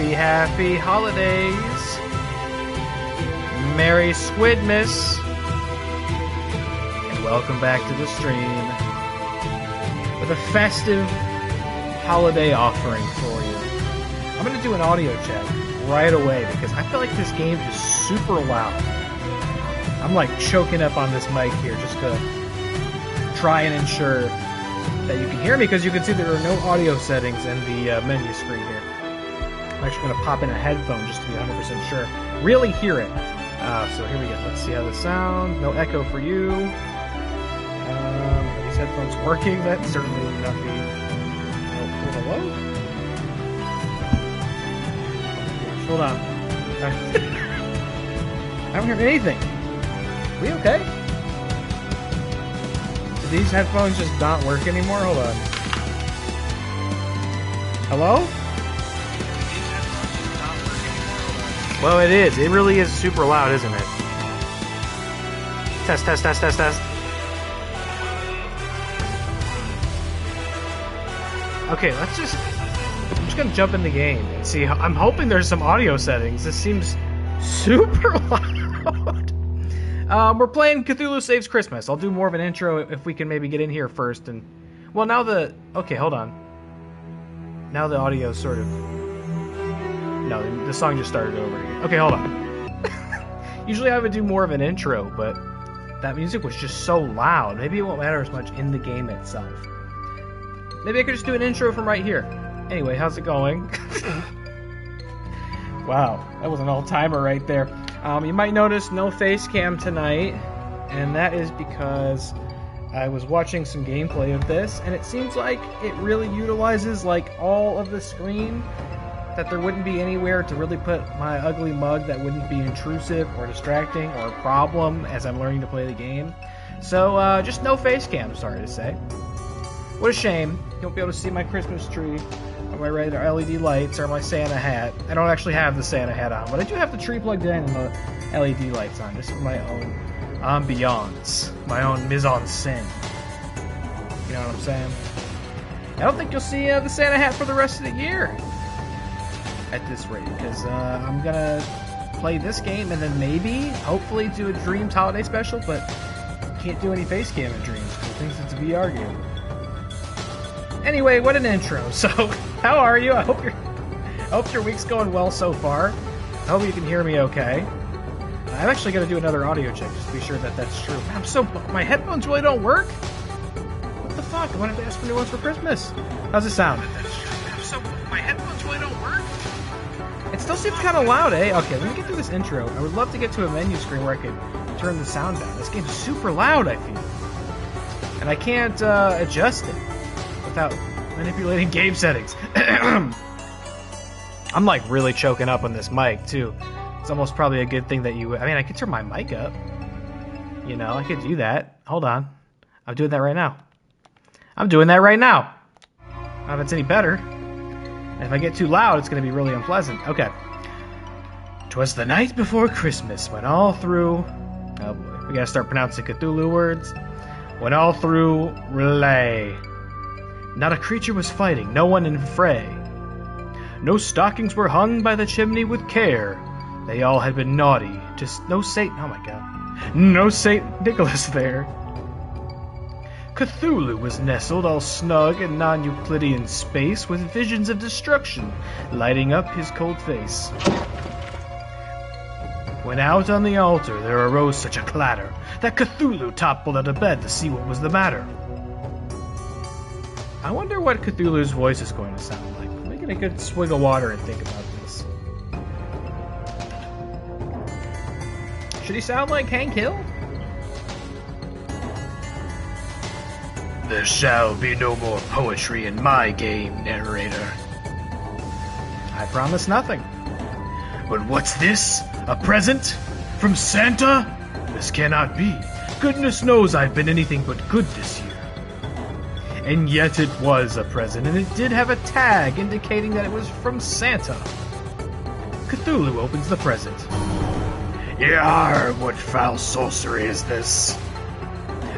happy holidays. Merry Squidmas. And welcome back to the stream with a festive holiday offering for you. I'm going to do an audio check right away because I feel like this game is super loud. I'm like choking up on this mic here just to try and ensure that you can hear me, because you can see there are no audio settings in the menu screen here. I'm actually going to pop in a headphone just to be 100% sure. Really hear it. So here we go. Let's see how this sounds. No echo for you. Are these headphones working? That certainly would not be... Oh, hello? Hold on. I don't hear anything. Are we okay? Do these headphones just not work anymore? Hold on. Hello? Well, it is. It really is super loud, isn't it? Test, test, test, test, test. Okay, I'm just gonna jump in the game and see. I'm hoping there's some audio settings. This seems super loud. We're playing Cthulhu Saves Christmas. I'll do more of an intro if we can maybe get in here first. And well, now the... Okay, hold on. Now the audio's sort of... No, the song just started over again. Okay, hold on. Usually I would do more of an intro, but that music was just so loud. Maybe it won't matter as much in the game itself. Maybe I could just do an intro from right here. Anyway, how's it going? Wow, that was an all-timer right there. You might notice no face cam tonight, and that is because I was watching some gameplay of this, and it seems like it really utilizes like all of the screen, that there wouldn't be anywhere to really put my ugly mug that wouldn't be intrusive or distracting or a problem as I'm learning to play the game. So, just no face cam, sorry to say. What a shame. You won't be able to see my Christmas tree, or my red LED lights, or my Santa hat. I don't actually have the Santa hat on, but I do have the tree plugged in and the LED lights on, just for my own ambiance, my own mise en scène. You know what I'm saying? I don't think you'll see the Santa hat for the rest of the year at this rate, because I'm gonna play this game and then maybe, hopefully, do a Dreams holiday special, but can't do any face cam in Dreams because it thinks it's a VR game. Anyway, what an intro. So, how are you? I hope your week's going well so far. I hope you can hear me okay. I'm actually gonna do another audio check just to be sure that that's true. My headphones really don't work? What the fuck? I wanted to ask for new ones for Christmas. How's it sound? My headphones really don't work? It still seems kind of loud, eh? Okay, let me get through this intro. I would love to get to a menu screen where I could turn the sound down. This game's super loud, I feel. And I can't adjust it without manipulating game settings. I'm like really choking up on this mic, too. It's almost probably a good thing that you... I mean, I could turn my mic up. You know, I could do that. Hold on. I'm doing that right now. I'm doing that right now. I don't know if it's any better. And if I get too loud, it's going to be really unpleasant. Okay. 'Twas the night before Christmas when all through... Oh boy, we got to start pronouncing Cthulhu words. When all through relay. Not a creature was fighting, no one in fray. No stockings were hung by the chimney with care. They all had been naughty. Just no Saint... Oh my god. No Saint Nicholas there. Cthulhu was nestled all snug in non-Euclidean space with visions of destruction lighting up his cold face. When out on the altar there arose such a clatter that Cthulhu toppled out of bed to see what was the matter. I wonder what Cthulhu's voice is going to sound like. Let me get a good swig of water and think about this. Should he sound like Hank Hill? There shall be no more poetry in my game, narrator. I promise nothing. But what's this? A present? From Santa? This cannot be. Goodness knows I've been anything but good this year. And yet it was a present, and it did have a tag indicating that it was from Santa. Cthulhu opens the present. Yar, what foul sorcery is this?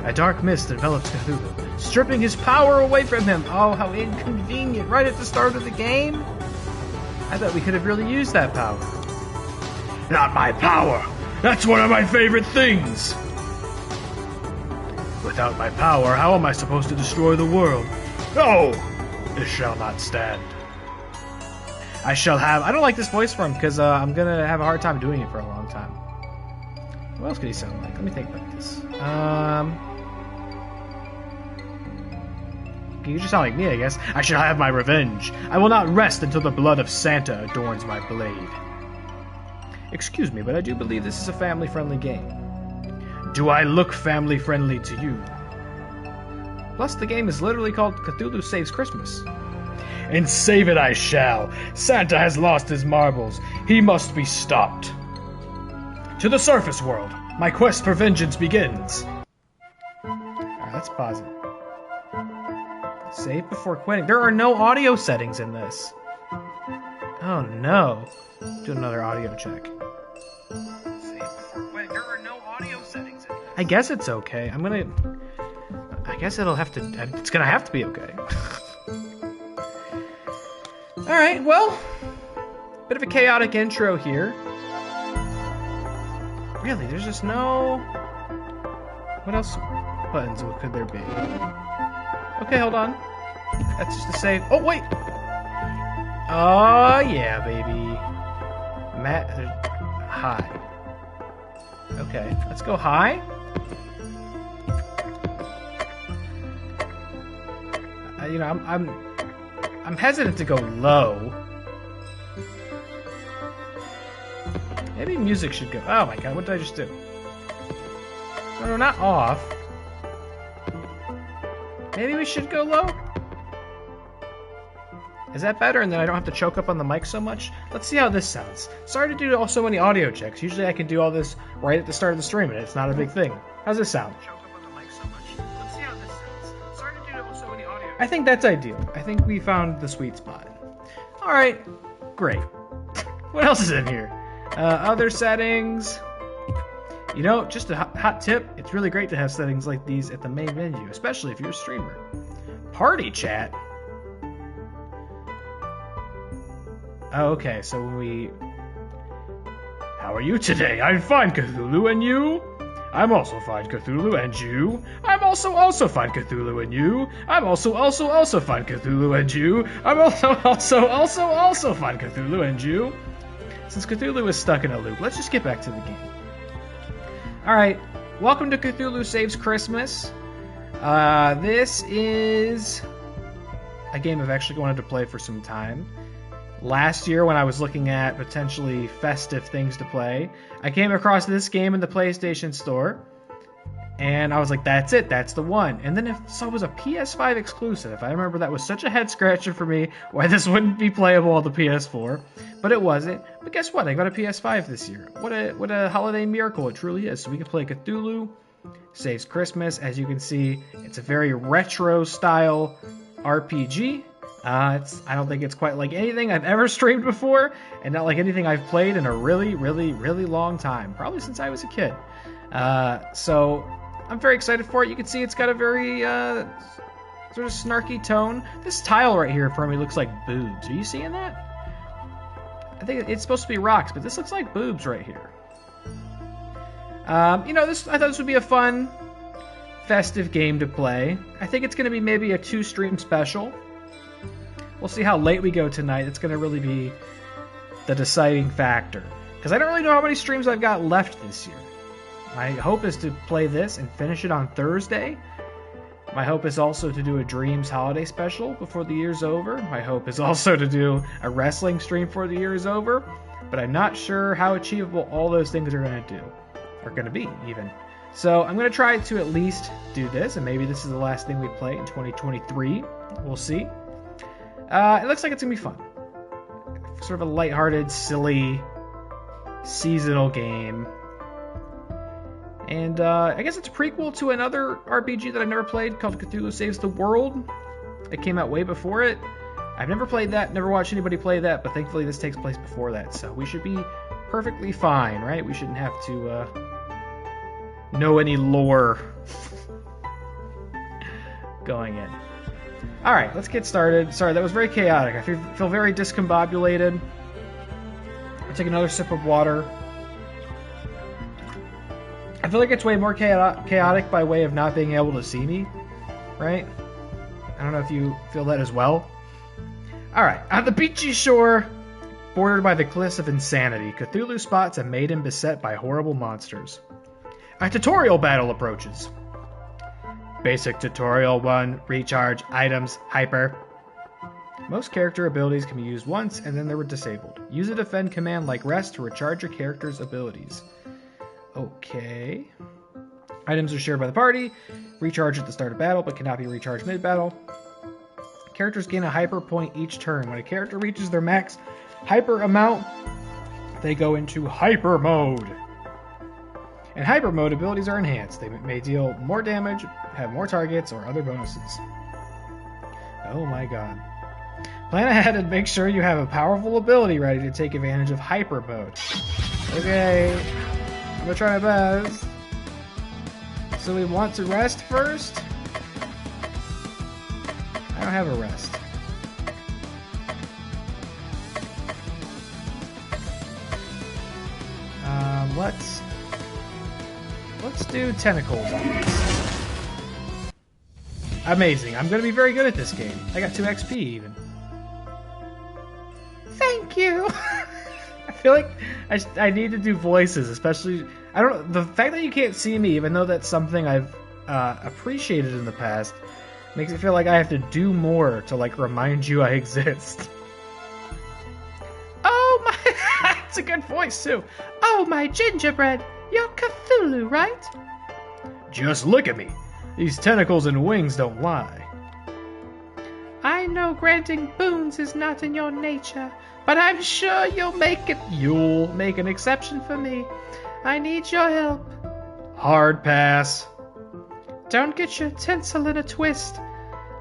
A dark mist envelops Cthulhu, stripping his power away from him. Oh, how inconvenient, right at the start of the game? I thought we could have really used that power. Not my power! That's one of my favorite things! Without my power, how am I supposed to destroy the world? No! This shall not stand. I shall have... I don't like this voice for him because I'm going to have a hard time doing it for a long time. What else could he sound like? Let me think about this. You just sound like me, I guess. I shall have my revenge. I will not rest until the blood of Santa adorns my blade. Excuse me, but I do believe this is a family-friendly game. Do I look family-friendly to you? Plus, the game is literally called Cthulhu Saves Christmas. And save it I shall. Santa has lost his marbles. He must be stopped. To the surface world. My quest for vengeance begins. Alright, let's pause it. Save before quitting. There are no audio settings in this. Oh no. Do another audio check. Save before quitting. There are no audio settings in this. I guess it's okay. I guess it's gonna have to be okay. Alright, well, bit of a chaotic intro here. Really, there's just no... What else buttons could there be? Okay, hold on. That's just a save. Oh, wait! Oh, yeah, baby. High. Okay, let's go high. I'm hesitant to go low. Maybe music should go... Oh my god, what did I just do? No, not off. Maybe we should go low? Is that better? And then I don't have to choke up on the mic so much? Let's see how this sounds. Sorry to do so many audio checks. Usually I can do all this right at the start of the stream and it's not a big thing. How's this sound? I think that's ideal. I think we found the sweet spot. Alright, great. What else is in here? Other settings. You know, just a hot tip, it's really great to have settings like these at the main menu, especially if you're a streamer. Party chat? Oh, okay, so when we... How are you today? I'm fine, Cthulhu, and you? I'm also fine, Cthulhu, and you? I'm also fine, Cthulhu, and you? I'm also fine, Cthulhu, and you? I'm also fine, Cthulhu, and you? Since Cthulhu is stuck in a loop, let's just get back to the game. Alright, welcome to Cthulhu Saves Christmas. This is a game I've actually wanted to play for some time. Last year, when I was looking at potentially festive things to play, I came across this game in the PlayStation Store, and I was like, that's it, that's the one. And then it was a PS5 exclusive. I remember that was such a head-scratcher for me, why this wouldn't be playable on the PS4, but it wasn't. But guess what, I got a PS5 this year. What a holiday miracle it truly is. So we can play Cthulhu Saves Christmas. As you can see, it's a very retro-style RPG. I don't think it's quite like anything I've ever streamed before, and not like anything I've played in a really, really, really long time. Probably since I was a kid. So I'm very excited for it. You can see it's got a very sort of snarky tone. This tile right here for me looks like boobs. Are you seeing that? I think it's supposed to be rocks, but this looks like boobs right here. I thought this would be a fun, festive game to play. I think it's going to be maybe a 2-stream special. We'll see how late we go tonight. It's going to really be the deciding factor. Because I don't really know how many streams I've got left this year. My hope is to play this and finish it on Thursday. My hope is also to do a Dreams holiday special before the year's over. My hope is also to do a wrestling stream before the year is over. But I'm not sure how achievable all those things are going to be, even. So I'm going to try to at least do this, and maybe this is the last thing we play in 2023. We'll see. It looks like it's going to be fun. Sort of a lighthearted, silly, seasonal game. And I guess it's a prequel to another RPG that I've never played called Cthulhu Saves the World. It came out way before it. I've never played that, never watched anybody play that, but thankfully this takes place before that, so we should be perfectly fine, right? We shouldn't have to know any lore going in. Alright, let's get started. Sorry, that was very chaotic. I feel very discombobulated. Take another sip of water. I feel like it's way more chaotic by way of not being able to see me, right? I don't know if you feel that as well. Alright, on the beachy shore, bordered by the cliffs of insanity, Cthulhu spots a maiden beset by horrible monsters. A tutorial battle approaches. Basic tutorial 1, recharge, items, hyper. Most character abilities can be used once and then they're disabled. Use a defend command like rest to recharge your character's abilities. Okay. Items are shared by the party. Recharge at the start of battle, but cannot be recharged mid-battle. Characters gain a hyper point each turn. When a character reaches their max hyper amount, they go into hyper mode. In hyper mode, abilities are enhanced. They may deal more damage, have more targets, or other bonuses. Oh my god. Plan ahead and make sure you have a powerful ability ready to take advantage of hyper mode. Okay. I'm gonna try my best. So we want to rest first? I don't have a rest. Let's do tentacles on this. Amazing. I'm gonna be very good at this game. I got 2 XP even. Thank you! I feel like I need to do voices, especially... I don't know, the fact that you can't see me, even though that's something I've appreciated in the past, makes it feel like I have to do more to, like, remind you I exist. Oh my... That's a good voice, too. Oh, my gingerbread. You're Cthulhu, right? Just look at me. These tentacles and wings don't lie. I know granting boons is not in your nature, but I'm sure you'll make an exception for me. I need your help. Hard pass. Don't get your tinsel in a twist.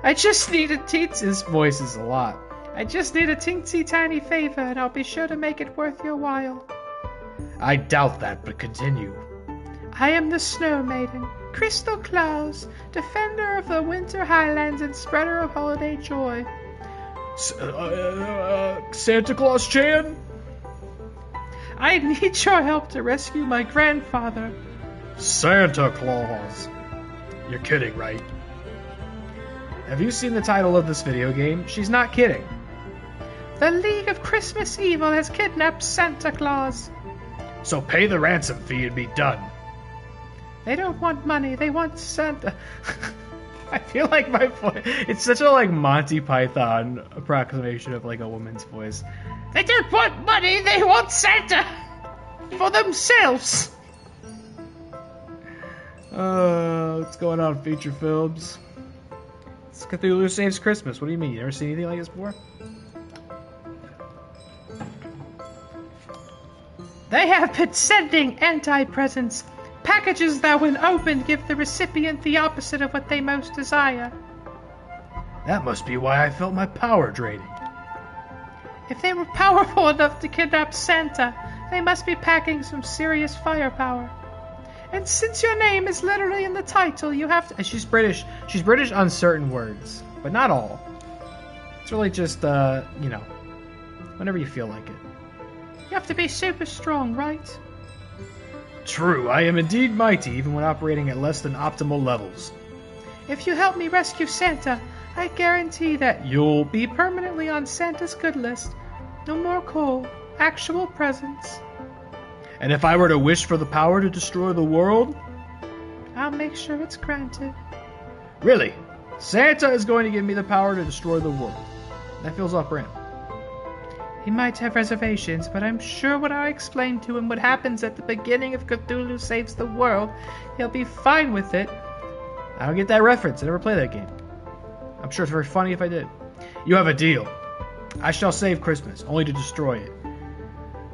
I just need a teensy... His voice is a lot. I just need a teensy tiny favor, and I'll be sure to make it worth your while. I doubt that, but continue. I am the Snow Maiden, Crystal Claus, defender of the winter highlands and spreader of holiday joy. Santa Claus Chan? I need your help to rescue my grandfather. Santa Claus. You're kidding, right? Have you seen the title of this video game? She's not kidding. The League of Christmas Evil has kidnapped Santa Claus. So pay the ransom fee and be done. They don't want money, they want Santa. I feel like my voice... It's such a, like, Monty Python approximation of, like, a woman's voice. They don't want money, they want Santa! For themselves! What's going on, feature films? It's Cthulhu Saves Christmas. What do you mean? You ever seen anything like this before? They have been sending anti-presents. Packages that, when opened, give the recipient the opposite of what they most desire. That must be why I felt my power draining. If they were powerful enough to kidnap Santa, they must be packing some serious firepower. And since your name is literally in the title, you have to... And she's British. She's British on certain words, but not all. It's really just, you know, whenever you feel like it. You have to be super strong, right? True, I am indeed mighty, even when operating at less than optimal levels. If you help me rescue Santa, I guarantee that you'll be permanently on Santa's good list. No more coal, actual presents. And if I were to wish for the power to destroy the world? I'll make sure it's granted. Really? Santa is going to give me the power to destroy the world. That feels off-brand. He might have reservations, but I'm sure when I explain to him what happens at the beginning of Cthulhu Saves the World, he'll be fine with it. I don't get that reference. I never play that game. I'm sure it's very funny if I did. You have a deal. I shall save Christmas, only to destroy it.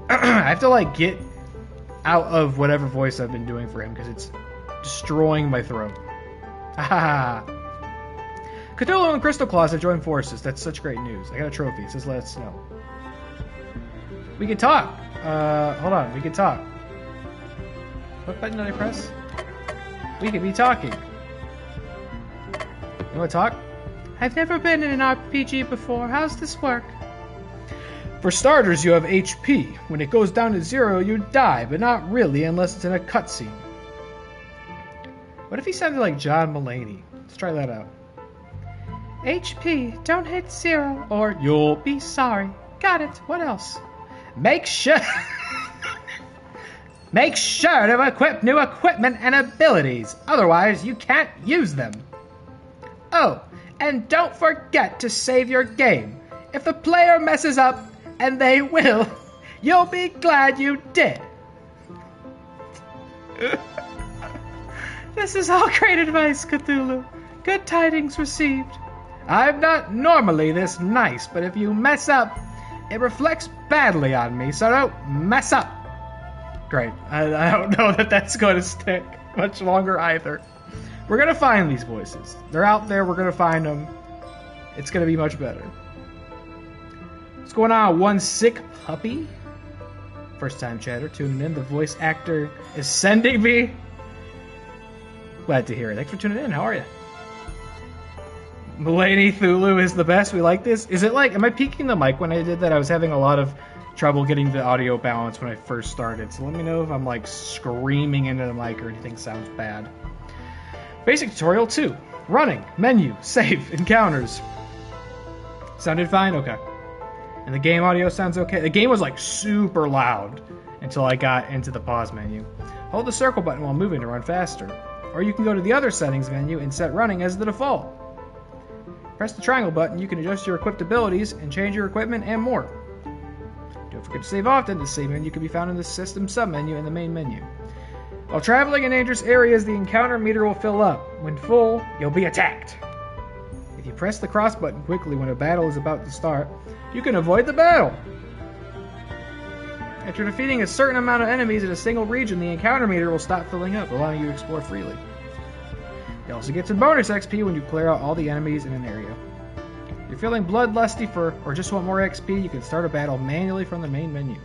I have to, like, get out of whatever voice I've been doing for him, because it's destroying my throat. Ha Cthulhu and Crystal Claus have joined forces. That's such great news. I got a trophy. It says let us know. We can talk. Hold on. We can talk. What button did I press? We can be talking. You want to talk? I've never been in an RPG before. How's this work? For starters, you have HP. When it goes down to 0, you die, but not really unless it's in a cutscene. What if he sounded like John Mulaney? Let's try that out. HP, don't hit 0 or you'll be sorry. Got it. What else? Make sure to equip new equipment and abilities. Otherwise, you can't use them. Oh, and don't forget to save your game. If the player messes up, and they will, you'll be glad you did. This is all great advice, Cthulhu. Good tidings received. I'm not normally this nice, but if you mess up, it reflects badly on me, so don't mess up. Great. I don't know that that's going to stick much longer either. We're going to find these voices. They're out there. We're going to find them. It's going to be much better. What's going on, one sick puppy? First time chatter, tuning in. The voice actor is sending me. Glad to hear it. Thanks for tuning in. How are you? Mulaney Thulu is the best. We like this. Is it like, am I peaking the mic when I did that? I was having a lot of trouble getting the audio balance when I first started. So let me know if I'm like screaming into the mic or anything sounds bad. Basic tutorial 2. Running. Menu. Save. Encounters. Sounded fine? Okay. And the game audio sounds okay. The game was like super loud until I got into the pause menu. Hold the circle button while moving to run faster. Or you can go to the other settings menu and set running as the default. Press the triangle button, you can adjust your equipped abilities and change your equipment and more. Don't forget to save often. The save menu can be found in the system submenu in the main menu. While traveling in dangerous areas, the encounter meter will fill up. When full, you'll be attacked. If you press the cross button quickly when a battle is about to start, you can avoid the battle. After defeating a certain amount of enemies in a single region, the encounter meter will stop filling up, allowing you to explore freely. You also get some bonus XP when you clear out all the enemies in an area. If you're feeling bloodlusty or just want more XP, you can start a battle manually from the main menu.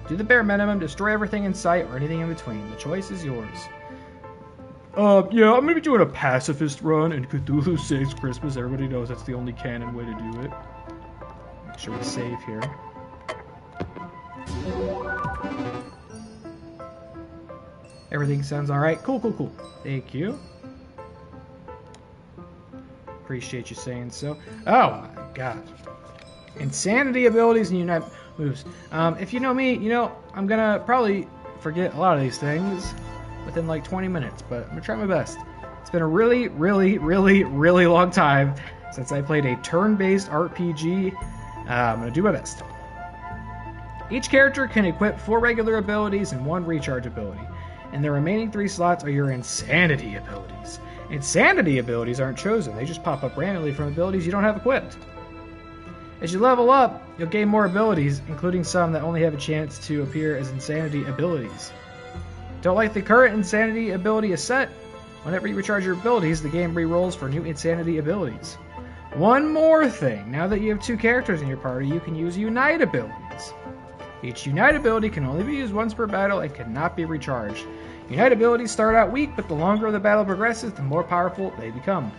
Do the bare minimum, destroy everything in sight, or anything in between. The choice is yours. Yeah, I'm gonna be doing a pacifist run in Cthulhu Saves Christmas. Everybody knows that's the only canon way to do it. Make sure we save here. Everything sounds alright. Cool. Thank you. Appreciate you saying so. Oh my god. Insanity abilities and unite moves. If you know me, you know I'm gonna probably forget a lot of these things within like 20 minutes, but I'm gonna try my best. It's been a really long time since I played a turn-based RPG. I'm gonna do my best. Each character can equip 4 regular abilities and 1 recharge ability, and the remaining 3 slots are your insanity abilities. Insanity abilities aren't chosen, they just pop up randomly from abilities you don't have equipped. As you level up, you'll gain more abilities, including some that only have a chance to appear as insanity abilities. Don't like the current insanity ability is set? Whenever you recharge your abilities, the game re-rolls for new insanity abilities. One more thing, now that you have 2 characters in your party, you can use unite abilities. Each unite ability can only be used once per battle and cannot be recharged. Unite abilities start out weak, but the longer the battle progresses, the more powerful they become.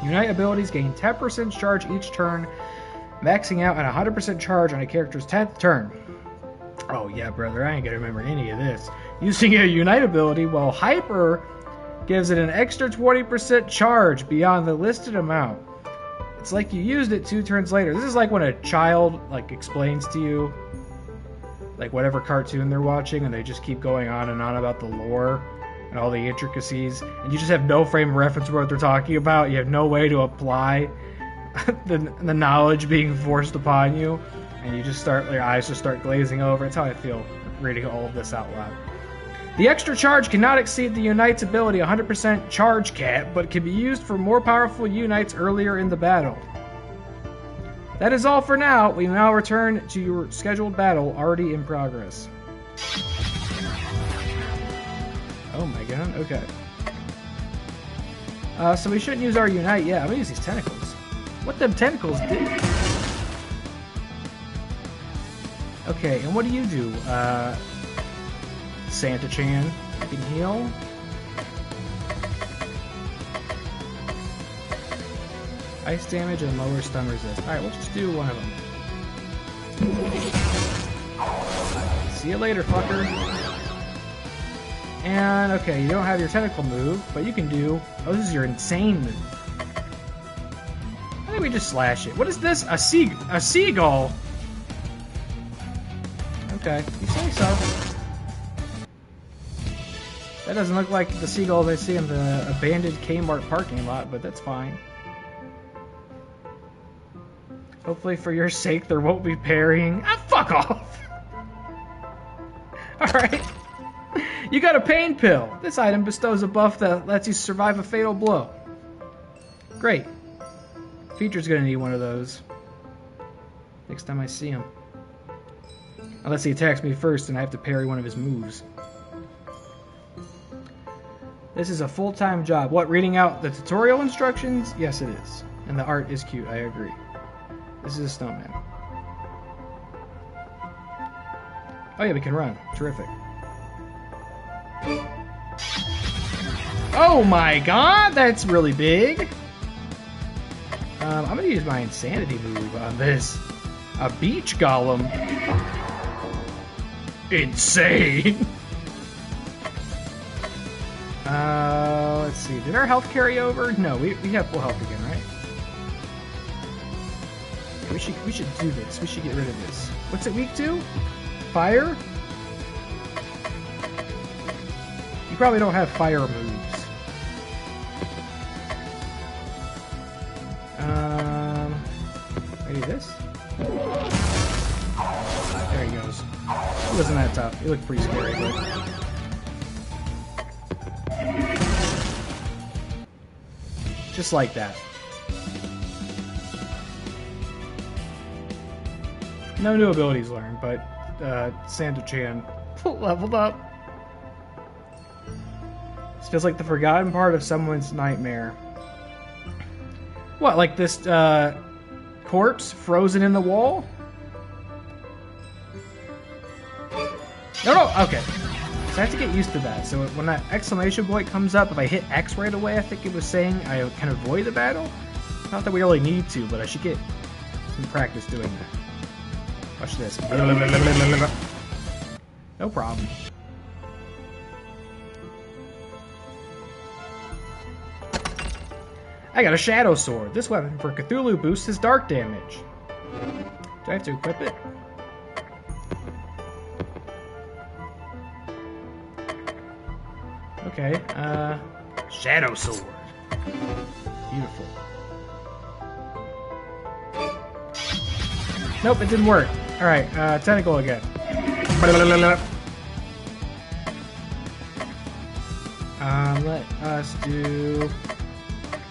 Unite abilities gain 10% charge each turn, maxing out at 100% charge on a character's 10th turn. Oh yeah, brother, I ain't gonna remember any of this. Using a Unite ability while Hyper gives it an extra 20% charge beyond the listed amount. It's like you used it 2 turns later. This is like when a child explains to you whatever cartoon they're watching and they just keep going on and on about the lore and all the intricacies, and you just have no frame of reference for what they're talking about. You have no way to apply the knowledge being forced upon you, and you just your eyes just start glazing over. It's how I feel reading all of this out loud. The extra charge cannot exceed the Unite's ability 100% charge cap, but can be used for more powerful Unites earlier in the battle. That is all for now. We now return to your scheduled battle already in progress. Oh my god, okay. So we shouldn't use our Unite yet. I'm gonna use these tentacles. What them tentacles do? Okay, and what do you do? Santa-chan, you can heal. Ice damage and lower stun resist. Alright, we'll just do one of them. See you later, fucker. And, okay, you don't have your tentacle move, but you can do... Oh, this is your insane move. Why don't we just slash it? What is this? A seagull? Okay, you say so. That doesn't look like the seagulls I see in the abandoned Kmart parking lot, but that's fine. Hopefully for your sake there won't be parrying. Ah, fuck off! Alright. You got a pain pill. This item bestows a buff that lets you survive a fatal blow. Great. Feature's gonna need one of those. Next time I see him. Unless he attacks me first and I have to parry one of his moves. This is a full-time job. What, reading out the tutorial instructions? Yes, it is. And the art is cute, I agree. This is a snowman. Oh yeah, we can run. Terrific. Oh my god, that's really big! I'm gonna use my insanity move on this. A beach golem. Insane! Let's see. Did our health carry over? No, we have full health again, right? Yeah, we should do this. We should get rid of this. What's it weak to? Fire? You probably don't have fire moves. Maybe this? There he goes. It wasn't that tough. It looked pretty scary, but... Just like that. No new abilities learned, but Sando-chan leveled up. This feels like the forgotten part of someone's nightmare. What, like this corpse frozen in the wall? No, okay. So I have to get used to that. So when that exclamation point comes up, if I hit X right away, I think it was saying I can avoid the battle. Not that we really need to, but I should get some practice doing that. Watch this. No problem. I got a Shadow Sword. This weapon for Cthulhu boosts his dark damage. Do I have to equip it? Okay, Shadow Sword. Beautiful. Nope, it didn't work. Alright, tentacle again. Let us do...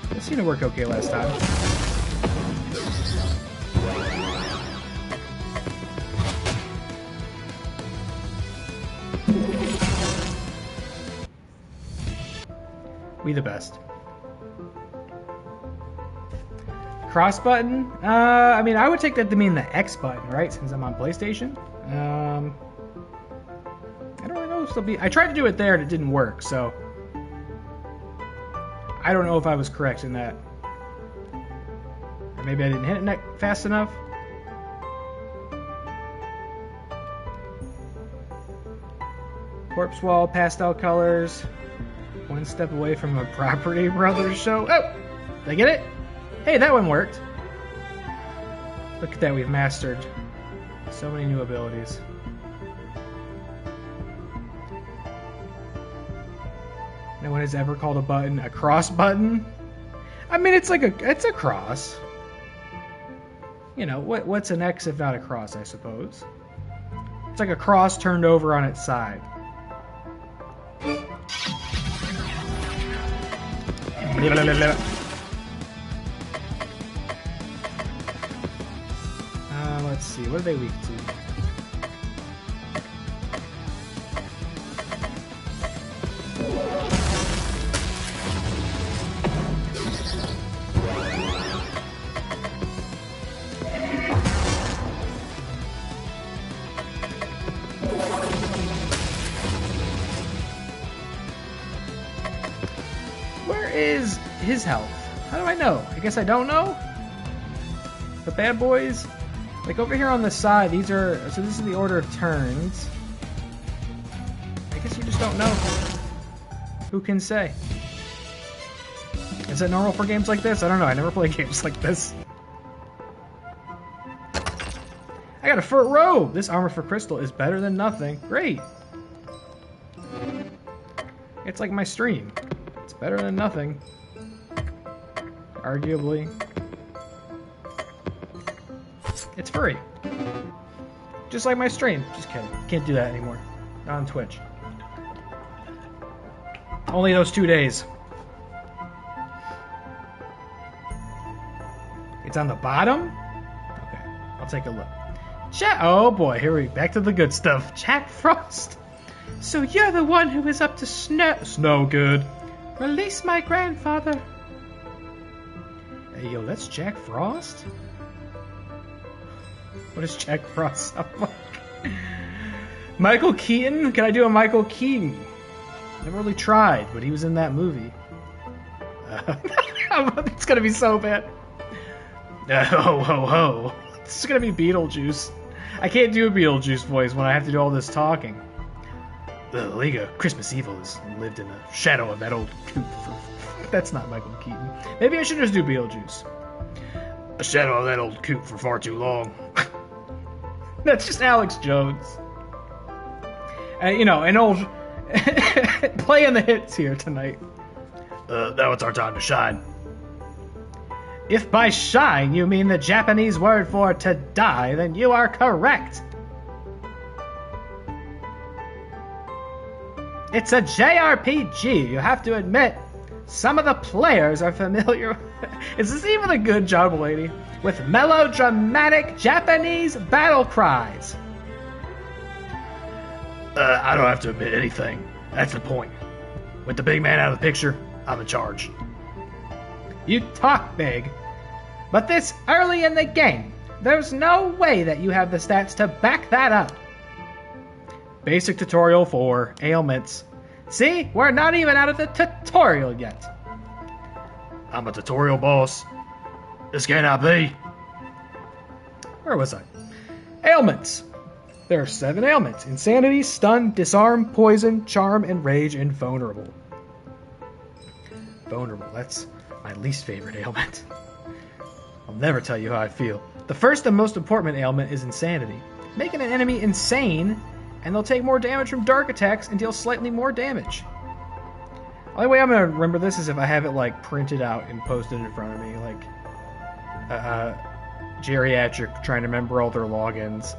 That seemed to work okay last time. We the best. Cross button? I mean, I would take that to mean the X button, right? Since I'm on PlayStation. I don't really know if it'll be... I tried to do it there and it didn't work, so... I don't know if I was correct in that. Or maybe I didn't hit it fast enough. Corpse wall, pastel colors. One step away from a Property Brothers show. Oh! Did I get it? Hey, that one worked. Look at that, we've mastered so many new abilities. No one has ever called a button a cross button. I mean, it's a cross. You know, what's an X if not a cross, I suppose? It's like a cross turned over on its side. Let's see, what are they weak to? Where is his health? How do I know? I guess I don't know? The bad boys? Like over here on the side, these are, so this is the order of turns. I guess you just don't know. Who can say? Is it normal for games like this? I don't know, I never play games like this. I got a fur robe! This armor for crystal is better than nothing. Great! It's like my stream. It's better than nothing. Arguably. It's furry. Just like my stream. Just kidding. Can't do that anymore. Not on Twitch. Only those 2 days. It's on the bottom? Okay. I'll take a look. Oh boy, here we go. Back to the good stuff. Jack Frost. So you're the one who is up to snow good. Release my grandfather. Hey yo, that's Jack Frost? What does Jack Frost sound like? Michael Keaton? Can I do a Michael Keaton? Never really tried, but he was in that movie. It's gonna be so bad. Ho ho ho. This is gonna be Beetlejuice. I can't do a Beetlejuice voice when I have to do all this talking. The League of Christmas Evils lived in the shadow of that old coop. That's not Michael Keaton. Maybe I should just do Beetlejuice. The shadow of that old coop for far too long. That's just Alex Jones. You know, an old... playing the hits here tonight. Now it's our time to shine. If by shine you mean the Japanese word for to die, then you are correct. It's a JRPG, you have to admit. Some of the players are familiar... Is this even a good job, lady? With melodramatic Japanese battle cries. I don't have to admit anything. That's the point. With the big man out of the picture, I'm in charge. You talk big, but this early in the game, there's no way that you have the stats to back that up. Basic tutorial for ailments. See, we're not even out of the tutorial yet. I'm a tutorial boss. This cannot be. Where was I? Ailments. There are 7 ailments. Insanity, stun, disarm, poison, charm, and rage, and vulnerable. Vulnerable, that's my least favorite ailment. I'll never tell you how I feel. The first and most important ailment is insanity. Making an enemy insane, and they'll take more damage from dark attacks and deal slightly more damage. The only way I'm going to remember this is if I have it like printed out and posted in front of me, like geriatric trying to remember all their logins.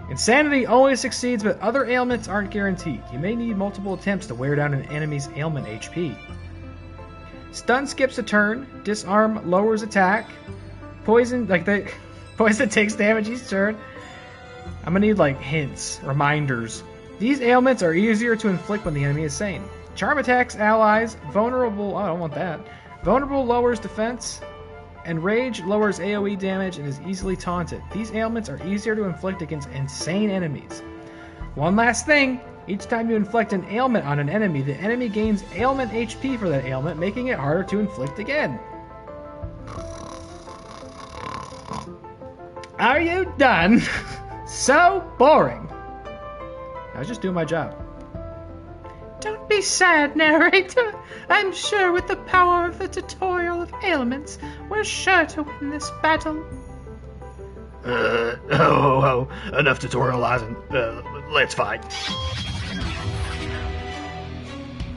Insanity always succeeds, but other ailments aren't guaranteed. You may need multiple attempts to wear down an enemy's ailment HP. Stun skips a turn. Disarm lowers attack. Poison, poison takes damage each turn. I'm gonna need like hints, reminders. These ailments are easier to inflict when the enemy is sane. Charm attacks allies. Vulnerable, I don't want that. Vulnerable lowers defense. And Rage lowers AoE damage and is easily taunted. These ailments are easier to inflict against insane enemies. One last thing, each time you inflict an ailment on an enemy, the enemy gains ailment HP for that ailment, making it harder to inflict again. Are you done? So boring. I was just doing my job. Don't be sad, narrator. I'm sure with the power of the tutorial of ailments, we're sure to win this battle. Enough tutorializing. Let's fight.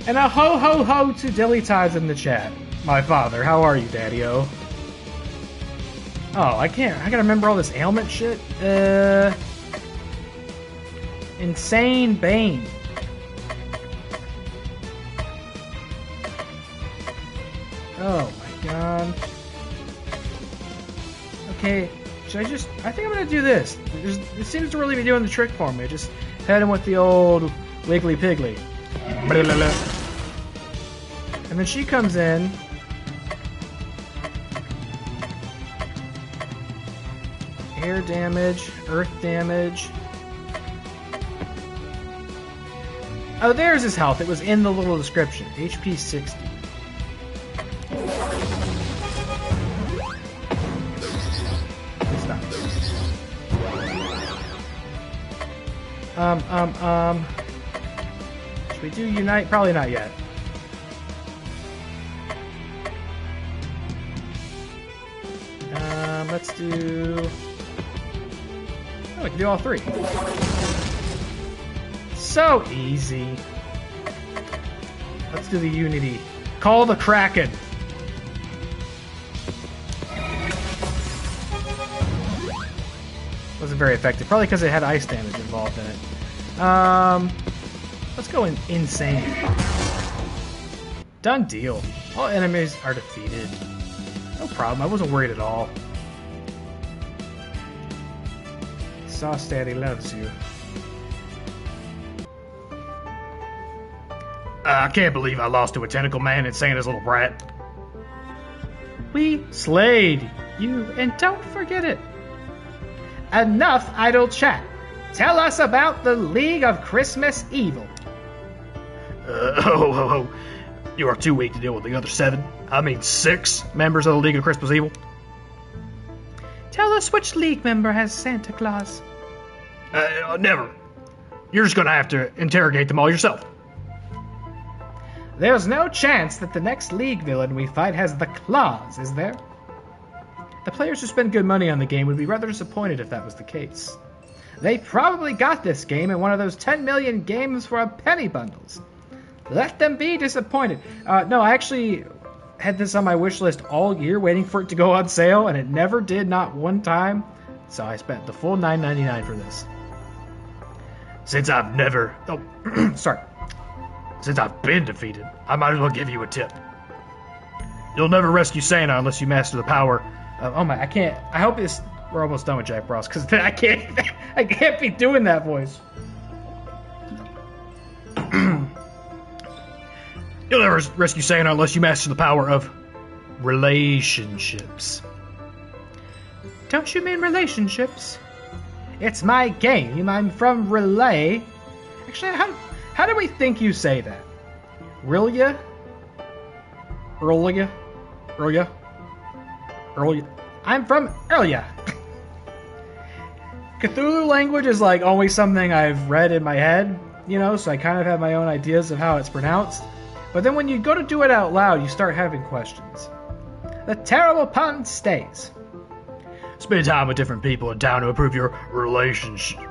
And a ho-ho-ho to Dilly Ties in the chat. My father, how are you, Daddy-o? Oh, I gotta remember all this ailment shit. Insane Bane. Oh my god. Okay, should I just... I think I'm gonna do this. It seems to really be doing the trick for me. Just head in with the old Wiggly Piggly. And then she comes in. Air damage, earth damage. Oh, there's his health. It was in the little description. HP 60. Stop. Should we do unite? Probably not yet. Let's do... Oh, we can do all three. So easy. Let's do the unity. Call the Kraken. Wasn't very effective. Probably because it had ice damage involved in it. Let's go insane. Done deal. All enemies are defeated. No problem. I wasn't worried at all. Sauce Daddy loves you. I can't believe I lost to a tentacle man and Santa's little brat. We slayed you, and don't forget it. Enough idle chat. Tell us about the League of Christmas Evil. You are too weak to deal with the other 6 members of the League of Christmas Evil. Tell us which League member has Santa Claus. Never. You're just gonna have to interrogate them all yourself. There's no chance that the next League villain we fight has the claws, is there? The players who spend good money on the game would be rather disappointed if that was the case. They probably got this game in one of those 10 million games for a penny bundles. Let them be disappointed. No, I actually had this on my wish list all year waiting for it to go on sale, and it never did, not one time. So I spent the full $9.99 for this. Since I've never... Oh, sorry. Since I've been defeated, I might as well give you a tip. You'll never rescue Santa unless you master the power. Oh my, I can't... I hope this... We're almost done with Jack Frost, because I can't be doing that voice. You'll never rescue Santa unless you master the power of relationships. Don't you mean relationships? It's my game. I'm from Relay. Actually, how do we think you say that? Rilya? Earlia? I'm from Earlia. Cthulhu language is like always something I've read in my head, you know, so I kind of have my own ideas of how it's pronounced. But then when you go to do it out loud, you start having questions. The terrible pun stays. Spend time with different people in town to improve your relationships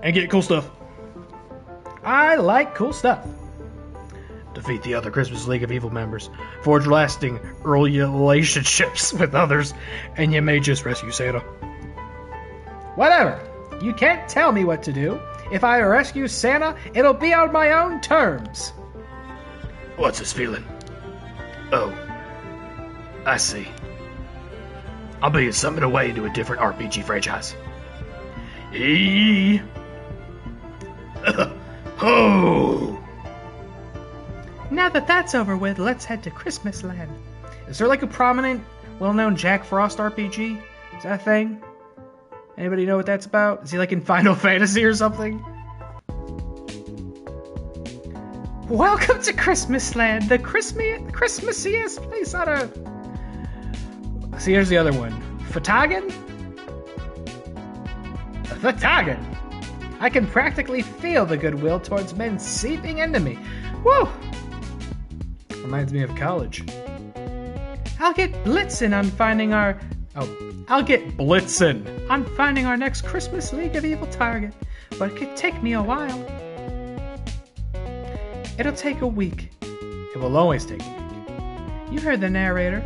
and get cool stuff. I like cool stuff. Defeat the other Christmas League of Evil members, forge lasting early relationships with others, and you may just rescue Santa. Whatever. You can't tell me what to do. If I rescue Santa, it'll be on my own terms. What's this feeling? Oh, I see. I'm being summoned away into a different RPG franchise. Oh! Now that that's over with, let's head to Christmas Land. Is there like a prominent, well-known Jack Frost RPG? Is that a thing? Anybody know what that's about? Is he like in Final Fantasy or something? Welcome to Christmas Land, the Christmassiest place on Earth. See, here's the other one. Fatagan? Fatagan! I can practically feel the goodwill towards men seeping into me. Woo! Reminds me of college. I'll get blitzing on finding our next Christmas League of Evil target, but it could take me a while. It'll take a week. It will always take a week. You heard the narrator.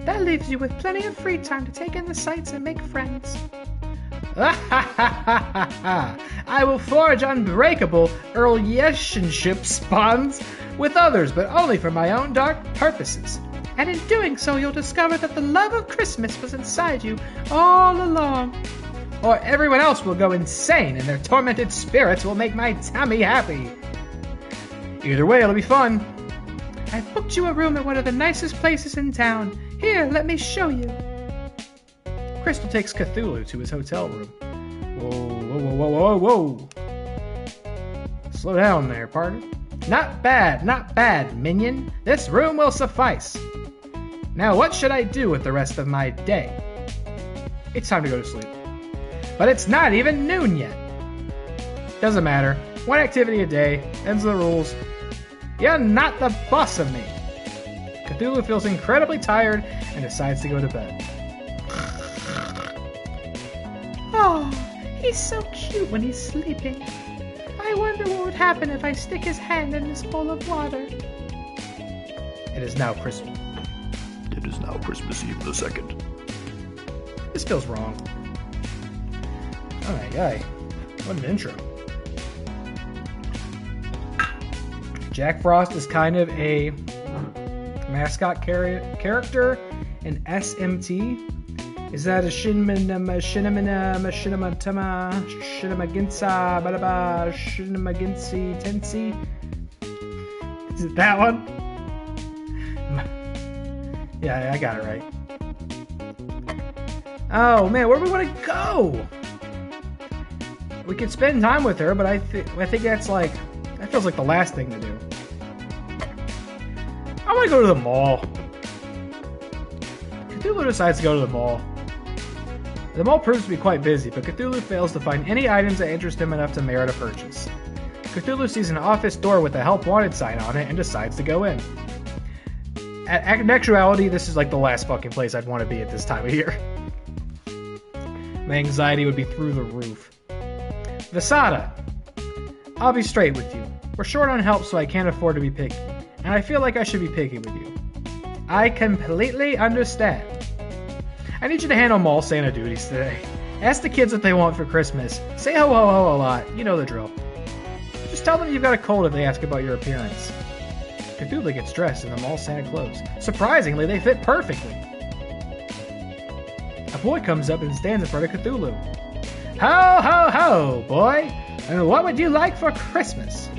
That leaves you with plenty of free time to take in the sights and make friends. I will forge unbreakable relationship bonds with others, but only for my own dark purposes. And in doing so, you'll discover that the love of Christmas was inside you all along. Or everyone else will go insane, and their tormented spirits will make my tummy happy. Either way, it'll be fun. I've booked you a room at one of the nicest places in town. Here, let me show you. Crystal takes Cthulhu to his hotel room. Whoa. Slow down there, partner. Not bad, minion. This room will suffice. Now what should I do with the rest of my day? It's time to go to sleep. But it's not even noon yet. Doesn't matter. One activity a day. Ends the rules. You're not the boss of me. Cthulhu feels incredibly tired and decides to go to bed. Oh, he's so cute when he's sleeping. I wonder what would happen if I stick his hand in this bowl of water. It is now Christmas. It is now Christmas Eve the 2nd. This feels wrong. Oh my god. What an intro. Jack Frost is kind of a mascot character in SMT. Is that a Shinamaginsi Tensi? Is it that one? Yeah, I got it right. Oh man, where do we want to go? We could spend time with her, but I think that feels like the last thing to do. I want to go to the mall. Cthulhu decides to go to the mall. The mall proves to be quite busy, but Cthulhu fails to find any items that interest him enough to merit a purchase. Cthulhu sees an office door with a help wanted sign on it and decides to go in. In actuality, this is like the last fucking place I'd want to be at this time of year. My anxiety would be through the roof. Vasada. I'll be straight with you. We're short on help, so I can't afford to be picky. And I feel like I should be picky with you. I completely understand. I need you to handle mall Santa duties today. Ask the kids what they want for Christmas. Say ho ho ho a lot. You know the drill. Just tell them you've got a cold if they ask about your appearance. Cthulhu gets dressed in the mall Santa clothes. Surprisingly, they fit perfectly. A boy comes up and stands in front of Cthulhu. Ho ho ho, boy! And what would you like for Christmas?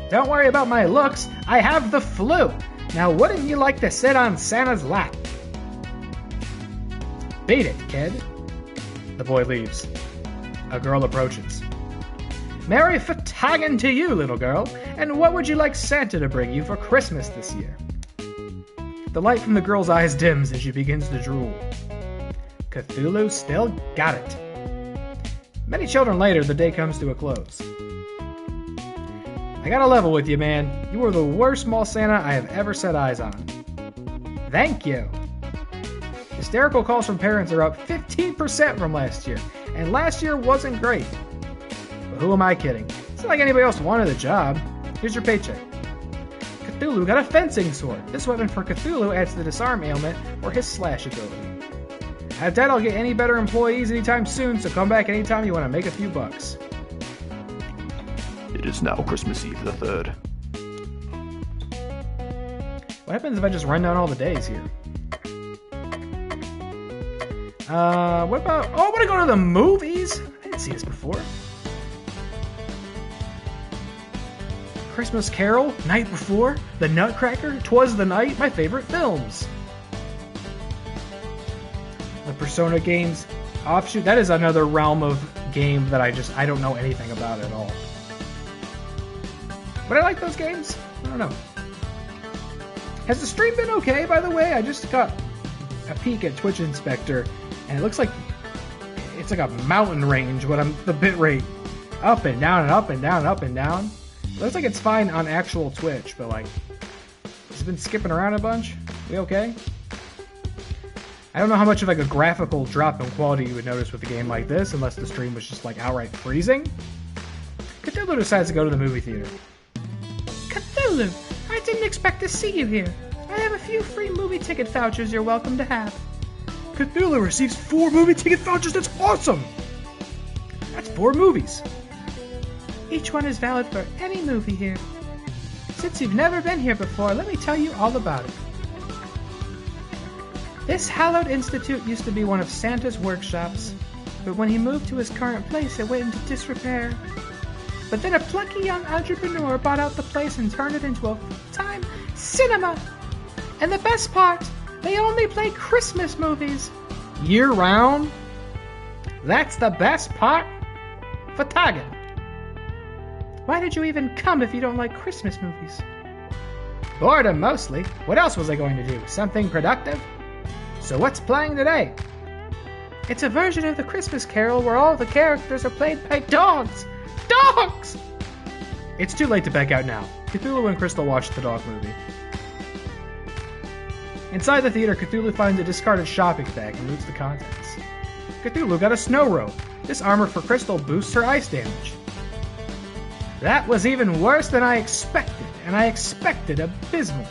Don't worry about my looks. I have the flu. Now, wouldn't you like to sit on Santa's lap? Beat it, kid. The boy leaves. A girl approaches. Merry Fatagan to you, little girl. And what would you like Santa to bring you for Christmas this year? The light from the girl's eyes dims and she begins to drool. Cthulhu still got it. Many children later, the day comes to a close. I gotta level with you, man. You were the worst mall Santa I have ever set eyes on. Thank you. Hysterical calls from parents are up 15% from last year, and last year wasn't great. But who am I kidding? It's not like anybody else wanted the job. Here's your paycheck. Cthulhu got a fencing sword. This weapon for Cthulhu adds to the disarm ailment or his slash ability. I doubt I'll get any better employees anytime soon, so come back anytime you want to make a few bucks. It is now Christmas Eve the 3rd. What happens if I just run down all the days here? What about... Oh, I want to go to the movies? I didn't see this before. Christmas Carol, Night Before, The Nutcracker, 'Twas the Night, my favorite films. The Persona games offshoot, that is another realm of game that I don't know anything about at all. But I like those games. I don't know. Has the stream been okay, by the way? I just got a peek at Twitch Inspector, and it looks like it's like a mountain range when I'm the bitrate up and down and up and down and up and down. It looks like it's fine on actual Twitch, but like, it's been skipping around a bunch. We okay? I don't know how much of like a graphical drop in quality you would notice with a game like this, unless the stream was just like outright freezing. Cthulhu decides to go to the movie theater. Cthulhu, I didn't expect to see you here. I have a few free movie ticket vouchers you're welcome to have. Cthulhu receives 4 movie ticket vouchers. That's awesome. That's 4 movies. Each one is valid for any movie here. Since you've never been here before, let me tell you all about it. This hallowed institute used to be one of Santa's workshops, but when he moved to his current place, it went into disrepair. But then a plucky young entrepreneur bought out the place and turned it into a full-time cinema. And the best part, they only play Christmas movies. Year-round? That's the best part? Fatagan. Why did you even come if you don't like Christmas movies? Boredom, mostly. What else was I going to do? Something productive? So what's playing today? It's a version of the Christmas Carol where all the characters are played by dogs. Dogs! It's too late to back out now. Cthulhu and Crystal watched the dog movie. Inside the theater, Cthulhu finds a discarded shopping bag and loots the contents. Cthulhu got a snow robe. This armor for Crystal boosts her ice damage. That was even worse than I expected, and I expected abysmal.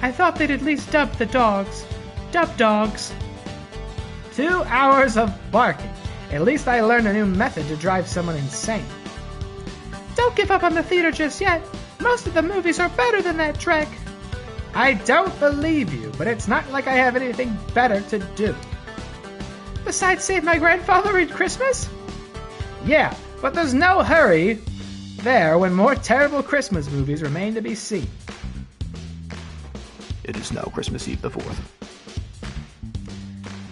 I thought they'd at least dub the dogs. Dub dogs. 2 hours of barking. At least I learned a new method to drive someone insane. Don't give up on the theater just yet. Most of the movies are better than that Trek. I don't believe you, but it's not like I have anything better to do. Besides save my grandfather at Christmas? Yeah, but there's no hurry there when more terrible Christmas movies remain to be seen. It is now Christmas Eve the 4th.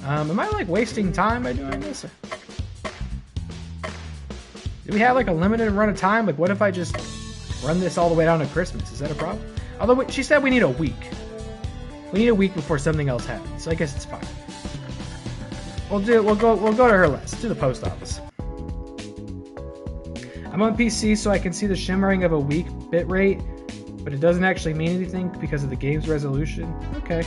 Am I like wasting time by doing this? Do we have like a limited run of time? Like what if I just run this all the way down to Christmas? Is that a problem? Although she said we need a week. We need a week before something else happens, so I guess it's fine. We'll go to her list, to the post office. I'm on PC so I can see the shimmering of a weak bitrate, but it doesn't actually mean anything because of the game's resolution. Okay.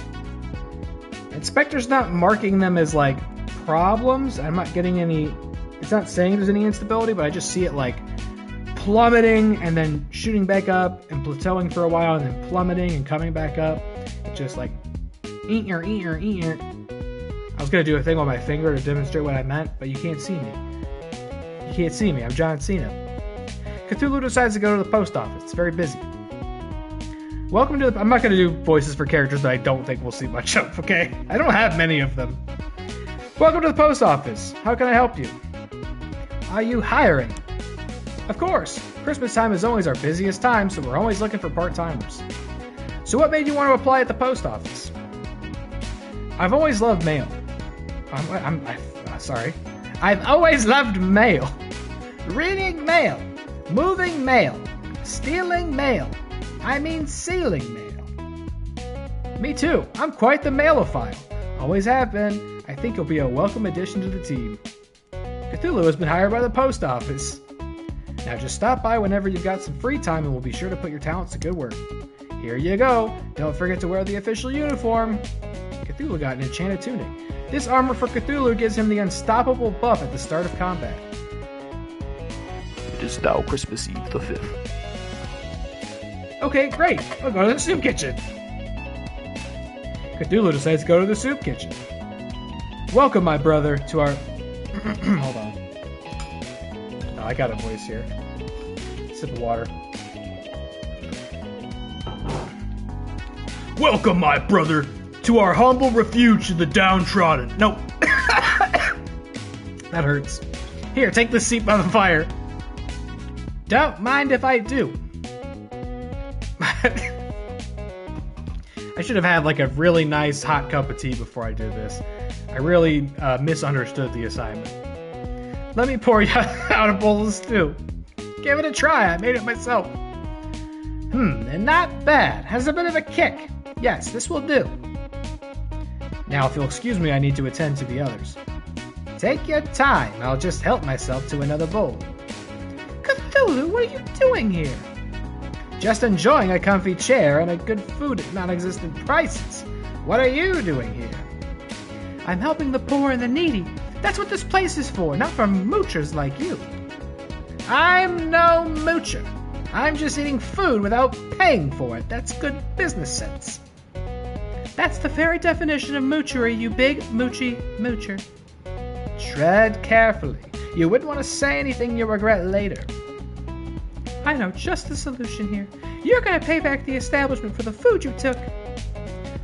Inspector's not marking them as like problems. I'm not getting any. It's not saying there's any instability, but I just see it like plummeting and then shooting back up and plateauing for a while and then plummeting and coming back up. It's just like ear. I was gonna do a thing with my finger to demonstrate what I meant, but you can't see me. You can't see me. I'm John Cena. Cthulhu decides to go to the post office. It's very busy. Welcome to the... I'm not going to do voices for characters that I don't think we'll see much of, okay? I don't have many of them. Welcome to the post office. How can I help you? Are you hiring? Of course. Christmas time is always our busiest time, so we're always looking for part-timers. So what made you want to apply at the post office? I've always loved mail. Sorry. I've always loved mail. Reading mail. Moving mail. Stealing mail. I mean sealing mail. Me too. I'm quite the mailophile. Always have been. I think you'll be a welcome addition to the team. Cthulhu has been hired by the post office. Now just stop by whenever you've got some free time and we'll be sure to put your talents to good work. Here you go. Don't forget to wear the official uniform. Cthulhu got an enchanted tunic. This armor for Cthulhu gives him the unstoppable buff at the start of combat. It is now Christmas Eve the 5th. Okay, great. I'll go to the soup kitchen. Cthulhu decides to go to the soup kitchen. Welcome, my brother, to our... Hold on. Oh, I got a voice here. Sip of water. Welcome, my brother, to our humble refuge to the downtrodden. No. That hurts. Here, take this seat by the fire. Don't mind if I do. I should have had like a really nice hot cup of tea before I did this. I really misunderstood the assignment. Let me pour you out a bowl of stew. Give it a try. I made it myself. And not bad. Has a bit of a kick. Yes, this will do. Now, if you'll excuse me, I need to attend to the others. Take your time. I'll just help myself to another bowl. Cthulhu, what are you doing here? Just enjoying a comfy chair and a good food at non-existent prices. What are you doing here? I'm helping the poor and the needy. That's what this place is for, not for moochers like you. I'm no moocher. I'm just eating food without paying for it. That's good business sense. That's the very definition of moochery, you big moochy moocher. Tread carefully. You wouldn't want to say anything you'll regret later. I know just the solution here. You're going to pay back the establishment for the food you took.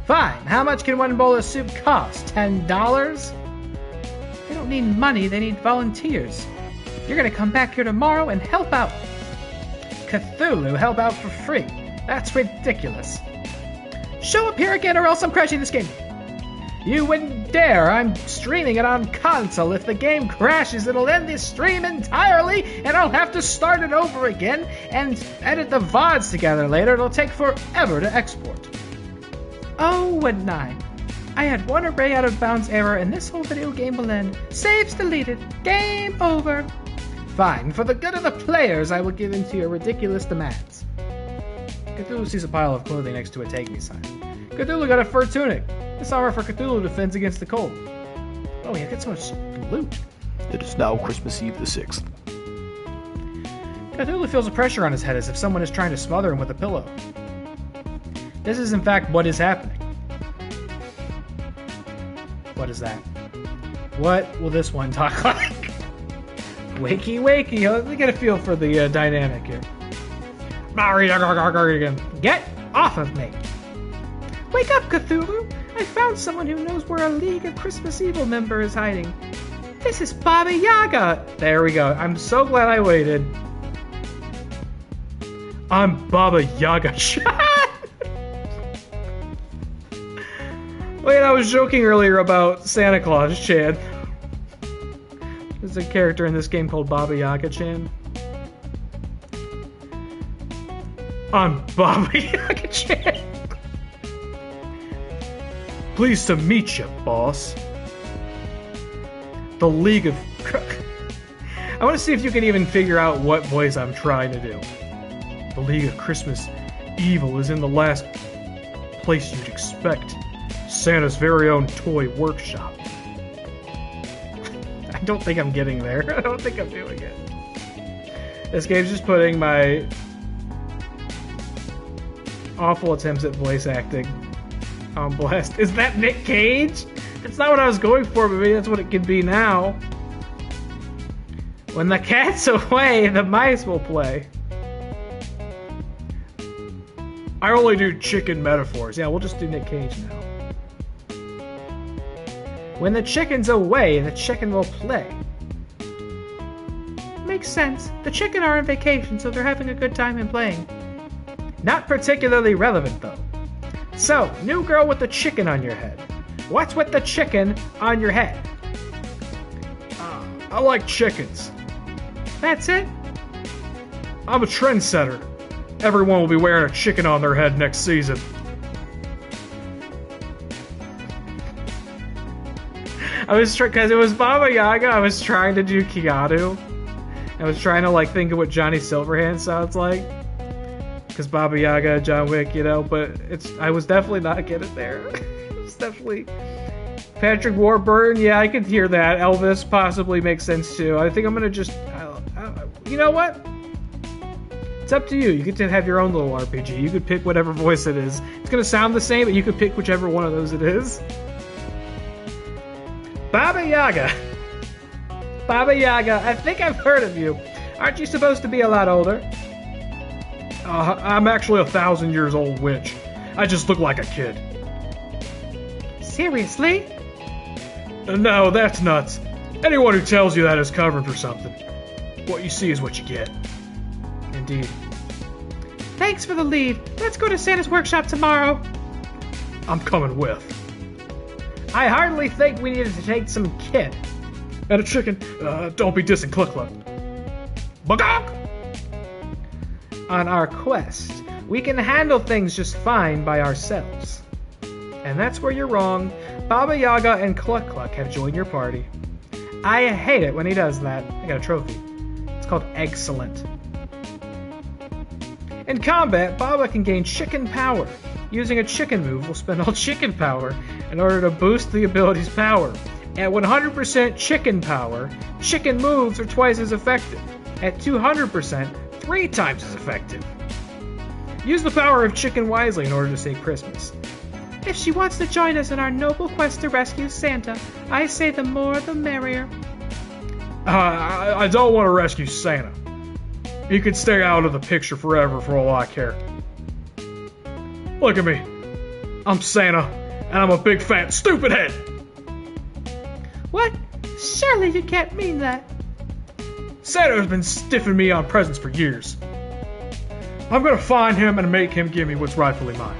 Fine. How much can one bowl of soup cost? $10? They don't need money. They need volunteers. You're going to come back here tomorrow and help out. Cthulhu help out for free. That's ridiculous. Show up here again or else I'm crashing this game. You wouldn't dare. I'm streaming it on console. If the game crashes, it'll end this stream entirely, and I'll have to start it over again and edit the VODs together later. It'll take forever to export. Oh, wouldn't I? I had one array out of bounds error and this whole video game will end. Saves deleted. Game over. Fine, for the good of the players, I will give in to your ridiculous demands. Cthulhu sees a pile of clothing next to a take me sign. Cthulhu got a fur tunic. This armor for Cthulhu defends against the cold. Oh, yeah, get so much loot. It is now Christmas Eve the 6th. Cthulhu feels a pressure on his head as if someone is trying to smother him with a pillow. This is in fact what is happening. What is that? What will this one talk like? Wakey, wakey. Let me get a feel for the dynamic here. Get off of me. Wake up, Cthulhu. I found someone who knows where a League of Christmas Evil member is hiding. This is Baba Yaga. There we go. I'm so glad I waited. I'm Baba Yaga. Wait, I was joking earlier about Santa Claus Chan. There's a character in this game called Baba Yaga Chan. I'm Baba Yaga Chan. Pleased to meet you, boss. The League of... I want to see if you can even figure out what voice I'm trying to do. The League of Christmas Evil is in the last place you'd expect. Santa's very own toy workshop. I don't think I'm getting there. I don't think I'm doing it. This game's just putting my awful attempts at voice acting on blast. Is that Nick Cage? It's not what I was going for, but maybe that's what it could be now. When the cat's away, the mice will play. I only do chicken metaphors. Yeah, we'll just do Nick Cage now. When the chicken's away, the chicken will play. Makes sense. The chicken are on vacation, so they're having a good time and playing. Not particularly relevant, though. So, new girl with the chicken on your head. What's with the chicken on your head? I like chickens. That's it? I'm a trendsetter. Everyone will be wearing a chicken on their head next season. I was because it was Baba Yaga, I was trying to do Keanu. I was trying to think of what Johnny Silverhand sounds like. Because Baba Yaga, John Wick, but I was definitely not getting there. It's definitely Patrick Warburton. Yeah, I could hear that. Elvis possibly makes sense too. I think I'm gonna just, you know what? It's up to you. You get to have your own little RPG. You could pick whatever voice it is. It's gonna sound the same, but you could pick whichever one of those it is. Baba Yaga. Baba Yaga, I think I've heard of you. Aren't you supposed to be a lot older? I'm actually 1,000 years old witch. I just look like a kid. Seriously? No, that's nuts. Anyone who tells you that is covering for something. What you see is what you get. Indeed. Thanks for the lead. Let's go to Santa's workshop tomorrow. I'm coming with. I hardly think we needed to take some kid. And a chicken. Don't be dissing Cluck-Cluck. Bagok! On our quest, we can handle things just fine by ourselves. And that's where you're wrong. Baba Yaga and Cluck-Cluck have joined your party. I hate it when he does that. I got a trophy. It's called Excellent. In combat, Baba can gain chicken power. Using a chicken move, we'll spend all chicken power in order to boost the ability's power. At 100% chicken power, chicken moves are twice as effective. At 200%, 3 times as effective. Use the power of chicken wisely in order to save Christmas. If she wants to join us in our noble quest to rescue Santa, I say the more the merrier. I don't want to rescue Santa. He could stay out of the picture forever for all I care. Look at me. I'm Santa, and I'm a big fat stupid head. What? Surely you can't mean that. Santa has been stiffing me on presents for years. I'm gonna find him and make him give me what's rightfully mine.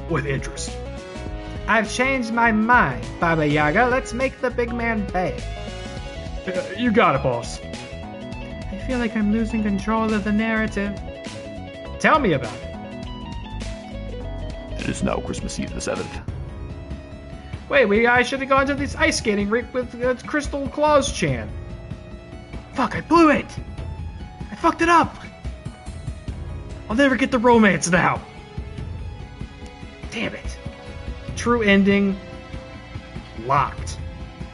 With interest. I've changed my mind, Baba Yaga. Let's make the big man pay. You got it, boss. I feel like I'm losing control of the narrative. Tell me about it. It is now Christmas Eve the 7th. Wait, I should have gone to this ice skating rink with Crystal Claus Chan. Fuck, I blew it! I fucked it up! I'll never get the romance now! Damn it. True ending. Locked.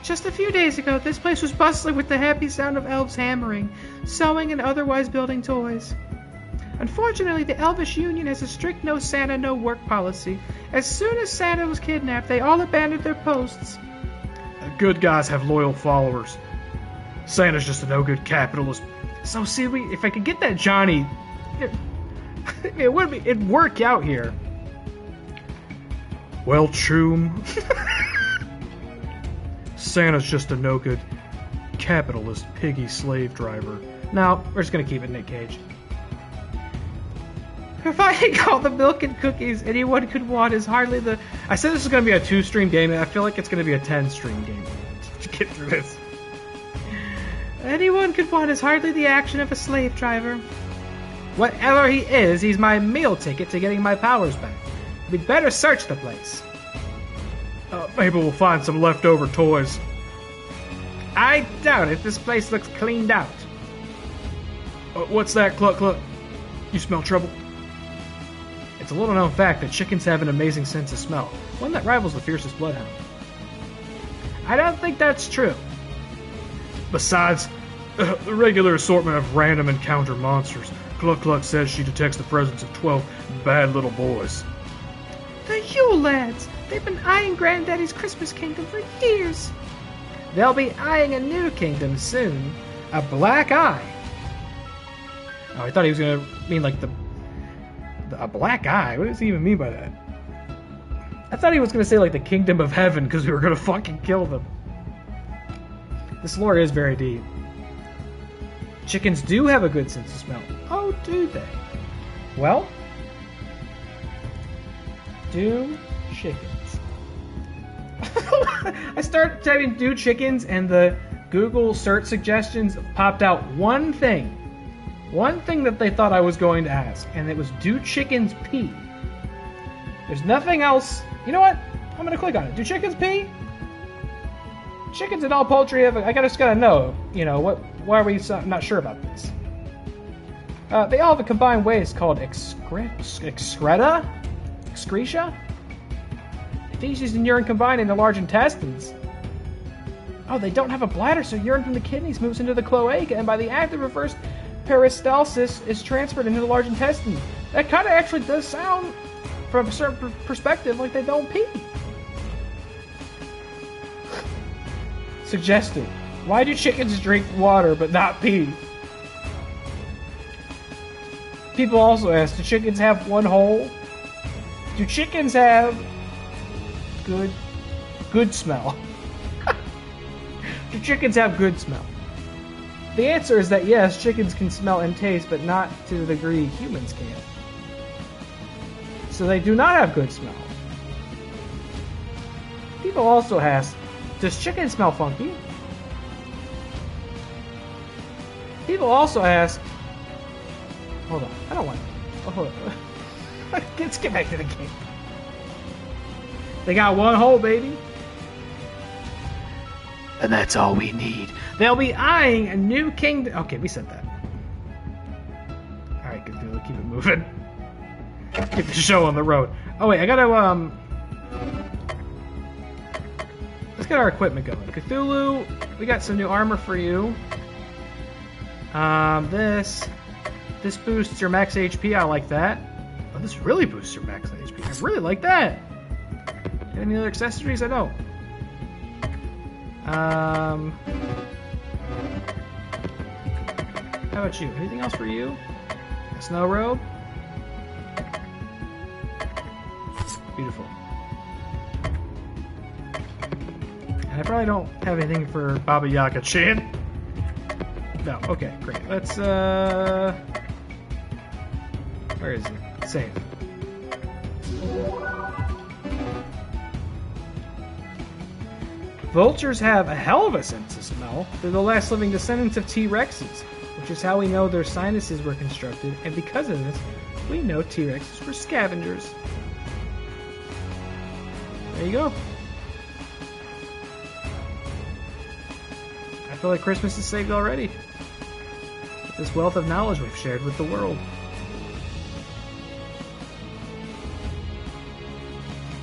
Just a few days ago, this place was bustling with the happy sound of elves hammering, sewing, and otherwise building toys. Unfortunately, the Elvish Union has a strict no Santa, no work policy. As soon as Santa was kidnapped, they all abandoned their posts. Good guys have loyal followers. Santa's just a no-good capitalist. So see, if I could get that Johnny, it'd work out here. Well, Choom, Santa's just a no-good capitalist piggy slave driver. No, we're just gonna keep it Nick Cage. Providing all the milk and cookies anyone could want is hardly the... I said this is going to be a 2-stream game, and I feel like it's going to be a 10-stream game to get through this. Anyone could want is hardly the action of a slave driver. Whatever he is, he's my meal ticket to getting my powers back. We'd better search the place. Maybe we'll find some leftover toys. I doubt it. This place looks cleaned out. What's that, Cluck Cluck? You smell trouble? It's a little-known fact that chickens have an amazing sense of smell, one that rivals the fiercest bloodhound. I don't think that's true. Besides, the regular assortment of random encounter monsters, Cluck Cluck says she detects the presence of 12 bad little boys. The Yule lads! They've been eyeing Granddaddy's Christmas kingdom for years. They'll be eyeing a new kingdom soon. A black eye. Oh, I thought he was going to mean like a black eye? What does he even mean by that? I thought he was going to say like the kingdom of heaven because we were going to fucking kill them. This lore is very deep. Chickens do have a good sense of smell. Oh, do they? Well, do chickens. I started typing do chickens and the Google search suggestions popped out one thing. One thing that they thought I was going to ask, and it was, do chickens pee? There's nothing else. You know what? I'm going to click on it. Do chickens pee? Chickens and all poultry have just got to know, why are we not sure about this? They all have a combined waste called excreta? Feces and urine combine in the large intestines. Oh, they don't have a bladder, so urine from the kidneys moves into the cloaca, and by the act of reverse peristalsis is transferred into the large intestine. That kind of actually does sound, from a certain perspective, like they don't pee. Suggested. Why do chickens drink water but not pee? People also ask, do chickens have one hole? Do chickens have good smell? Do chickens have good smell? The answer is that yes, chickens can smell and taste, but not to the degree humans can. So they do not have good smell. People also ask, does chicken smell funky? People also ask, hold on, I don't want to. Hold on. Let's get back to the game. They got one hole, baby. And that's all we need. They'll be eyeing a new kingdom. Okay, we said that. Alright, Cthulhu, keep it moving. Get the show on the road. Oh wait, I gotta let's get our equipment going. Cthulhu, we got some new armor for you. This boosts your max HP, I like that. Oh, this really boosts your max HP. I really like that. Any other accessories? I don't. How about you? Anything else for you? A snow robe? Beautiful. And I probably don't have anything for Baba Yaga Chan. No, okay, great. Let's, where is it? Save. Vultures have a hell of a sense of smell. They're the last living descendants of T-Rexes, which is how we know their sinuses were constructed, and because of this, we know T-Rexes were scavengers. There you go. I feel like Christmas is saved already. This wealth of knowledge we've shared with the world.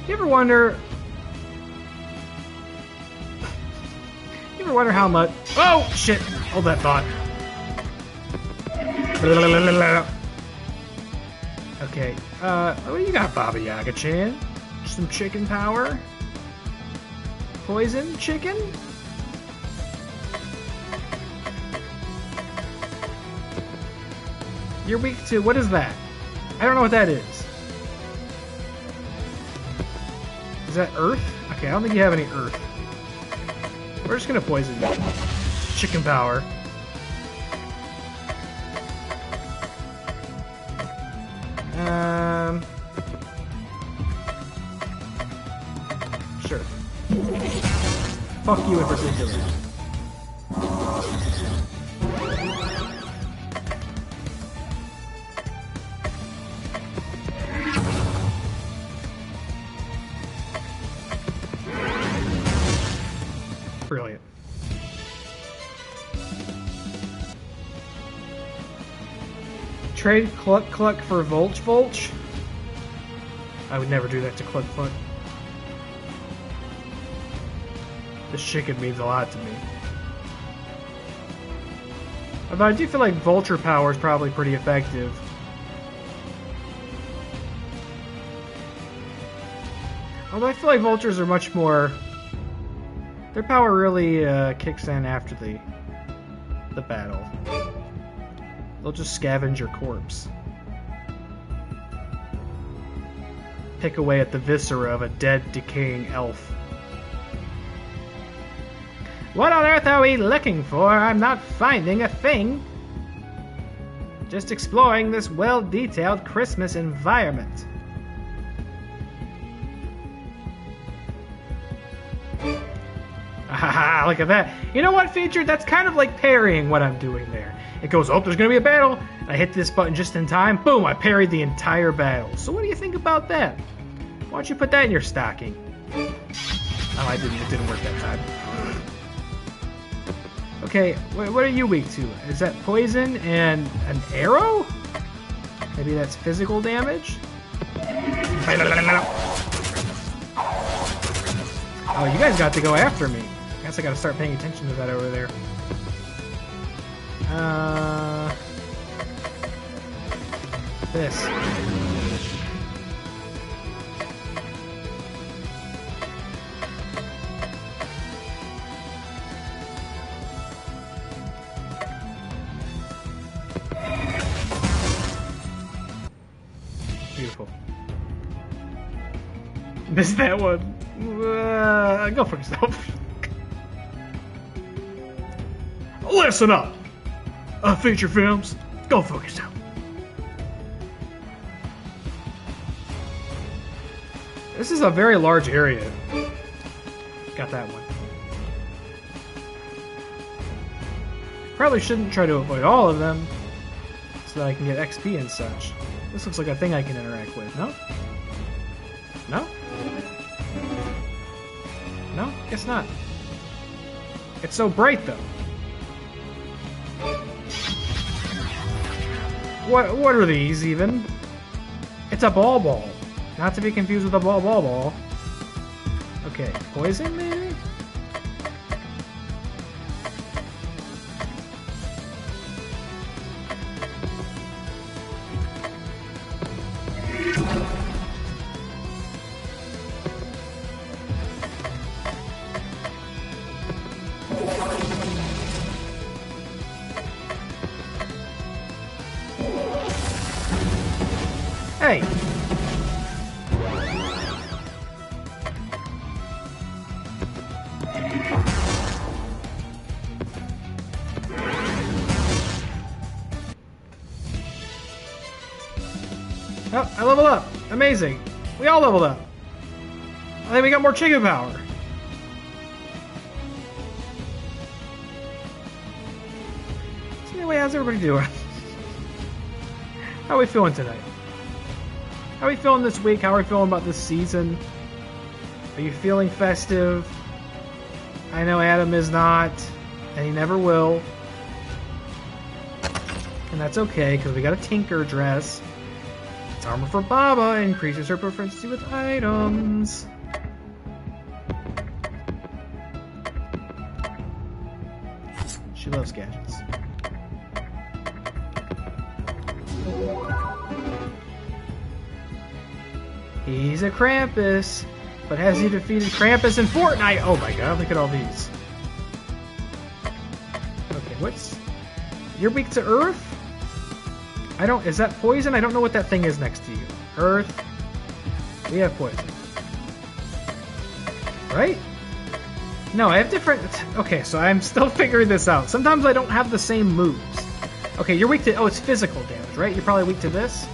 You ever wonder... You ever wonder how much... Oh, shit! Hold that thought. Okay, what do you got, Baba Yaga-chan? Some chicken power? Poison chicken? You're weak to... What is that? I don't know what that is. Is that earth? Okay, I don't think you have any earth. We're just gonna poison you. Chicken power. Sure. Fuck you in particular. Brilliant. Trade Cluck Cluck for Volch Volch? I would never do that to Cluck Cluck. This chicken means a lot to me. Although I do feel like Vulture power is probably pretty effective. Although I feel like Vultures are much more... Their power really kicks in after the battle. They'll just scavenge your corpse. Pick away at the viscera of a dead, decaying elf. What on earth are we looking for? I'm not finding a thing. Just exploring this well-detailed Christmas environment. Ah, look at that. You know what, Featured? That's kind of like parrying what I'm doing there. It goes, oh, there's going to be a battle. I hit this button just in time. Boom, I parried the entire battle. So what do you think about that? Why don't you put that in your stocking? Oh, I didn't. It didn't work that time. Okay, what are you weak to? Is that poison and an arrow? Maybe that's physical damage? Oh, you guys got to go after me. I guess I gotta start paying attention to that over there. This. Beautiful. Missed that one. Go for yourself. Listen up, feature films. Go fuck yourself. This is a very large area. Got that one. Probably shouldn't try to avoid all of them, so that I can get XP and such. This looks like a thing I can interact with. No? No? No? Guess not. It's so bright, though. What are these, even? It's a ball. Not to be confused with a ball. Okay, poison, maybe? Hey! Oh, I leveled up! Amazing! We all leveled up! I think we got more chicken power! So anyway, how's everybody doing? How are we feeling tonight? How are we feeling this week? How are we feeling about this season? Are you feeling festive? I know Adam is not. And he never will. And that's okay, because we got a Tinker dress. It's armor for Baba, increases her proficiency with items. She loves gadgets. He's a Krampus. But has he defeated Krampus in Fortnite? Oh my god, look at all these. Okay, what's... You're weak to Earth? I don't... Is that poison? I don't know what that thing is next to you. Earth. We have poison. Right? No, I have different... Okay, so I'm still figuring this out. Sometimes I don't have the same moves. Okay, you're weak to... Oh, it's physical damage, right? You're probably weak to this?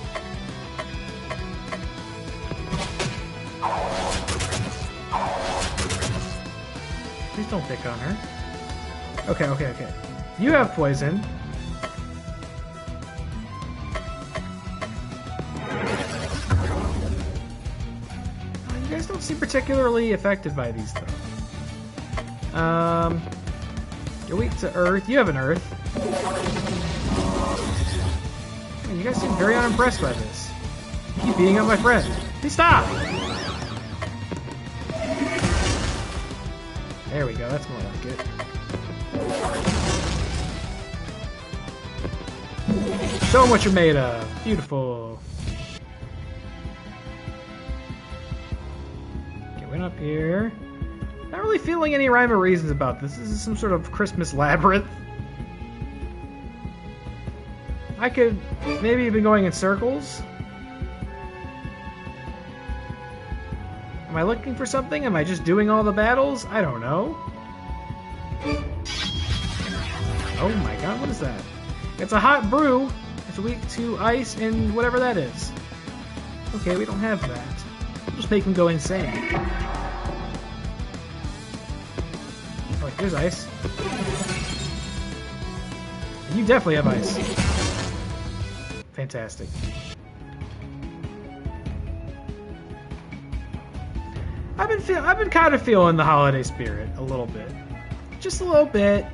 Please don't pick on her. Okay, okay, okay. You have poison. You guys don't seem particularly affected by these, though. You're weak to Earth. You have an Earth. Man, you guys seem very unimpressed by this. You keep beating up my friend. Please stop! There we go, that's more like it. Show them what you're made of. Beautiful. Okay, went up here. Not really feeling any rhyme or reasons about this. This is some sort of Christmas labyrinth. I could maybe have been going in circles. Am I looking for something? Am I just doing all the battles? I don't know. Oh my god, what is that? It's a hot brew. It's weak to ice and whatever that is. Okay, we don't have that. We'll just make him go insane. Oh, there's ice. You definitely have ice. Fantastic. I've been kind of feeling the holiday spirit a little bit. Just a little bit.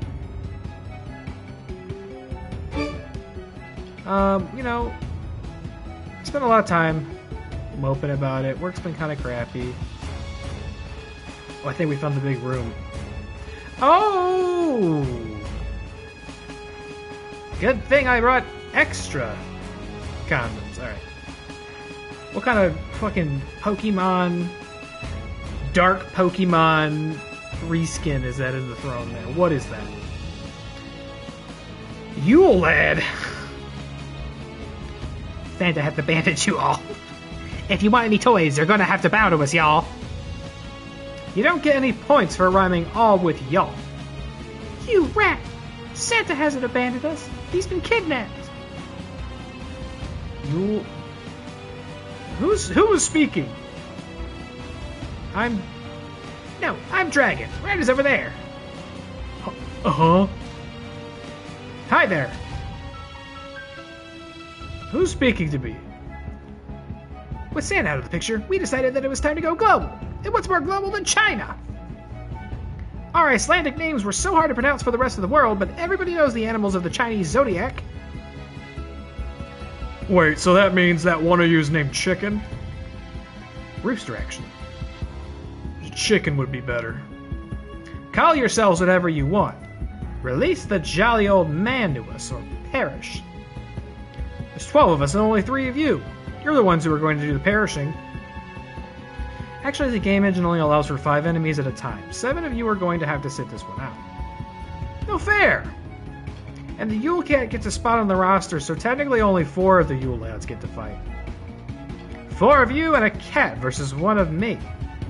You know, spent a lot of time moping about it. Work's been kind of crappy. Oh, I think we found the big room. Oh! Good thing I brought extra condoms. Alright. What kind of fucking Pokemon... Dark Pokemon reskin is that in the throne there? What is that? Yule Lad! Santa had to bandage you all. If you want any toys, you're gonna have to bow to us, y'all. You don't get any points for rhyming all with y'all. You rat! Santa hasn't abandoned us. He's been kidnapped. Yule... Who is speaking? No, I'm Dragon. Rat is over there. Uh-huh. Hi there. Who's speaking to me? With Santa out of the picture, we decided that it was time to go global. And what's more global than China? Our Icelandic names were so hard to pronounce for the rest of the world, but everybody knows the animals of the Chinese zodiac. Wait, so that means that one of you is named Chicken? Rooster, actually. Chicken would be better. Call yourselves whatever you want. Release the jolly old man to us, or perish. There's 12 of us and only 3 of you. You're the ones who are going to do the perishing. Actually, the game engine only allows for 5 enemies at a time. 7 of you are going to have to sit this one out. No fair! And the Yule Cat gets a spot on the roster, so technically only 4 of the Yule Lads get to fight. 4 of you and a cat versus 1 of me.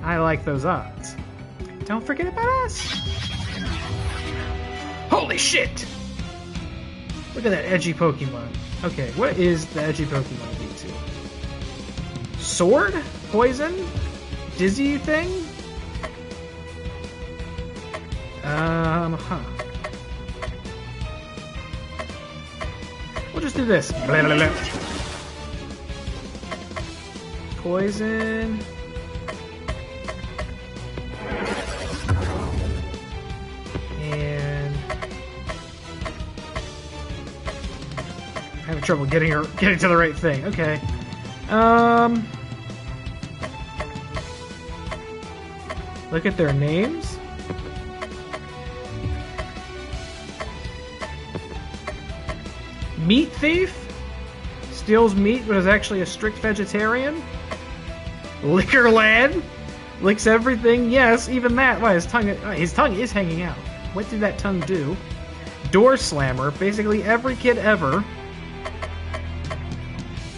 I like those odds. Don't forget about us. Holy shit! Look at that edgy Pokemon. Okay, what is the edgy Pokemon weak to? Sword? Poison? Dizzy thing? Huh. We'll just do this. Blah, blah, blah. Poison. And having trouble getting to the right thing. Okay. Look at their names. Meat thief. Steals meat but is actually a strict vegetarian. Liquor lad. Licks everything. Yes, even that. Why, his tongue is hanging out. What did that tongue do? Door slammer. Basically every kid ever.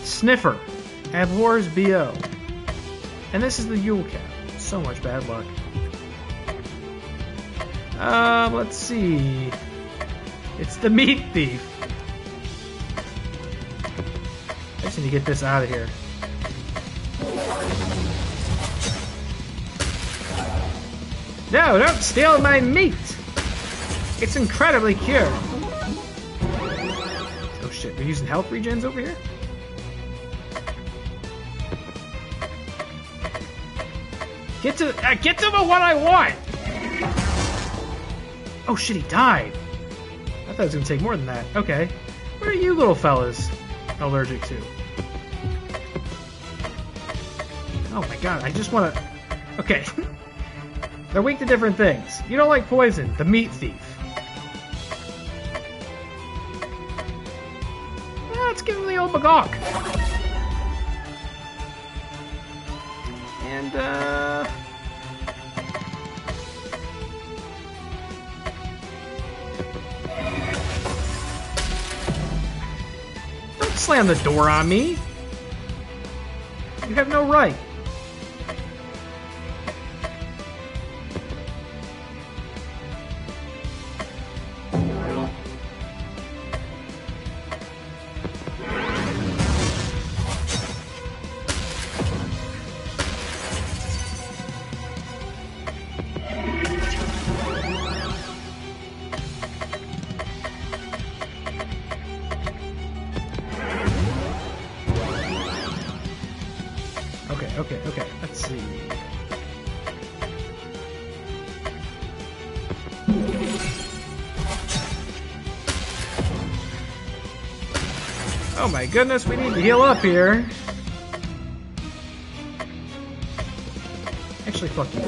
Sniffer. Abhors BO. And this is the Yule Cat. So much bad luck. Let's see. It's the meat thief. I just need to get this out of here. No, don't steal my meat! It's incredibly cured. Oh shit, we're using health regens over here? Get to the one I want! Oh shit, he died. I thought it was gonna take more than that. Okay. What are you little fellas allergic to? Oh my god, I just wanna... Okay. They're weak to different things. You don't like poison. The meat thief. Let's give him the old bagok. And, don't slam the door on me. You have no right. Okay, let's see. Oh my goodness, we need to heal up here. Actually, fuck you.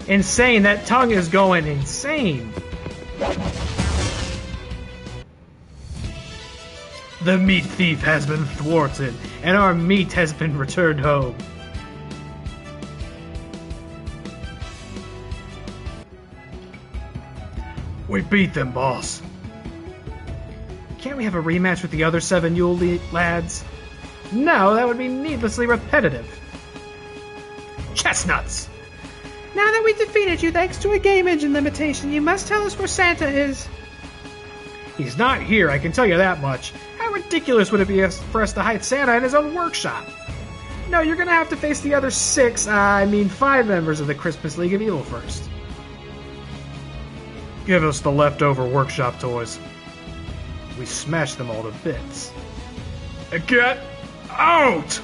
Insane, that tongue is going insane. The meat thief has been thwarted, and our meat has been returned home. We beat them, boss. Can't we have a rematch with the other 7 Yule lads? No, that would be needlessly repetitive. Chestnuts! Now that we defeated you thanks to a game engine limitation, you must tell us where Santa is. He's not here, I can tell you that much. How ridiculous would it be for us to hide Santa in his own workshop? No, you're gonna have to face the other 5 members of the Christmas League of Evil first. Give us the leftover workshop toys. We smashed them all to bits. Get out!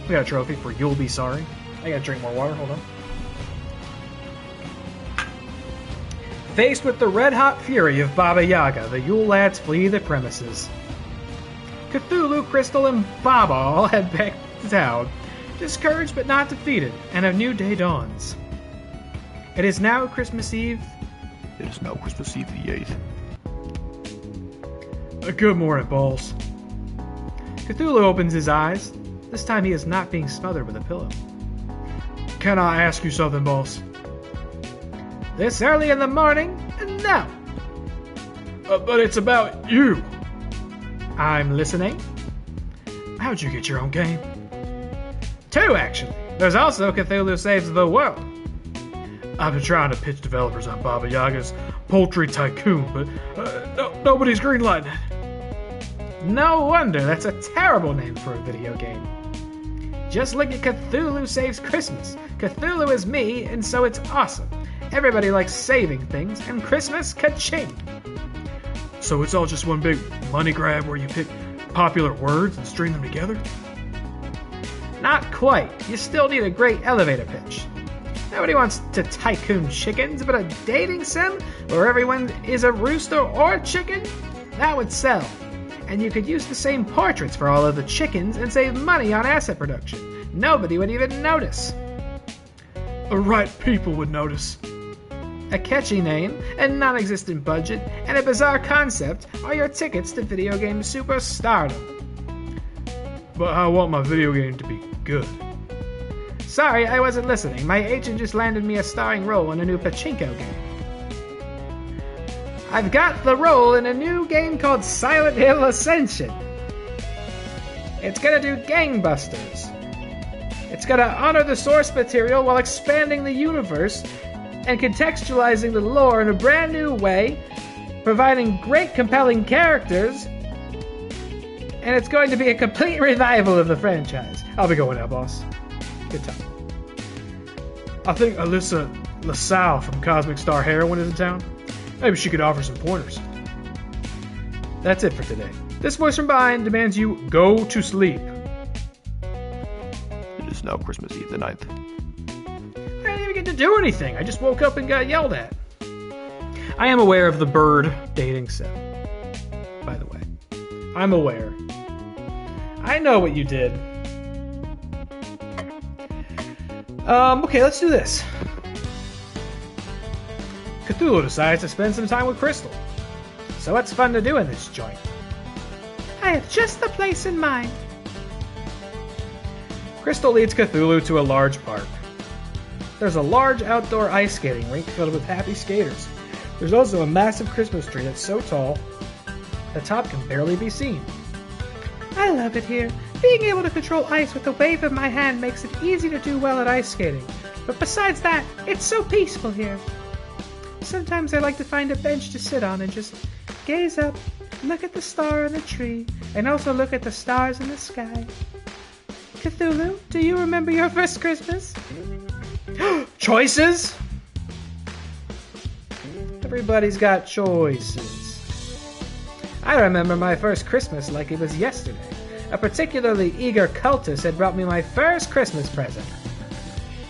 We got a trophy for You'll Be Sorry. I gotta drink more water, hold on. Faced with the red-hot fury of Baba Yaga, the Yule lads flee the premises. Cthulhu, Crystal, and Baba all head back to town, discouraged but not defeated, and a new day dawns. It is now Christmas Eve. It is now Christmas Eve the 8th. Good morning, Balls. Cthulhu opens his eyes. This time he is not being smothered with a pillow. Can I ask you something, boss? This early in the morning? No. But it's about you. I'm listening. How'd you get your own game? 2, actually. There's also Cthulhu Saves the World. I've been trying to pitch developers on Baba Yaga's Poultry Tycoon, but nobody's greenlighting it. No wonder, that's a terrible name for a video game. Just look at Cthulhu Saves Christmas. Cthulhu is me, and so it's awesome. Everybody likes saving things, and Christmas, ka-ching! So it's all just one big money grab where you pick popular words and string them together? Not quite. You still need a great elevator pitch. Nobody wants to tycoon chickens, but a dating sim where everyone is a rooster or a chicken? That would sell. And you could use the same portraits for all of the chickens and save money on asset production. Nobody would even notice. The right people would notice. A catchy name, a non-existent budget, and a bizarre concept are your tickets to video game superstardom. But I want my video game to be good. Sorry, I wasn't listening. My agent just landed me a starring role in a new pachinko game. I've got the role in a new game called Silent Hill Ascension. It's gonna do gangbusters. It's gonna honor the source material while expanding the universe and contextualizing the lore in a brand new way, providing great compelling characters, and it's going to be a complete revival of the franchise. I'll be going now, boss. Good time. I think Alyssa LaSalle from Cosmic Star Heroin is in town. Maybe she could offer some pointers. That's it for today. This voice from behind demands you go to sleep. It is now Christmas Eve the 9th. I didn't even get to do anything. I just woke up and got yelled at. I am aware of the bird dating sim, by the way. I'm aware. I know what you did. Okay, let's do this. Cthulhu decides to spend some time with Crystal. So what's fun to do in this joint? I have just the place in mind. Crystal leads Cthulhu to a large park. There's a large outdoor ice skating rink filled with happy skaters. There's also a massive Christmas tree that's so tall, the top can barely be seen. I love it here. Being able to control ice with the wave of my hand makes it easy to do well at ice skating. But besides that, it's so peaceful here. Sometimes I like to find a bench to sit on and just gaze up, look at the star on the tree, and also look at the stars in the sky. Cthulhu, do you remember your first Christmas? Choices? Everybody's got choices. I remember my first Christmas like it was yesterday. A particularly eager cultist had brought me my first Christmas present.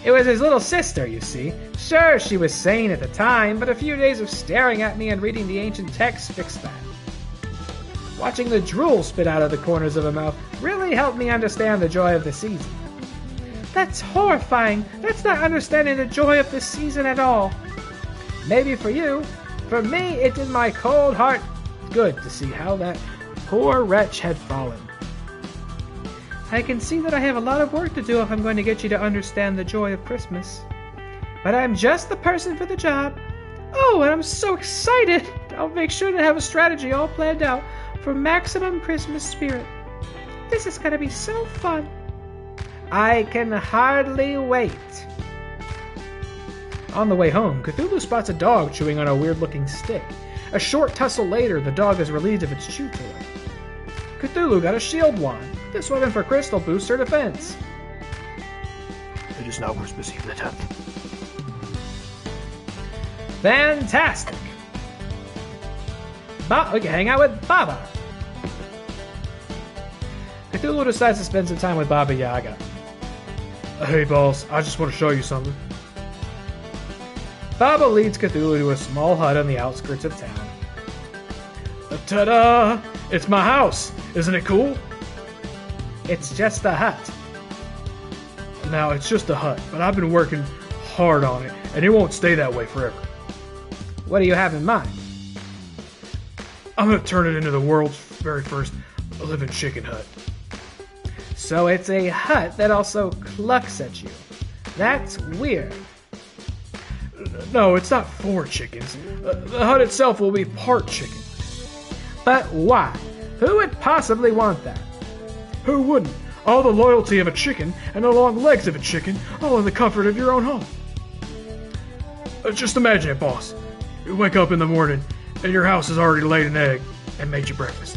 It was his little sister, you see. Sure, she was sane at the time, but a few days of staring at me and reading the ancient texts fixed that. Watching the drool spit out of the corners of her mouth really helped me understand the joy of the season. That's horrifying. That's not understanding the joy of this season at all. Maybe for you. For me, it did my cold heart good to see how that poor wretch had fallen. I can see that I have a lot of work to do if I'm going to get you to understand the joy of Christmas. But I'm just the person for the job. Oh, and I'm so excited! I'll make sure to have a strategy all planned out for maximum Christmas spirit. This is going to be so fun. I can hardly wait. On the way home, Cthulhu spots a dog chewing on a weird-looking stick. A short tussle later, the dog is relieved of its chew toy. Cthulhu got a shield wand. This weapon for Crystal boosts her defense. It is now Christmas Eve the 10th. Fantastic! We can hang out with Baba. Cthulhu decides to spend some time with Baba Yaga. Hey, boss, I just want to show you something. Baba leads Cthulhu to a small hut on the outskirts of town. Ta-da! It's my house! Isn't it cool? It's just a hut. Now, it's just a hut, but I've been working hard on it, and it won't stay that way forever. What do you have in mind? I'm gonna turn it into the world's very first living chicken hut. So it's a hut that also clucks at you. That's weird. No, it's not for chickens. The hut itself will be part chicken. But why? Who would possibly want that? Who wouldn't? All the loyalty of a chicken and the long legs of a chicken, all in the comfort of your own home. Just imagine it, boss. You wake up in the morning and your house has already laid an egg and made you breakfast.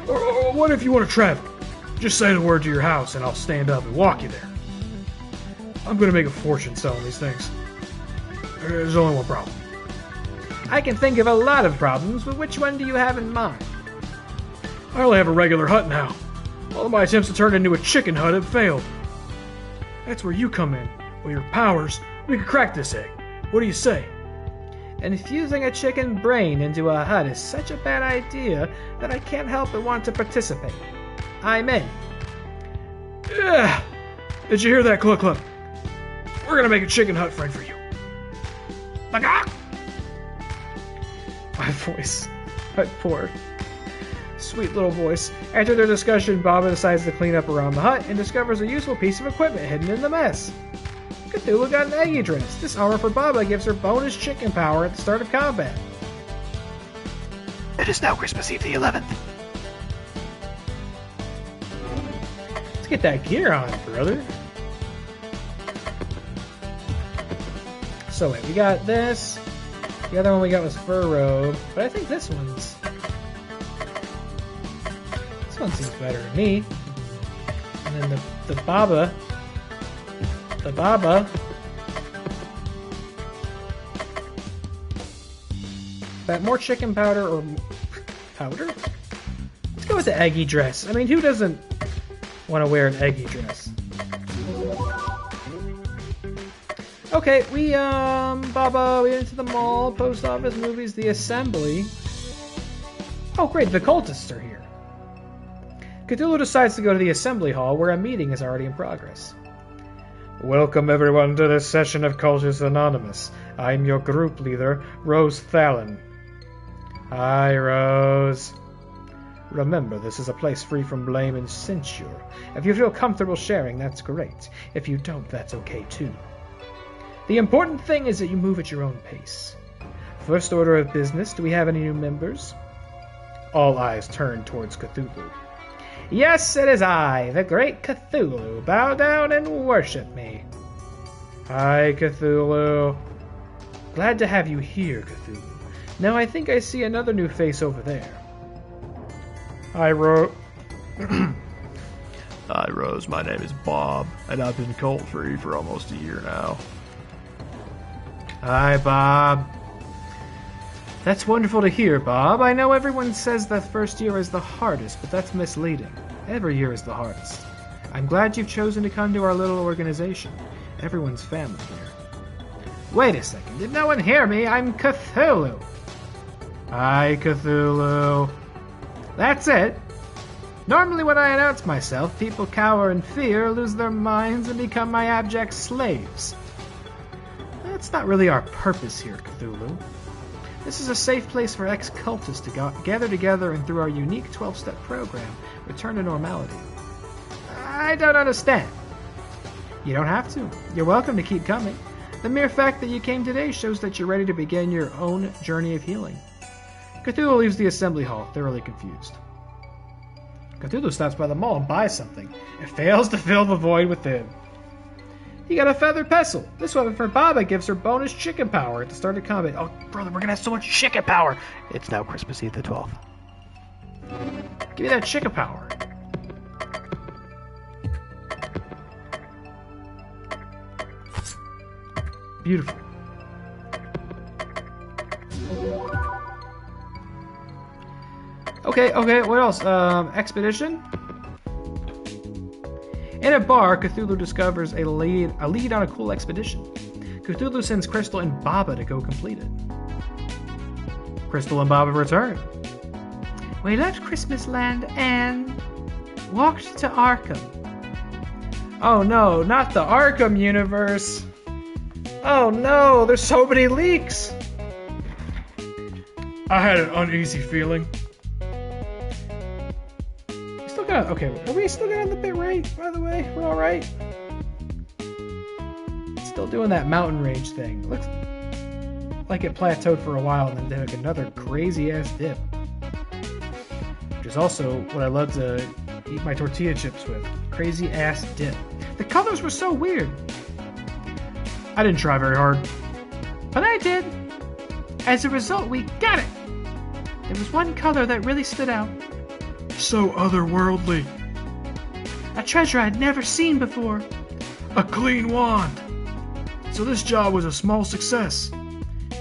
Or what if you want to travel? Just say the word to your house and I'll stand up and walk you there. I'm going to make a fortune selling these things. There's only one problem. I can think of a lot of problems, but which one do you have in mind? I only have a regular hut now. All of my attempts to turn it into a chicken hut have failed. That's where you come in. With your powers, we could crack this egg. What do you say? Infusing a chicken brain into a hut is such a bad idea that I can't help but want to participate. I'm in. Yeah. Did you hear that, Cluck Cluck? We're gonna make a chicken hut friend for you. My voice. My poor, sweet little voice. After their discussion, Baba decides to clean up around the hut and discovers a useful piece of equipment hidden in the mess. Cthulhu got an eggy dress. This armor for Baba gives her bonus chicken power at the start of combat. It is now Christmas Eve the 11th. Let's get that gear on, brother. So wait, we got this. The other one we got was fur robe, but I think this one seems better to me. And then the Baba. The Baba. That more chicken powder or powder? Let's go with the eggy dress. I mean, who doesn't want to wear an eggy dress? Okay, we Baba, we went to the mall, post office, movies, the assembly. Oh great, the cultists are here. Cthulhu decides to go to the assembly hall where a meeting is already in progress. Welcome everyone to this session of Cultists Anonymous. I'm your group leader, Rose Thallon. Hi, Rose. Remember, this is a place free from blame and censure. If you feel comfortable sharing, that's great. If you don't, that's okay too. The important thing is that you move at your own pace. First order of business, do we have any new members? All eyes turn towards Cthulhu. Yes, it is I, the great Cthulhu. Bow down and worship me. Hi, Cthulhu. Glad to have you here, Cthulhu. Now I think I see another new face over there. Hi, Rose. Hi, Rose. My name is Bob, and I've been cult-free for almost a year now. Hi, Bob. That's wonderful to hear, Bob. I know everyone says the first year is the hardest, but that's misleading. Every year is the hardest. I'm glad you've chosen to come to our little organization. Everyone's family here. Wait a second. Did no one hear me? I'm Cthulhu. Hi, Cthulhu. That's it. Normally when I announce myself, people cower in fear, lose their minds, and become my abject slaves. That's not really our purpose here, Cthulhu. This is a safe place for ex-cultists to gather together and through our unique 12-step program, return to normality. I don't understand. You don't have to. You're welcome to keep coming. The mere fact that you came today shows that you're ready to begin your own journey of healing. Cthulhu leaves the assembly hall, thoroughly confused. Cthulhu stops by the mall and buys something. It fails to fill the void within. He got a feather pestle. This weapon for Baba gives her bonus chicken power at the start of combat. Oh, brother, we're gonna have so much chicken power. It's now Christmas Eve the 12th. Give me that chicken power. Beautiful. Okay, what else? Expedition? In a bar, Cthulhu discovers a lead on a cool expedition. Cthulhu sends Crystal and Baba to go complete it. Crystal and Baba return. We left Christmasland and walked to Arkham. Oh no, not the Arkham universe. Oh no, there's so many leaks. I had an uneasy feeling. Okay, are we still getting the bit rate, by the way? We're alright? Still doing that mountain rage thing. Looks like it plateaued for a while and then took another crazy-ass dip. Which is also what I love to eat my tortilla chips with. Crazy-ass dip. The colors were so weird. I didn't try very hard. But I did. As a result, we got it. There was one color that really stood out. So otherworldly. A treasure I'd never seen before. A clean wand. So this job was a small success.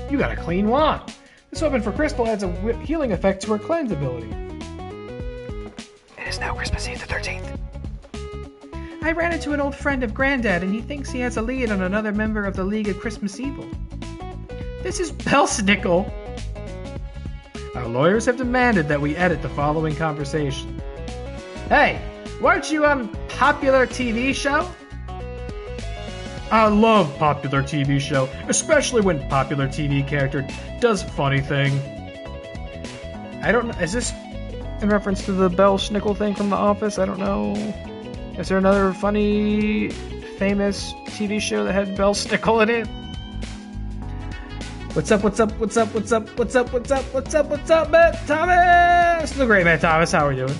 You got a clean wand. This weapon for Crystal adds a healing effect to her cleanse ability. It is now Christmas Eve the 13th. I ran into an old friend of Granddad, and he thinks he has a lead on another member of the League of Christmas Evil. This is Belsnickel. Our lawyers have demanded that we edit the following conversation. Hey, weren't you on popular TV show? I love popular TV show, especially when popular TV character does funny thing. I don't know, is this in reference to the Belsnickel thing from The Office? I don't know. Is there another funny, famous TV show that had Belsnickel in it? What's up, Matt Thomas? The great Matt Thomas, how are you doing?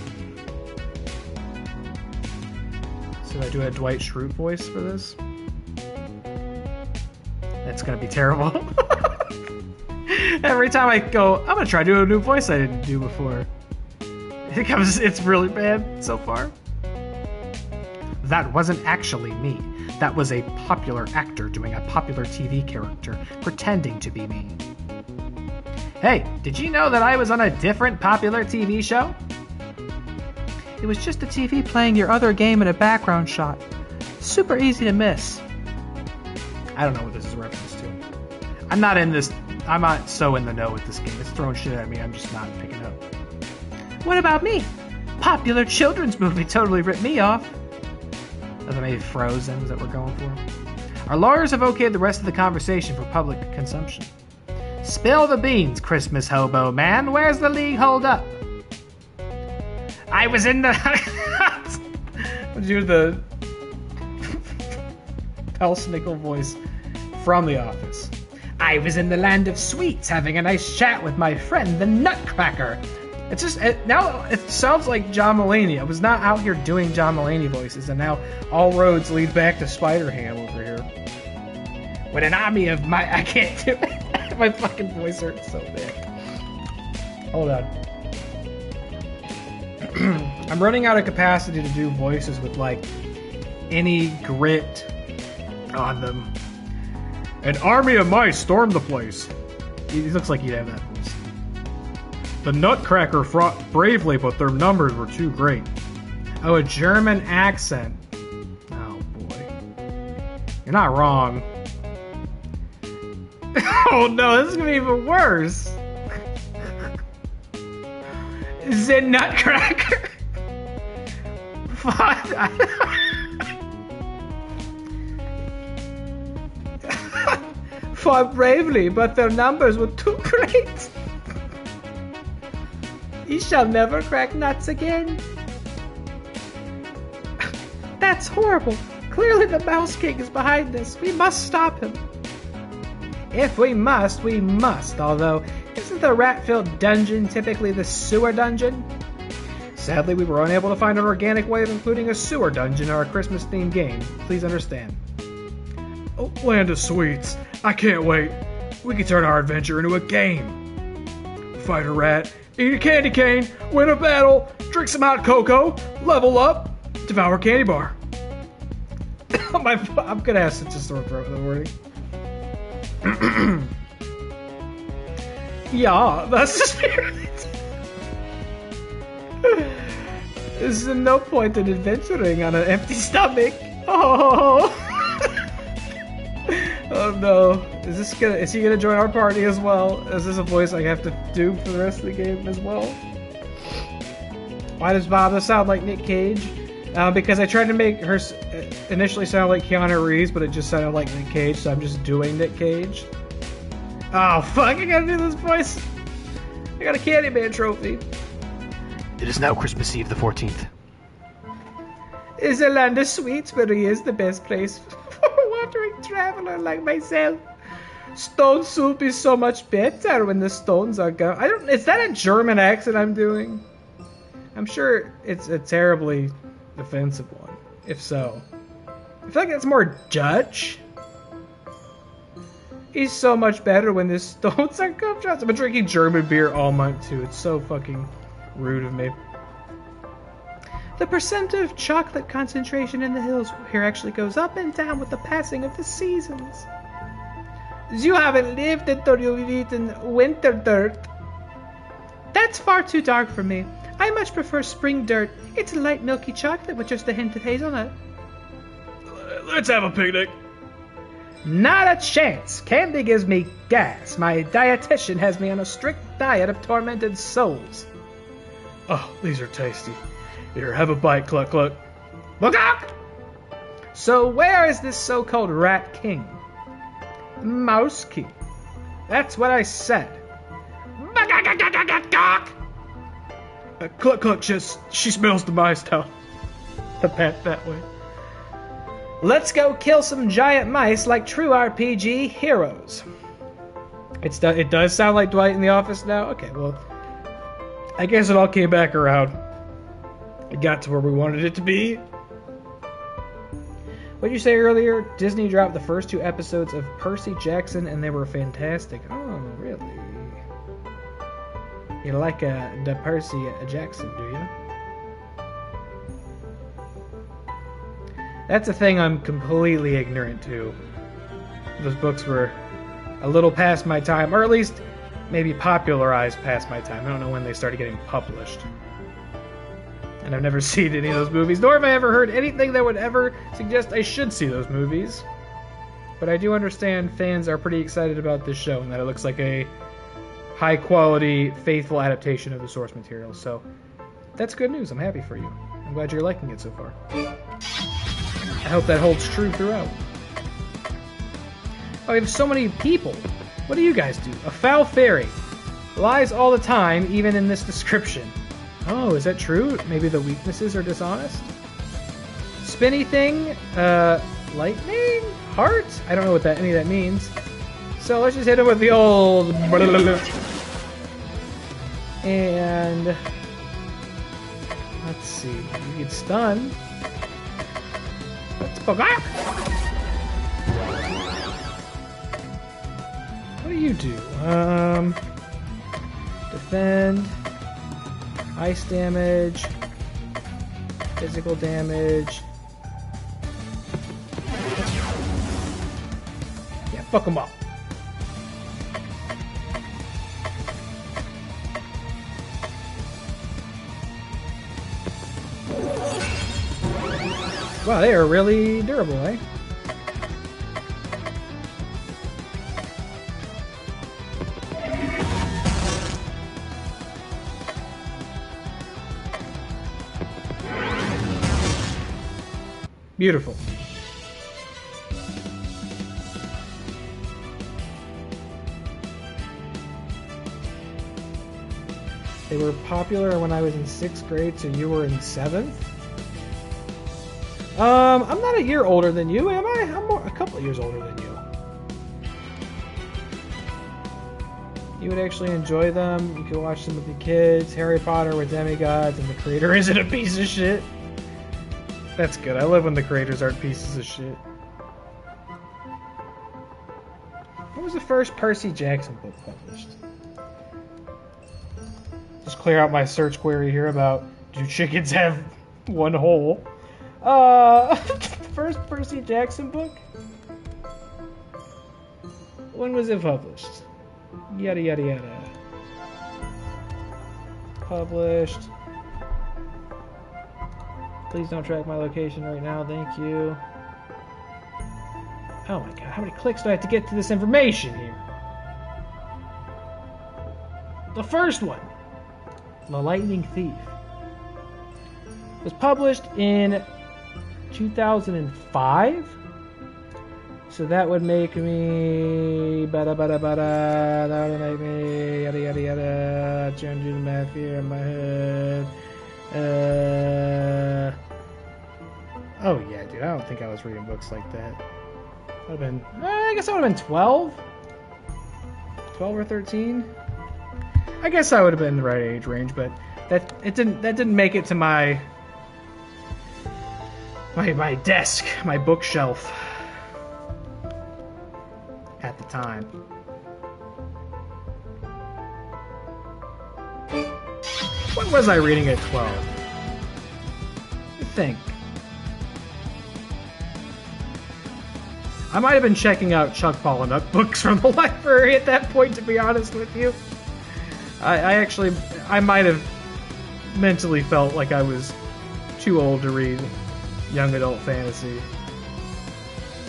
Should I do a Dwight Schrute voice for this? That's gonna be terrible. Every time I go, I'm gonna try to do a new voice I didn't do before. It's really bad so far. That wasn't actually me. That was a popular actor doing a popular TV character, pretending to be me. Hey, did you know that I was on a different popular TV show? It was just the TV playing your other game in a background shot. Super easy to miss. I don't know what this is a reference to. I'm not so in the know with this game. It's throwing shit at me. I'm just not picking up. What about me? Popular children's movie totally ripped me off. Are there maybe Frozen that we're going for? Our lawyers have okayed the rest of the conversation for public consumption. Spill the beans, Christmas hobo man. Where's the league hold up? I was in the... do the Belsnickel voice from The Office. I was in the land of sweets having a nice chat with my friend, the Nutcracker. It's just, now it sounds like John Mulaney. I was not out here doing John Mulaney voices, and now all roads lead back to Spider-Ham over here. With an army of I can't do it. My fucking voice hurts so bad. Hold on. I'm running out of capacity to do voices with, like, any grit on them. An army of mice stormed the place. He looks like he'd have that voice. The Nutcracker fought bravely, but their numbers were too great. Oh, a German accent. Oh, boy. You're not wrong. Oh, no, this is going to be even worse. The Nutcracker. Fought bravely, but their numbers were too great. He shall never crack nuts again. That's horrible. Clearly the Mouse King is behind this. We must stop him. If we must, we must. Although, isn't the rat-filled dungeon typically the sewer dungeon? Sadly, we were unable to find an organic way of including a sewer dungeon in our Christmas-themed game. Please understand. Oh, land of sweets. I can't wait. We can turn our adventure into a game. Fight a rat, eat a candy cane, win a battle, drink some hot cocoa, level up, devour candy bar. I'm gonna have such a sore throat in the morning. Yeah, that's the spirit. There's no point in adventuring on an empty stomach. Oh. Oh no. Is he gonna join our party as well? Is this a voice I have to do for the rest of the game as well? Why does Baba sound like Nick Cage? Because I tried to make her initially sound like Keanu Reeves, but it just sounded like Nick Cage, so I'm just doing Nick Cage. Oh fuck, I gotta do this voice. I got a Candyman trophy. It is now Christmas Eve the 14th. Is the land of sweets where he is the best place for a wandering traveler like myself? Stone soup is so much better when the stones are gone. Is that a German accent I'm doing? I'm sure it's a terribly offensive one. If so, I feel like that's more Dutch. He's so much better when the stones are gumdrops. I've been drinking German beer all month too. It's so fucking rude of me. The percent of chocolate concentration in the hills here actually goes up and down with the passing of the seasons. You haven't lived until you've eaten winter dirt. That's far too dark for me. I much prefer spring dirt. It's light milky chocolate with just a hint of hazelnut. Let's have a picnic. Not a chance. Candy gives me gas. My dietitian has me on a strict diet of tormented souls. Oh, these are tasty. Here, have a bite, Cluck Cluck. Look out! So where is this so-called Rat King? Mouse King. That's what I said. Cluck Cluck she smells the mice down the path that way. Let's go kill some giant mice like true RPG heroes. It does sound like Dwight in The Office now? Okay, well, I guess it all came back around. It got to where we wanted it to be. What did you say earlier? Disney dropped the first 2 episodes of Percy Jackson and they were fantastic. Oh, really? You like the Percy Jackson, do you? That's a thing I'm completely ignorant to. Those books were a little past my time, or at least maybe popularized past my time. I don't know when they started getting published. And I've never seen any of those movies, nor have I ever heard anything that would ever suggest I should see those movies. But I do understand fans are pretty excited about this show, and that it looks like a high-quality, faithful adaptation of the source material. So that's good news. I'm happy for you. I'm glad you're liking it so far. I hope that holds true throughout. Oh, we have so many people. What do you guys do? A foul fairy. Lies all the time, even in this description. Oh, is that true? Maybe the weaknesses are dishonest? Spinny thing? Lightning? Heart? I don't know what any of that means. So let's just hit him with the old... And... let's see. You get stunned. Let's go back! What do you do? Defend... ice damage, physical damage. Yeah, fuck them up. Wow, they are really durable, eh? Beautiful. They were popular when I was in 6th grade, so you were in 7th? I'm not a year older than you, am I? I'm a couple of years older than you. You would actually enjoy them. You could watch them with your kids. Harry Potter with demigods, and the creator isn't a piece of shit. That's good. I love when the creators aren't pieces of shit. When was the first Percy Jackson book published? Just clear out my search query here about do chickens have one hole? First Percy Jackson book? When was it published? Yada yada yada. Published. Please don't track my location right now, thank you. Oh my god, how many clicks do I have to get to this information here? The first one, The Lightning Thief, was published in 2005? So that would make me... That would make me... Yada yada yada... Trying to do the math here in my head... Oh yeah, dude, I don't think I was reading books like that. Would have been... I guess I would have been 12? 12 or 13? I guess I would have been in the right age range, but that didn't make it to my desk, my bookshelf at the time. What was I reading at 12? I think. I might have been checking out Chuck Palahniuk books from the library at that point, to be honest with you. I might have mentally felt like I was too old to read young adult fantasy.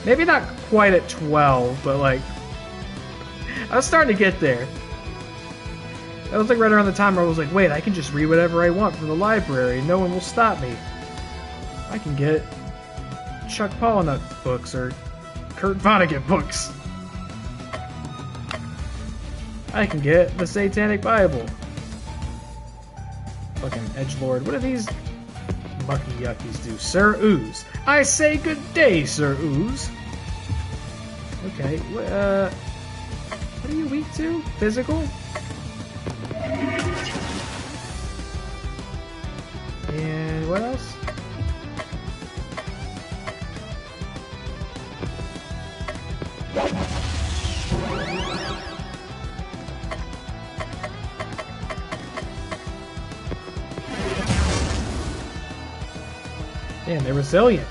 Maybe not quite at 12, but like, I was starting to get there. That was like right around the time where I was like, wait, I can just read whatever I want from the library. No one will stop me. I can get Chuck Palahniuk books or Kurt Vonnegut books. I can get the Satanic Bible. Fucking edgelord. What do these mucky yuckies do? Sir Ooze. I say good day, Sir Ooze. Okay, what are you weak to? Physical? And what else? Damn, they're resilient.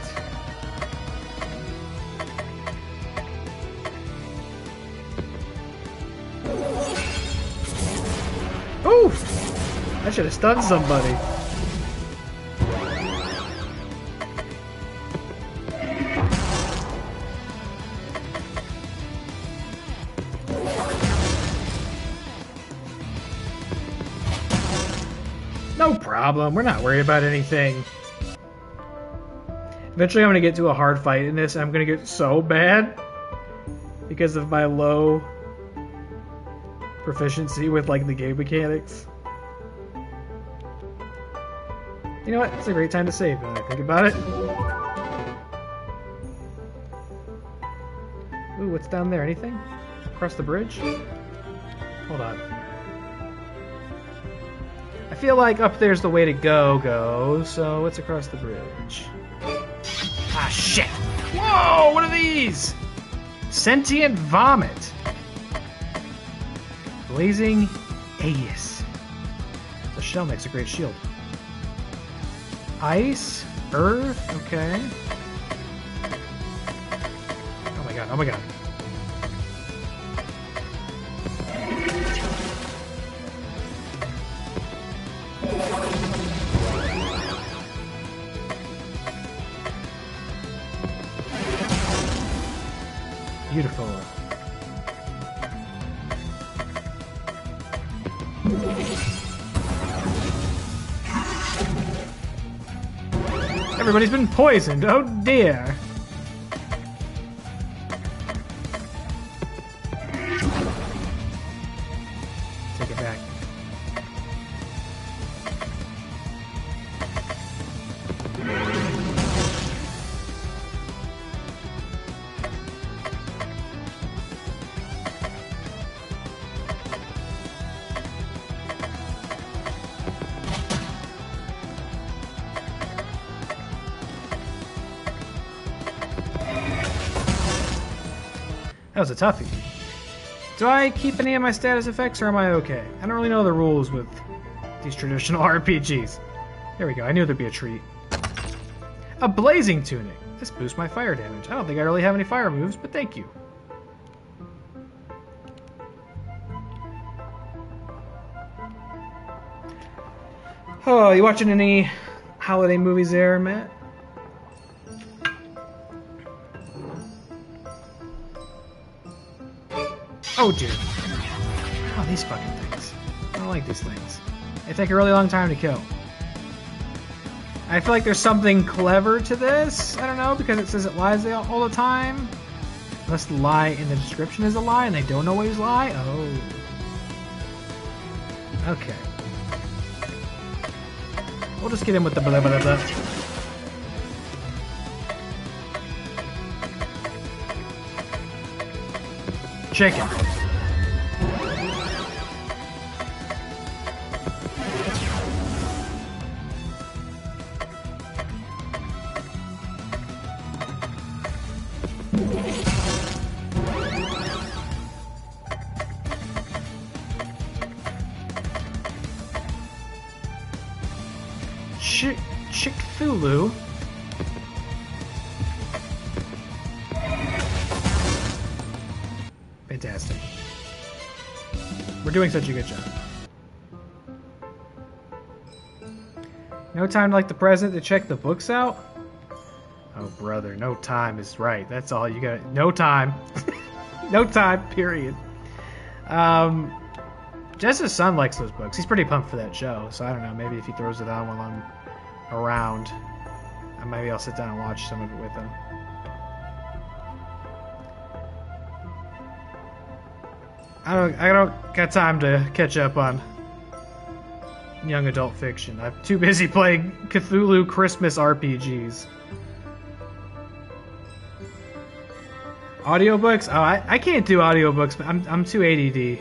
Oof! I should have stunned somebody. No problem, we're not worried about anything. Eventually I'm going to get to a hard fight in this, and I'm going to get so bad because of my low proficiency with like the game mechanics. You know what? It's a great time to save when I think about it. Ooh, what's down there? Anything? Across the bridge? Hold on. I feel like up there's the way to go, so what's across the bridge? Ah, shit! Whoa! What are these? Sentient vomit. Blazing Aegis. The shell makes a great shield. Ice, earth, okay. Oh my god, oh my god. Beautiful. Everybody's been poisoned. Oh dear. Take it back. That was a toughie. Do I keep any of my status effects, or am I okay? I don't really know the rules with these traditional RPGs. There we go, I knew there'd be a treat. A blazing tunic. This boosts my fire damage. I don't think I really have any fire moves, but thank you. Oh, you watching any holiday movies there, Matt? Oh, dude. Oh, these fucking things. I don't like these things. They take a really long time to kill. I feel like there's something clever to this. I don't know, because it says it lies all the time. Unless the lie in the description is a lie, and they don't always lie. Oh. Okay. We'll just get in with the blah blah blah. Chicken. Cthulhu. We're doing such a good job. No time like the present to check the books out? Oh, brother, no time is right. That's all you got. No time. No time, period. Jess's son likes those books. He's pretty pumped for that show, so I don't know. Maybe if he throws it on while I'm around, maybe I'll sit down and watch some of it with him. I don't got time to catch up on young adult fiction. I'm too busy playing Cthulhu Christmas RPGs. Audiobooks? Oh, I can't do audiobooks. I'm too ADD.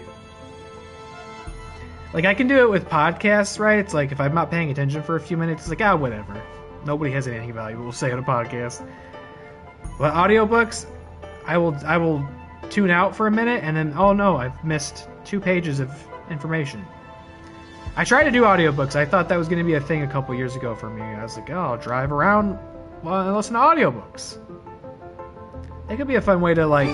Like, I can do it with podcasts, right? It's like, if I'm not paying attention for a few minutes, it's like, whatever. Nobody has anything valuable to say on a podcast. But audiobooks, I will tune out for a minute, and then, oh no, I've missed 2 pages of information. I tried to do audiobooks. I thought that was going to be a thing a couple years ago for me. I was like, I'll drive around and listen to audiobooks. That could be a fun way to, like,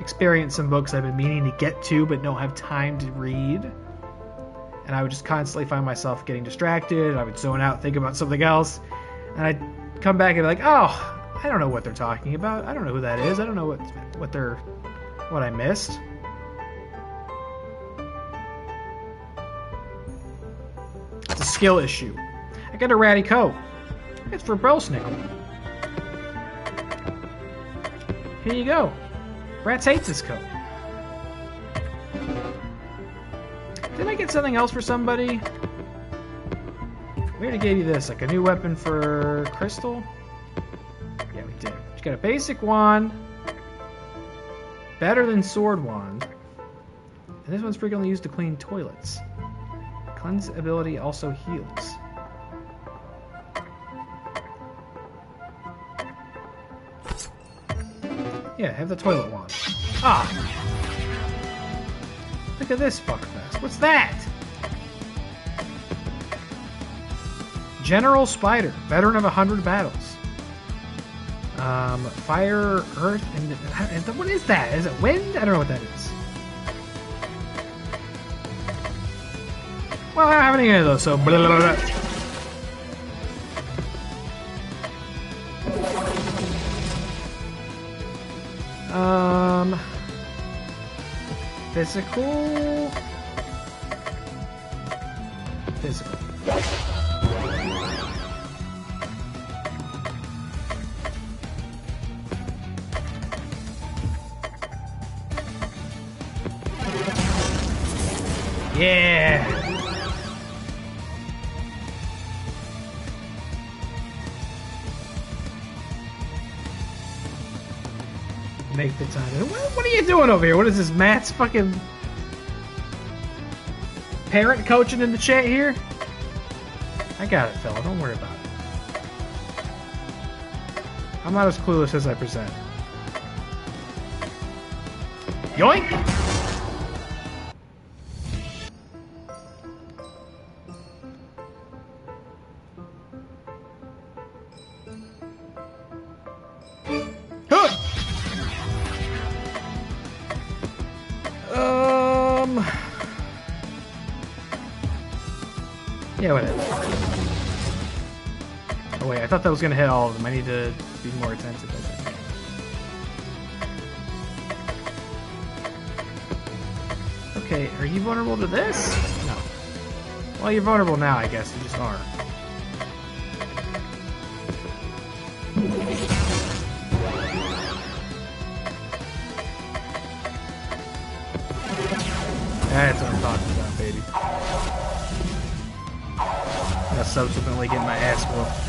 experience some books I've been meaning to get to but don't have time to read. And I would just constantly find myself getting distracted. I would zone out, think about something else. And I'd come back and be like, oh, I don't know what they're talking about. I don't know who that is. I don't know what I missed. It's a skill issue. I got a ratty coat. It's for Brosnick. Here you go. Rats hates this coat. Didn't I get something else for somebody? We already gave you this, like a new weapon for Crystal? Yeah, we did. You got a basic wand. Better than sword wand. And this one's frequently used to clean toilets. Cleanse ability also heals. Yeah, have the toilet wand. Ah! Look at this fuckfest. What's that? General Spider, veteran of 100 battles. Fire, earth, and what is that? Is it wind? I don't know what that is. Well, I don't have any of those, so blah, blah, blah. Physical. Yeah. Make the time. What are you doing over here? What is this, Matt's fucking parent coaching in the chat here? I got it, fella. Don't worry about it. I'm not as clueless as I present. Yoink! Yeah, whatever. Oh wait, I thought that was gonna hit all of them. I need to be more attentive, I think. Okay, are you vulnerable to this? No. Well, you're vulnerable now, I guess. You just are. That's what I'm talking about, baby. I'll subsequently get my ass whooped.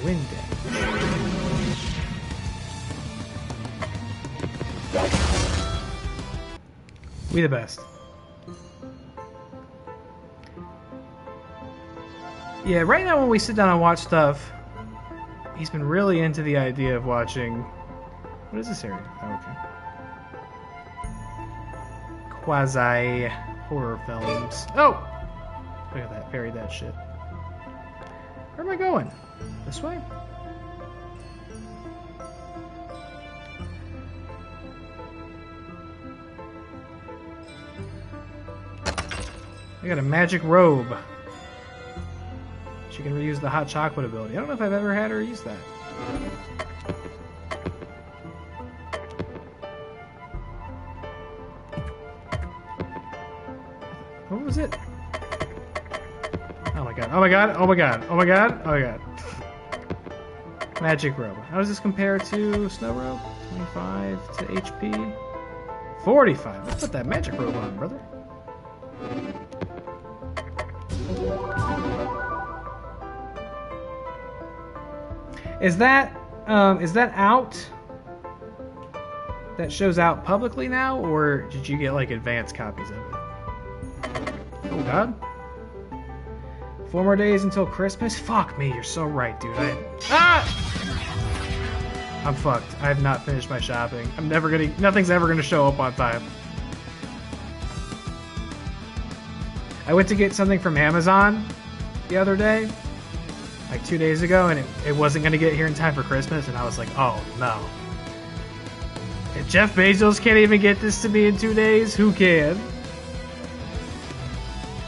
Wind damage. We the best. Yeah, right now when we sit down and watch stuff, he's been really into the idea of watching... What is this area? Oh, okay. Quasi-horror films. Oh! Look at that, buried that shit. Where am I going? This way? I got a magic robe. She can reuse the hot chocolate ability. I don't know if I've ever had her use that. What was it? Oh my god, oh my god, oh my god, oh my god, oh my god. Magic robe. How does this compare to snow robe? 25 to HP? 45. Let's put that magic robe on, brother. Is that out? That shows out publicly now, or did you get like advanced copies of it? Oh god. 4 more days until Christmas? Fuck me, you're so right, dude. I'm fucked. I have not finished my shopping. Nothing's ever gonna show up on time. I went to get something from Amazon the other day, like 2 days ago, and it wasn't gonna get here in time for Christmas, and I was like, oh no. If Jeff Bezos can't even get this to me in 2 days, who can?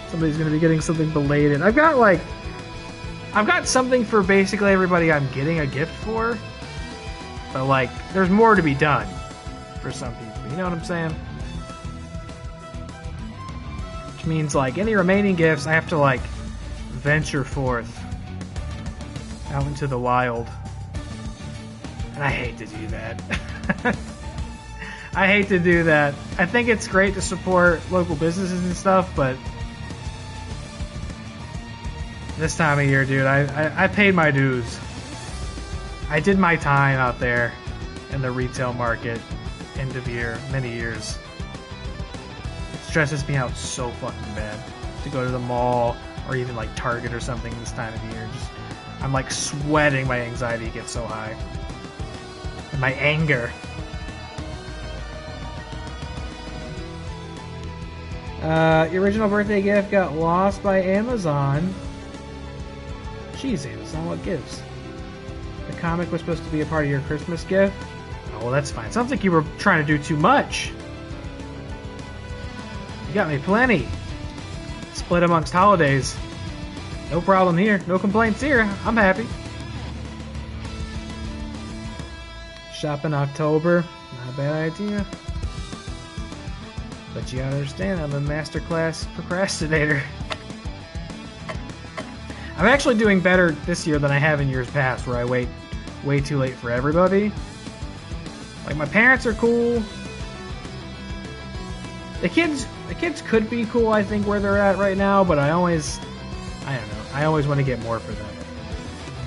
Somebody's gonna be getting something belated. I've got something for basically everybody I'm getting a gift for, but like, there's more to be done for some people. You know what I'm saying? Which means like any remaining gifts, I have to like venture forth out into the wild, and I hate to do that. I hate to do that. I think it's great to support local businesses and stuff, but this time of year, dude, I paid my dues. I did my time out there in the retail market, end of year, many years. It stresses me out so fucking bad to go to the mall or even like Target or something this time of year. I'm like sweating, my anxiety gets so high. And my anger. Your original birthday gift got lost by Amazon. Jeez, Amazon, what gives? The comic was supposed to be a part of your Christmas gift? Oh, well, that's fine. Sounds like you were trying to do too much. You got me plenty. Split amongst holidays. No problem here. No complaints here. I'm happy. Shop in October. Not a bad idea. But you gotta understand, I'm a masterclass procrastinator. I'm actually doing better this year than I have in years past, where I wait way too late for everybody. Like, my parents are cool. The kids could be cool, I think, where they're at right now, but I don't know, I always want to get more for them.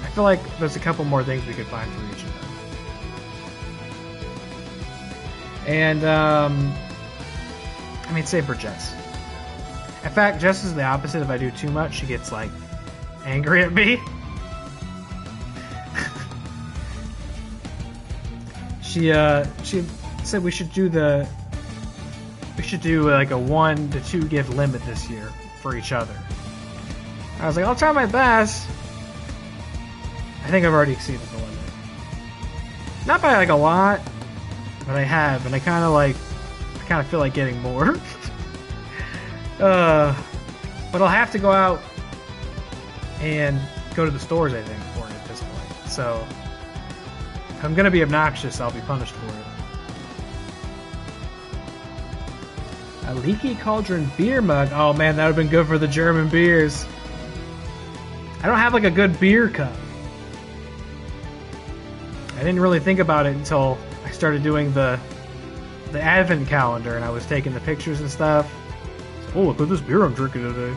I feel like there's a couple more things we could find for each of them. And, I mean, same for Jess. In fact, Jess is the opposite. If I do too much, she gets, like, angry at me. She said we should do like a 1 to 2 gift limit this year for each other. I was like, I'll try my best. I think I've already exceeded the limit. Not by like a lot, but I have, and I kind of feel like getting more. But I'll have to go out and go to the stores, I think, for it at this point. So if I'm gonna be obnoxious, I'll be punished for it. A leaky cauldron beer mug. Oh man, that would have been good for the German beers. I don't have like a good beer cup. I didn't really think about it until I started doing the advent calendar, and I was taking the pictures and stuff. So, oh, look at this beer I'm drinking today.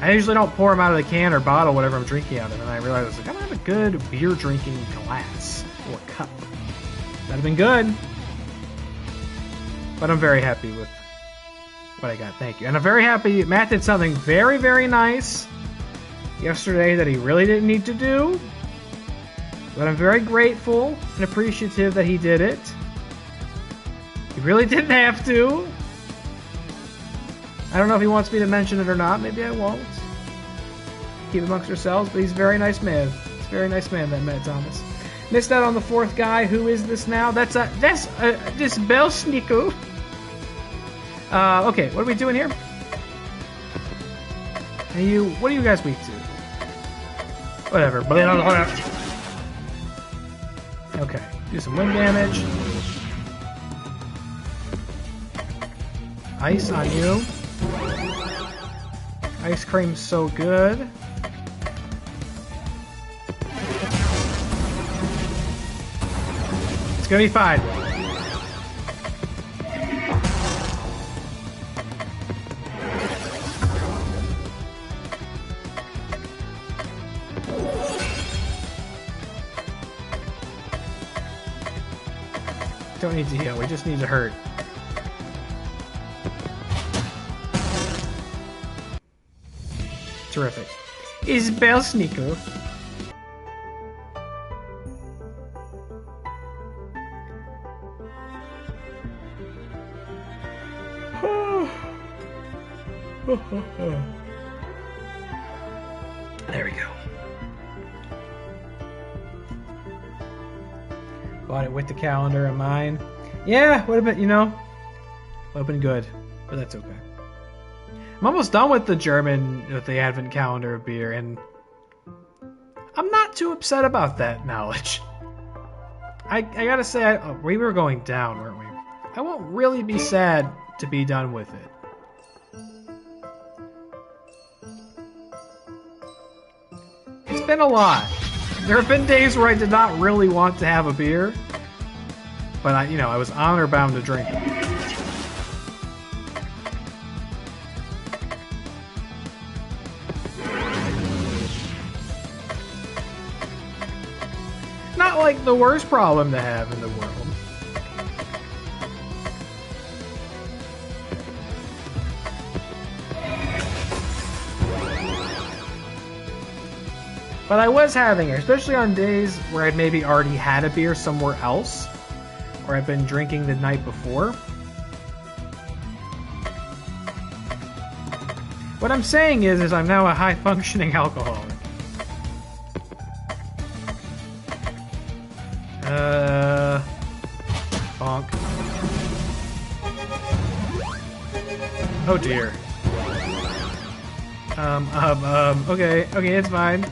I usually don't pour them out of the can or bottle, whatever I'm drinking out of, and I realized I was like, I don't have a good beer drinking glass or cup. That'd have been good. But I'm very happy with what I got, thank you. And I'm very happy Matt did something very, very nice yesterday that he really didn't need to do. But I'm very grateful and appreciative that he did it. He really didn't have to. I don't know if he wants me to mention it or not. Maybe I won't. Keep it amongst ourselves, but he's a very nice man. He's a very nice man, that Matt Thomas. Missed out on the fourth guy. Who is this now? That's this Bell Sneeko. Okay, what are we doing here? What are you guys weak to? Whatever. Okay, do some wind damage. Ice on you. Ice cream's so good. It's gonna be fine. Don't need to heal, we just need to hurt. Terrific. Isabel Sneeko. There we go. Bought it with the calendar in mind. Yeah, would have been, would have been good, but that's okay. I'm almost done with the advent calendar of beer, and I'm not too upset about that knowledge. I gotta say, we were going down, weren't we? I won't really be sad to be done with it. It's been a lot. There have been days where I did not really want to have a beer, but I was honor bound to drink it. Not like the worst problem to have in the world. But I was having it, especially on days where I'd maybe already had a beer somewhere else, or I'd been drinking the night before. What I'm saying is I'm now a high-functioning alcoholic. Bonk. Oh dear. Okay, it's fine.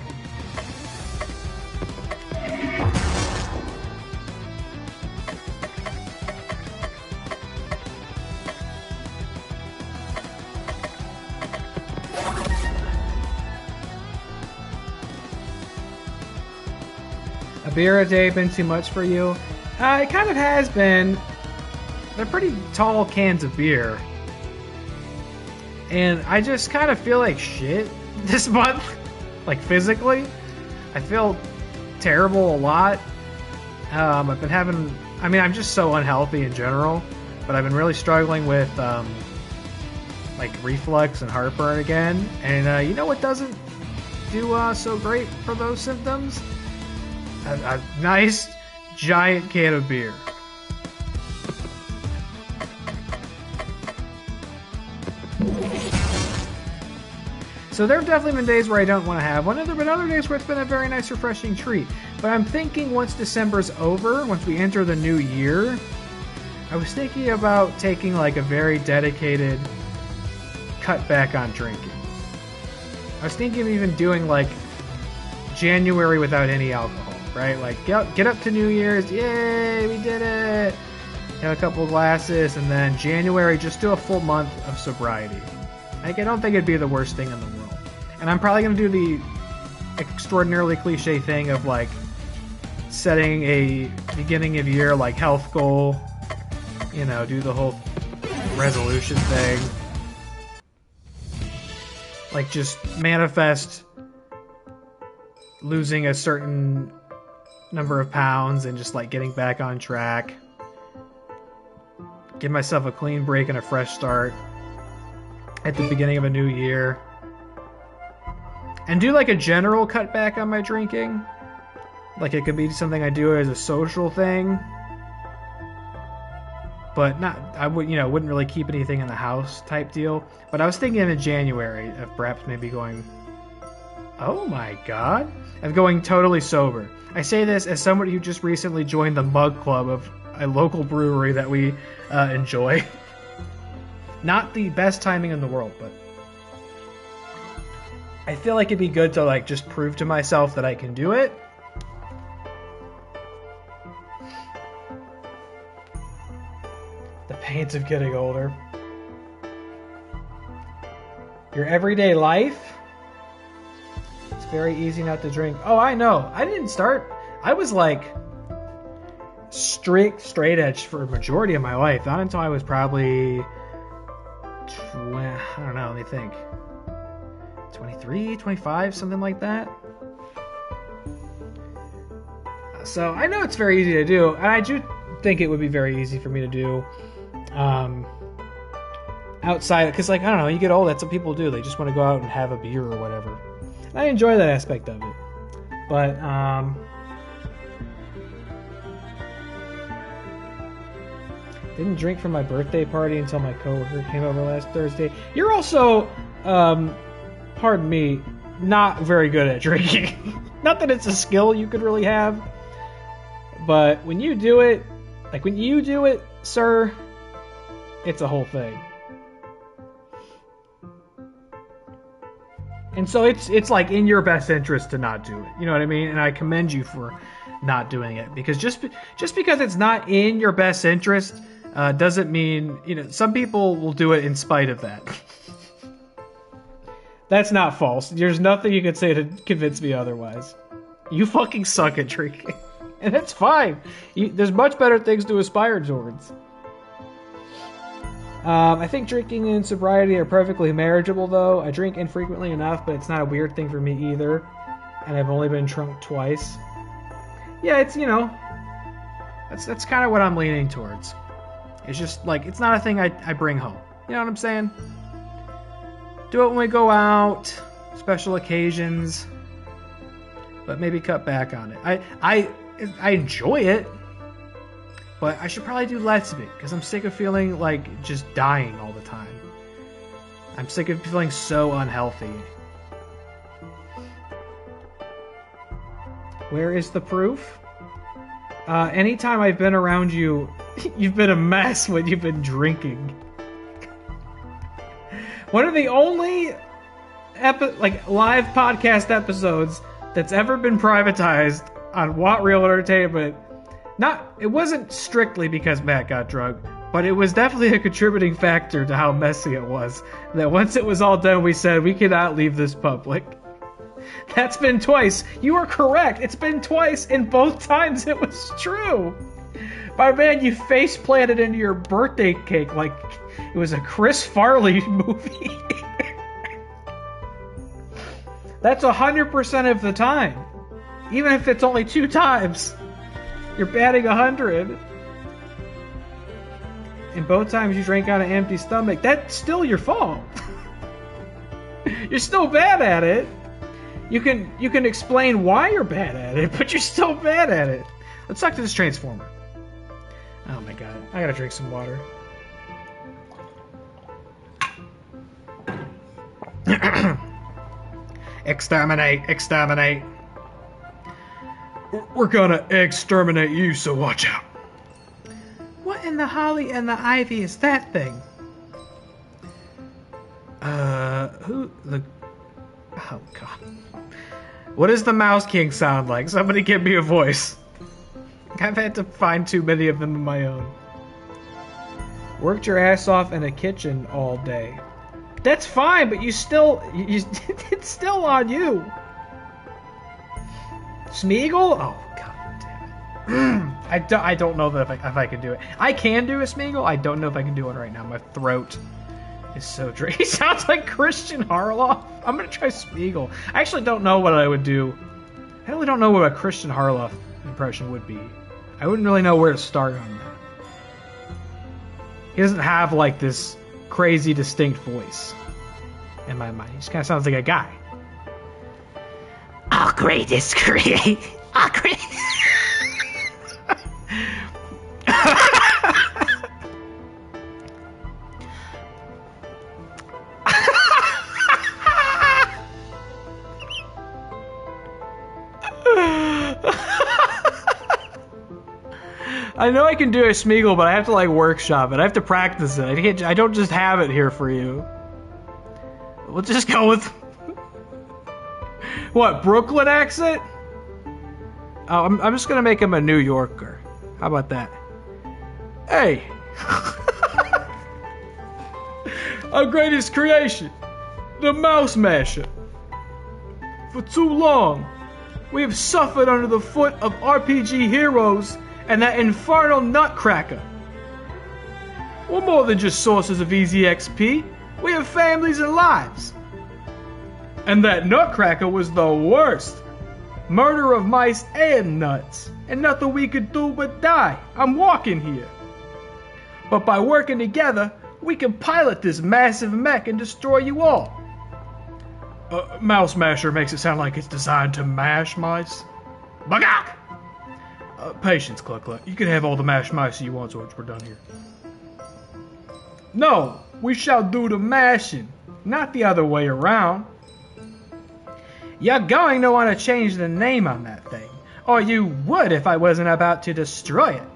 A beer a day been too much for you? It kind of has been. They're pretty tall cans of beer. And I just kind of feel like shit this month. Like physically. I feel terrible a lot. I've been having... I'm just so unhealthy in general. But I've been really struggling with like reflux and heartburn again. And you know what doesn't do so great for those symptoms? A nice giant can of beer. So there have definitely been days where I don't want to have one, and there have been other days where it's been a very nice, refreshing treat. But I'm thinking once December's over, once we enter the new year, I was thinking about taking like a very dedicated cut back on drinking. I was thinking of even doing like January without any alcohol. Right, like get up to New Year's, yay, we did it. Have a couple glasses, and then January, just do a full month of sobriety. Like, I don't think it'd be the worst thing in the world. And I'm probably gonna do the extraordinarily cliche thing of like setting a beginning of year like health goal. Do the whole resolution thing. Like just manifest losing a certain number of pounds and just like getting back on track. Give myself a clean break and a fresh start at the beginning of a new year. And do like a general cut back on my drinking. Like it could be something I do as a social thing. but not, I would, wouldn't really keep anything in the house type deal. But I was thinking in January of perhaps maybe going, oh my god, of going totally sober. I say this as somebody who just recently joined the mug club of a local brewery that we enjoy. Not the best timing in the world, but I feel like it'd be good to like just prove to myself that I can do it. The pains of getting older. Your everyday life. It's very easy not to drink. Oh, I know. I didn't start. I was like straight edge for a majority of my life. Not until I was probably, I don't know, let me think. 23, 25, something like that. So I know it's very easy to do, and I do think it would be very easy for me to do outside, because like, I don't know, you get old, that's what people do. They just want to go out and have a beer or whatever. And I enjoy that aspect of it. But didn't drink for my birthday party until my coworker came over last Thursday. You're also pardon me, not very good at drinking. Not that it's a skill you could really have, but when you do it, sir, it's a whole thing. And so it's like in your best interest to not do it. You know what I mean? And I commend you for not doing it, because just because it's not in your best interest doesn't mean, some people will do it in spite of that. That's not false. There's nothing you can say to convince me otherwise. You fucking suck at drinking. And that's fine. There's much better things to aspire towards. I think drinking and sobriety are perfectly marriageable, though. I drink infrequently enough, but it's not a weird thing for me either. And I've only been drunk twice. Yeah, it's, that's kind of what I'm leaning towards. It's just, like, it's not a thing I bring home. You know what I'm saying? Do it when we go out, special occasions, but maybe cut back on it. I enjoy it, but I should probably do less of it, because I'm sick of feeling like just dying all the time. I'm sick of feeling so unhealthy. Where is the proof? Anytime I've been around you, you've been a mess when you've been drinking. One of the only live podcast episodes that's ever been privatized on What Real Entertainment. It wasn't strictly because Matt got drunk, but it was definitely a contributing factor to how messy it was. That once it was all done, we said we cannot leave this public. That's been twice. You are correct. It's been twice, and both times it was true. My man, you face planted into your birthday cake like it was a Chris Farley movie. That's 100% of the time. Even if it's only 2 times. You're batting 100. And both times you drank on an empty stomach. That's still your fault. You're still bad at it. You can explain why you're bad at it, but you're still bad at it. Let's talk to this Transformer. Oh my god. I gotta drink some water. Exterminate, exterminate. We're gonna exterminate you, so watch out. What in the holly and the ivy is that thing? Oh god. What does the Mouse King sound like? Somebody give me a voice. I've had to find too many of them of my own. Worked your ass off in a kitchen all day. That's fine, but it's still on you. Smeagol? Oh, god damn it. I don't know that if I can do it. I can do a Smeagol. I don't know if I can do it right now. My throat is so dry. He sounds like Christian Harloff. I'm going to try Smeagol. I actually don't know what I would do. I really don't know what a Christian Harloff impression would be. I wouldn't really know where to start on that. He doesn't have like this crazy distinct voice in my mind. He just kind of sounds like a guy. Our greatest create. Our great. I know I can do a Smeagol, but I have to like workshop it. I have to practice it. I don't just have it here for you. We'll just go with what, Brooklyn accent? Oh, I'm just gonna make him a New Yorker. How about that? Hey, our greatest creation, the Mouse Masher. For too long, we have suffered under the foot of RPG heroes and that infernal Nutcracker. We're more than just sources of easy XP. We have families and lives. And that Nutcracker was the worst. Murder of mice and nuts. And nothing we could do but die. I'm walking here. But by working together, we can pilot this massive mech and destroy you all. Mouse Masher makes it sound like it's designed to mash mice. Bagak! Patience, Cluck Cluck. You can have all the mashed mice you want once we're done here. No, we shall do the mashing, not the other way around. You're going to want to change the name on that thing, or you would if I wasn't about to destroy it.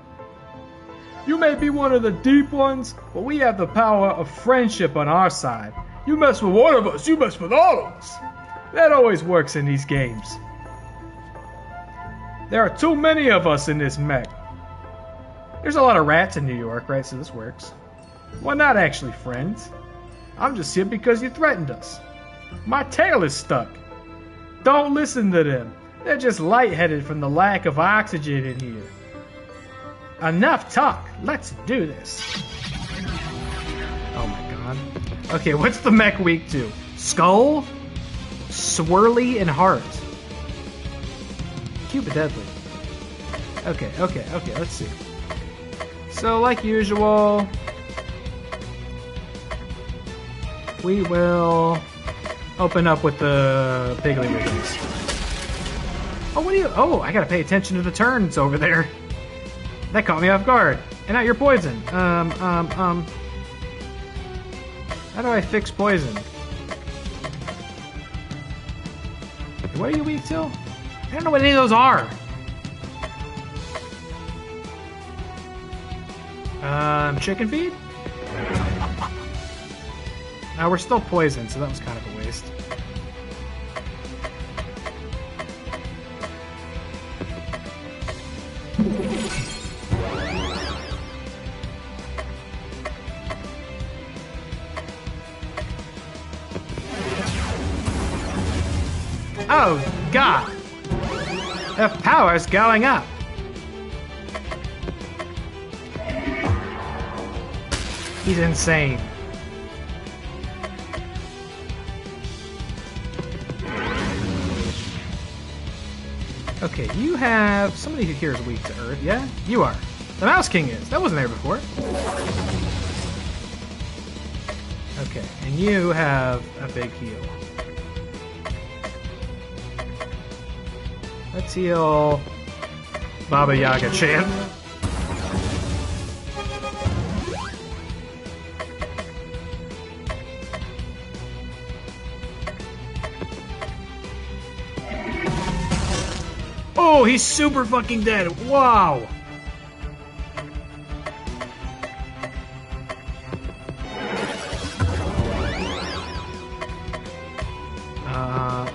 You may be one of the deep ones, but we have the power of friendship on our side. You mess with one of us, you mess with all of us. That always works in these games. There are too many of us in this mech. There's a lot of rats in New York, right? So this works. We're not actually friends. I'm just here because you threatened us. My tail is stuck. Don't listen to them. They're just lightheaded from the lack of oxygen in here. Enough talk. Let's do this. Oh my god. Okay, what's the mech weak to? Skull, Swirly, and Heart. Cute but deadly. Okay, let's see. So, like usual, we will open up with the Piggly Wigglies. Oh, what do you... Oh, I gotta pay attention to the turns over there. That caught me off guard. And now you're poison. How do I fix poison? What are you weak to? I don't know what any of those are. Chicken feed? Now we're still poisoned, so that was kind of a waste. Oh, God! The power's going up! He's insane. Okay, you have... Somebody here is weak to Earth, yeah? You are. The Mouse King is. That wasn't there before. Okay, and you have a big heal. Let's heal Baba Yaga Chan. Oh, he's super fucking dead. Wow.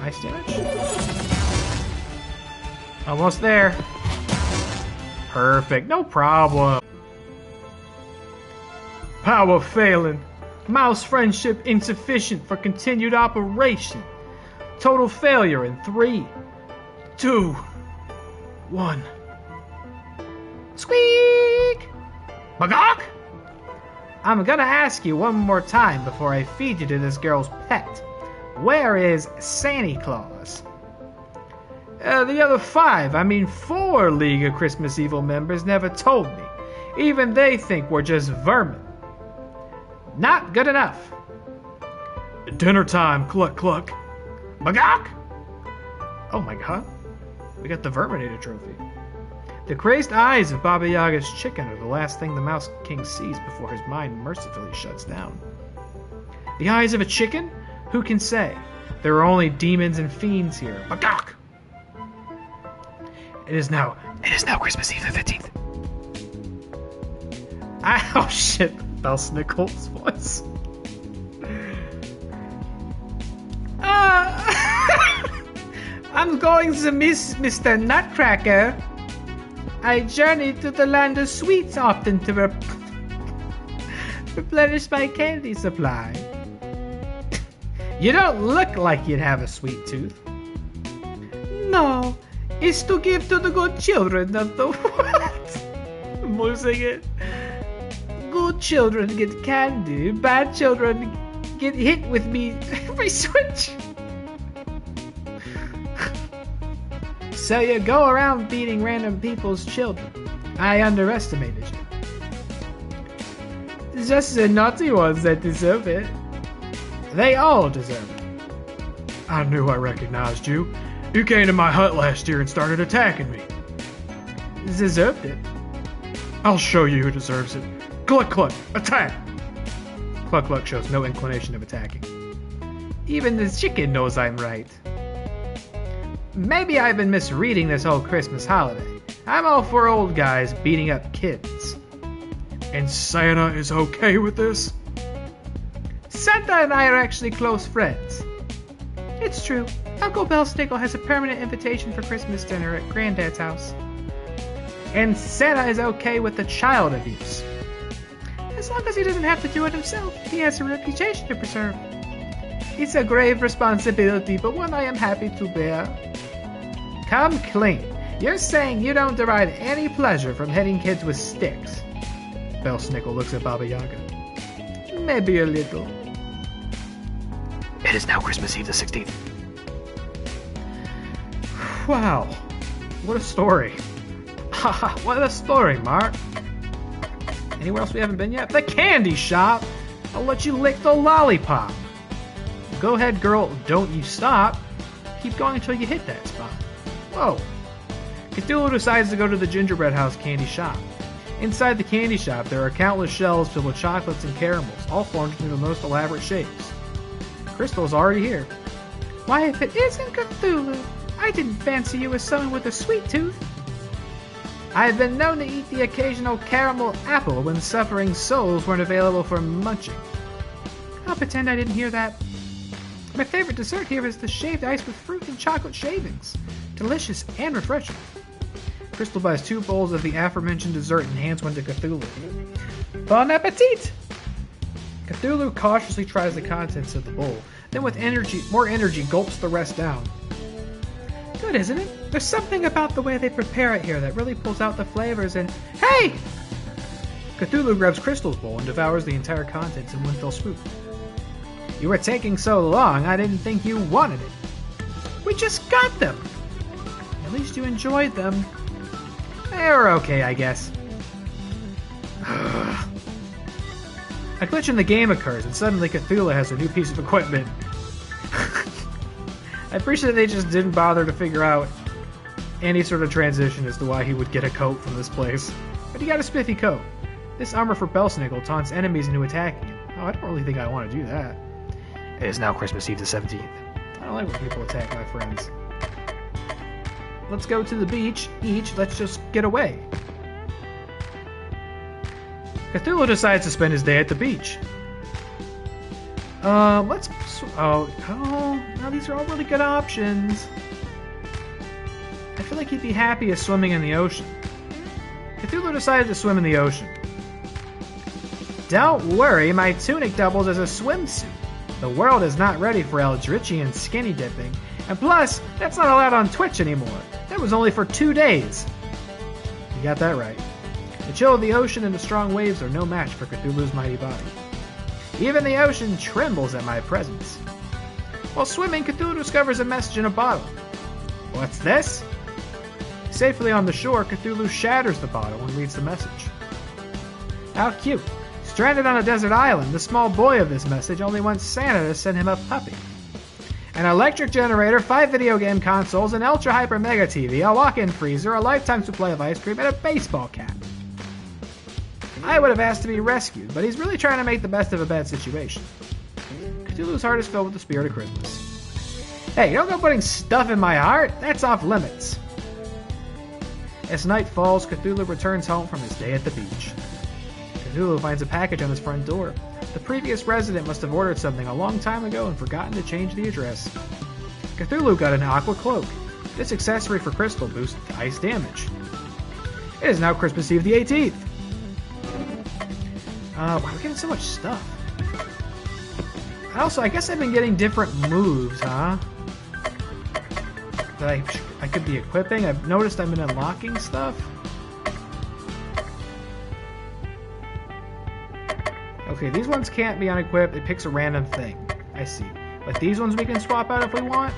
Ice damage? Almost there. Perfect. No problem. Power failing. Mouse friendship insufficient for continued operation. Total failure in 3, 2, 1. Squeak! Magok! I'm gonna ask you one more time before I feed you to this girl's pet. Where is Santa Claus? The other 4 League of Christmas Evil members never told me. Even they think we're just vermin. Not good enough. Dinner time, Cluck Cluck. Magok! Oh my god. We got the Verminator trophy. The crazed eyes of Baba Yaga's chicken are the last thing the Mouse King sees before his mind mercifully shuts down. The eyes of a chicken? Who can say? There are only demons and fiends here. Magok! It is now Christmas Eve the 15th. Oh shit, Belsnickel's voice. I'm going to miss Mr. Nutcracker. I journey to the land of sweets often to replenish my candy supply. You don't look like you'd have a sweet tooth. No, it's to give to the good children of the world. I'm losing it. Good children get candy, bad children get hit with me. My switch. So you go around beating random people's children. I underestimated you. Just the naughty ones that deserve it. They all deserve it. I knew I recognized you. You came to my hut last year and started attacking me. Deserved it. I'll show you who deserves it. Cluck Cluck, attack! Cluck Cluck shows no inclination of attacking. Even the chicken knows I'm right. Maybe I've been misreading this whole Christmas holiday. I'm all for old guys beating up kids. And Santa is okay with this? Santa and I are actually close friends. It's true. Uncle Belsnickel has a permanent invitation for Christmas dinner at Granddad's house. And Santa is okay with the child abuse. As long as he doesn't have to do it himself, he has a reputation to preserve. It's a grave responsibility, but one I am happy to bear. Come clean. You're saying you don't derive any pleasure from hitting kids with sticks. Belsnickel looks at Baba Yaga. Maybe a little. It is now Christmas Eve the 16th. Wow. What a story. Haha, what a story, Mark. Anywhere else we haven't been yet? The candy shop! I'll let you lick the lollipop. Go ahead, girl. Don't you stop. Keep going until you hit that spot. Whoa. Cthulhu decides to go to the gingerbread house candy shop. Inside the candy shop, there are countless shelves filled with chocolates and caramels, all formed into the most elaborate shapes. Crystal's already here. Why, if it isn't Cthulhu, I didn't fancy you as someone with a sweet tooth. I've been known to eat the occasional caramel apple when suffering souls weren't available for munching. I'll pretend I didn't hear that. My favorite dessert here is the shaved ice with fruit and chocolate shavings. Delicious and refreshing. Crystal buys 2 bowls of the aforementioned dessert and hands one to Cthulhu. Bon appetit! Cthulhu cautiously tries the contents of the bowl, then with more energy gulps the rest down. Good, isn't it? There's something about the way they prepare it here that really pulls out the flavors and... Hey! Cthulhu grabs Crystal's bowl and devours the entire contents in one fell swoop. You were taking so long, I didn't think you wanted it. We just got them! At least you enjoyed them. They were okay, I guess. A glitch in the game occurs, and suddenly Cthulhu has a new piece of equipment. I appreciate they just didn't bother to figure out any sort of transition as to why he would get a coat from this place. But he got a spiffy coat. This armor for Belsnickel taunts enemies into attacking him. Oh, I don't really think I want to do that. It is now Christmas Eve the 17th. I don't like when people attack my friends. Let's go to the beach. Let's just get away. Cthulhu decides to spend his day at the beach. Now these are all really good options. I feel like he'd be happy swimming in the ocean. Cthulhu decided to swim in the ocean. Don't worry, my tunic doubles as a swimsuit. The world is not ready for Eldritchian skinny dipping, and plus, that's not allowed on Twitch anymore. That was only for 2 days. You got that right. The chill of the ocean and the strong waves are no match for Cthulhu's mighty body. Even the ocean trembles at my presence. While swimming, Cthulhu discovers a message in a bottle. What's this? Safely on the shore, Cthulhu shatters the bottle and reads the message. How cute. Stranded on a desert island, the small boy of this message only wants Santa to send him a puppy. An electric generator, 5 video game consoles, an ultra hyper mega TV, a walk-in freezer, a lifetime supply of ice cream, and a baseball cap. I would have asked to be rescued, but he's really trying to make the best of a bad situation. Cthulhu's heart is filled with the spirit of Christmas. Hey, don't go putting stuff in my heart. That's off limits. As night falls, Cthulhu returns home from his day at the beach. Cthulhu finds a package on his front door. The previous resident must have ordered something a long time ago and forgotten to change the address. Cthulhu got an aqua cloak. This accessory for crystal boosts ice damage. It is now Christmas Eve the 18th. Wow, we're getting so much stuff. I guess I've been getting different moves, huh? That I could be equipping. I've noticed I've been unlocking stuff. Okay, these ones can't be unequipped. It picks a random thing. I see. Like these ones we can swap out if we want?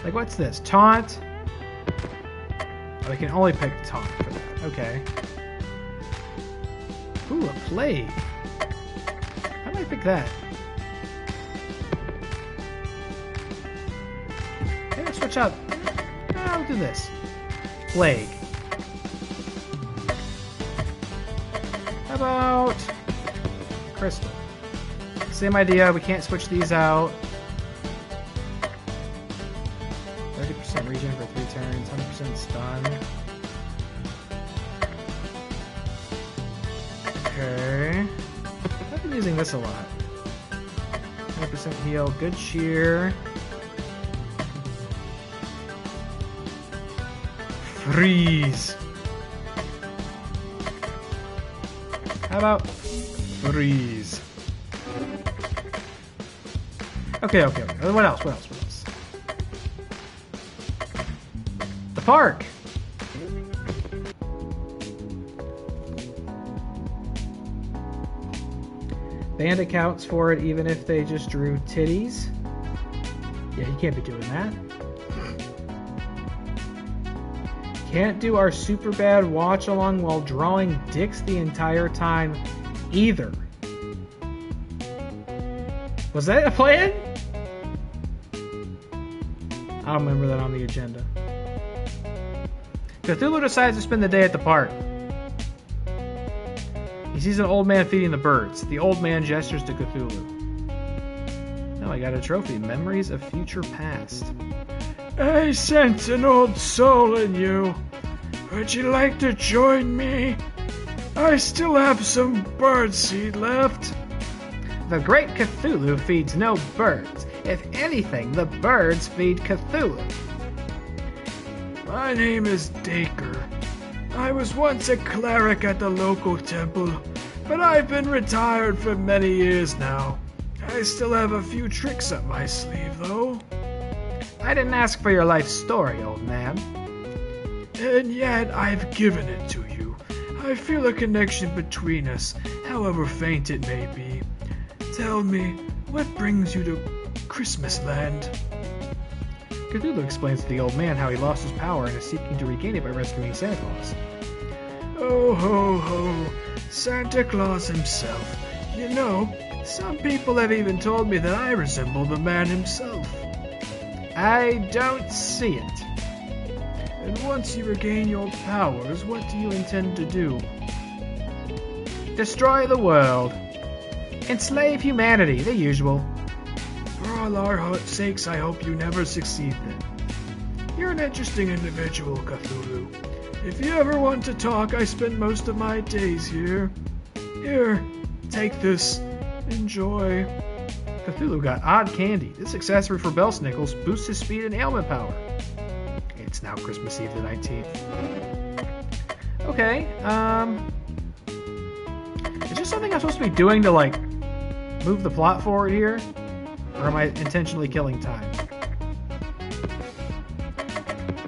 Like what's this? Taunt? Oh, we can only pick taunt for that. Okay. Ooh, a plague. How do I pick that? Maybe I'll switch out. I'll do this. Plague. How about crystal? Same idea, we can't switch these out. 30% regen for 3 turns, 100% stun. Okay. I've been using this a lot. 100% heal, good cheer. Freeze. How about freeze? Okay. What else? The park. Band accounts for it even if they just drew titties. Yeah, you can't be doing that. Can't do our super bad watch along while drawing dicks the entire time either. Was that a plan? I don't remember that on the agenda. Cthulhu decides to spend the day at the park. He sees an old man feeding the birds. The old man gestures to Cthulhu. Oh, I got a trophy. Memories of future past. I sense an old soul in you. Would you like to join me? I still have some birdseed left. The great Cthulhu feeds no birds. If anything, the birds feed Cthulhu. My name is Dacre. I was once a cleric at the local temple, but I've been retired for many years now. I still have a few tricks up my sleeve, though. I didn't ask for your life story, old man. And yet I've given it to you. I feel a connection between us, however faint it may be. Tell me, what brings you to Christmas Land? Cthulhu explains to the old man how he lost his power and is seeking to regain it by rescuing Santa Claus. Oh ho ho, Santa Claus himself. You know, some people have even told me that I resemble the man himself. I don't see it. And once you regain your powers, what do you intend to do? Destroy the world. Enslave humanity, the usual. For all our sakes, I hope you never succeed then. You're an interesting individual, Cthulhu. If you ever want to talk, I spend most of my days here. Here, take this. Enjoy. Cthulhu got odd candy. This accessory for Belsnickles boosts his speed and ailment power. It's now Christmas Eve the 19th. Okay, is there something I'm supposed to be doing to, like, move the plot forward here? Or am I intentionally killing time?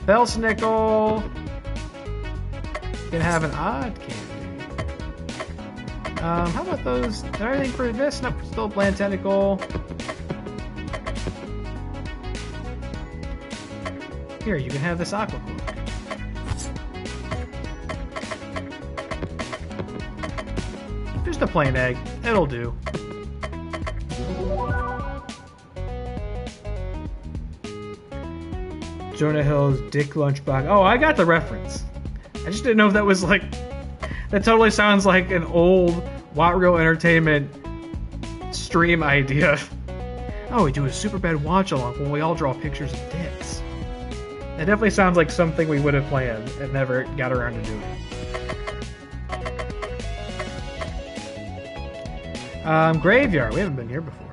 Belsnickel can have an odd candy. How about those? Is there anything for this? Nope, still bland tentacle. Here, you can have this aqua cloak. Just a plain egg. It'll do. Jonah Hill's Dick Lunchbox. Oh, I got the reference. I just didn't know if that was like... That totally sounds like an old What Real Entertainment stream idea. Oh, we do a super bad watch along when we all draw pictures of dicks. It definitely sounds like something we would have planned and never got around to doing. Graveyard. We haven't been here before.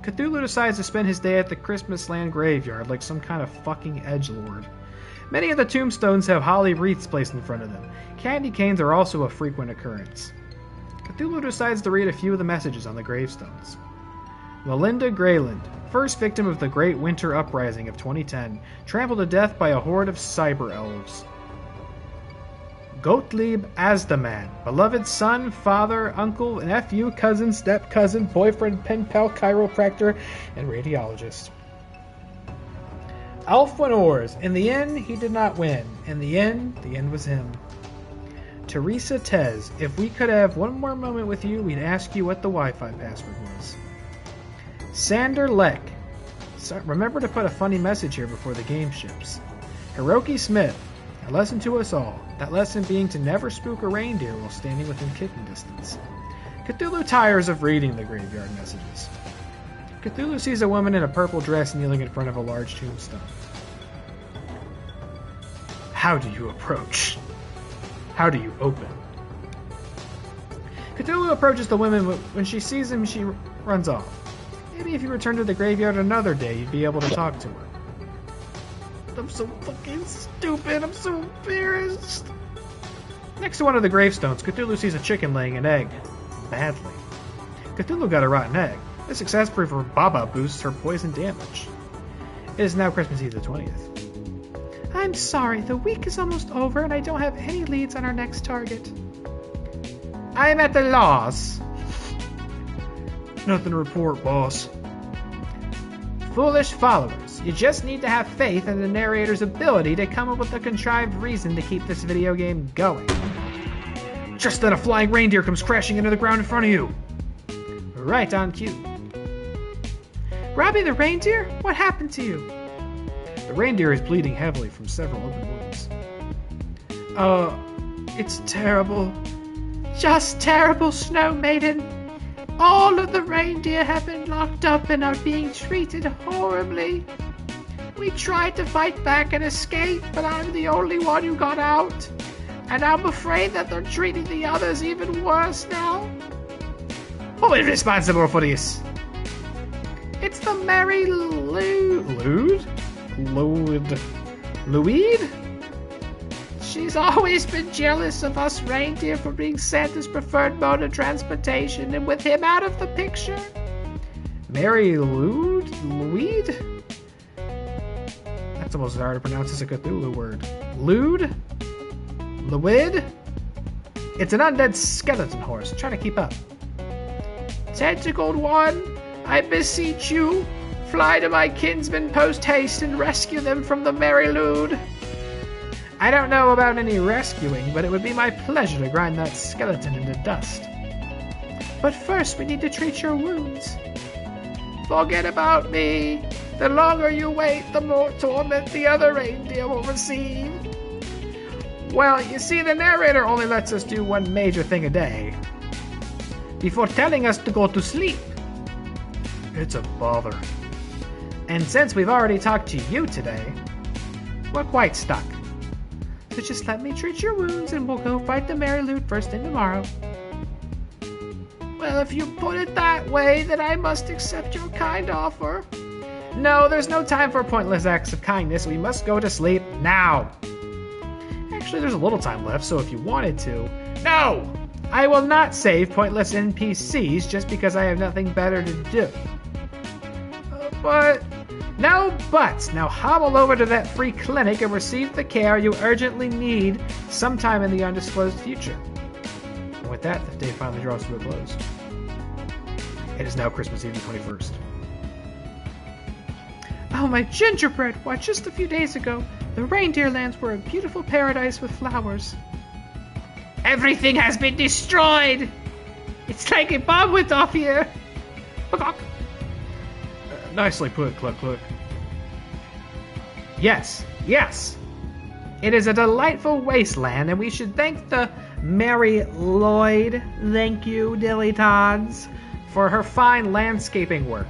Cthulhu decides to spend his day at the Christmas Land graveyard like some kind of fucking edgelord. Many of the tombstones have holly wreaths placed in front of them. Candy canes are also a frequent occurrence. Cthulhu decides to read a few of the messages on the gravestones. Melinda Grayland, first victim of the Great Winter Uprising of 2010, trampled to death by a horde of cyber elves. Gottlieb Asdaman, beloved son, father, uncle, nephew, cousin, step-cousin, boyfriend, pen pal, chiropractor, and radiologist. Alf Winors, in the end, he did not win. In the end was him. Teresa Tez, if we could have one more moment with you, we'd ask you what the Wi-Fi password was. Sander Leck, remember to put a funny message here before the game ships. Hiroki Smith, a lesson to us all. That lesson being to never spook a reindeer while standing within kicking distance. Cthulhu tires of reading the graveyard messages. Cthulhu sees a woman in a purple dress kneeling in front of a large tombstone. How do you approach? How do you open? Cthulhu approaches the woman. When she sees him, she runs off. Maybe if you return to the graveyard another day, you'd be able to talk to her. I'm so fucking stupid. I'm so embarrassed. Next to one of the gravestones, Cthulhu sees a chicken laying an egg. Badly. Cthulhu got a rotten egg. This success proof for Baba boosts her poison damage. It is now Christmas Eve the 20th. I'm sorry, the week is almost over and I don't have any leads on our next target. I'm at the loss. Nothing to report, boss. Foolish followers. You just need to have faith in the narrator's ability to come up with a contrived reason to keep this video game going. Just then a flying reindeer comes crashing into the ground in front of you. Right on cue. Robbie the reindeer? What happened to you? The reindeer is bleeding heavily from several open wounds. It's terrible. Just terrible, Snow Maiden. All of the reindeer have been locked up and are being treated horribly. We tried to fight back and escape, but I'm the only one who got out. And I'm afraid that they're treating the others even worse now. Who is responsible for this? It's the Mary Lude? She's always been jealous of us reindeer for being Santa's preferred mode of transportation, and with him out of the picture. Mary Lude? That's almost as hard to pronounce as a Cthulhu word. Lude? Luid? It's an undead skeleton horse. Try to keep up. Tentacled one, I beseech you, fly to my kinsmen post-haste and rescue them from the Mary Lude. I don't know about any rescuing, but it would be my pleasure to grind that skeleton into dust. But first we need to treat your wounds. Forget about me. The longer you wait, the more torment the other reindeer will receive. Well, you see, the narrator only lets us do one major thing a day, before telling us to go to sleep. It's a bother. And since we've already talked to you today, we're quite stuck. So just let me treat your wounds and we'll go fight the Mary Lude first thing tomorrow. Well, if you put it that way, then I must accept your kind offer. No, there's no time for pointless acts of kindness. We must go to sleep now. Actually, there's a little time left, so if you wanted to... No! I will not save pointless NPCs just because I have nothing better to do. But... No buts! Now hobble over to that free clinic and receive the care you urgently need sometime in the undisclosed future. And with that, the day finally draws to a close. It is now Christmas Eve the 21st. Oh, my gingerbread! Why, just a few days ago, the reindeer lands were a beautiful paradise with flowers. Everything has been destroyed! It's like a bomb went off here! Nicely put, Cluck Cluck. Yes. It is a delightful wasteland, and we should thank the Mary Lloyd, thank you, Dilly Tods, for her fine landscaping work.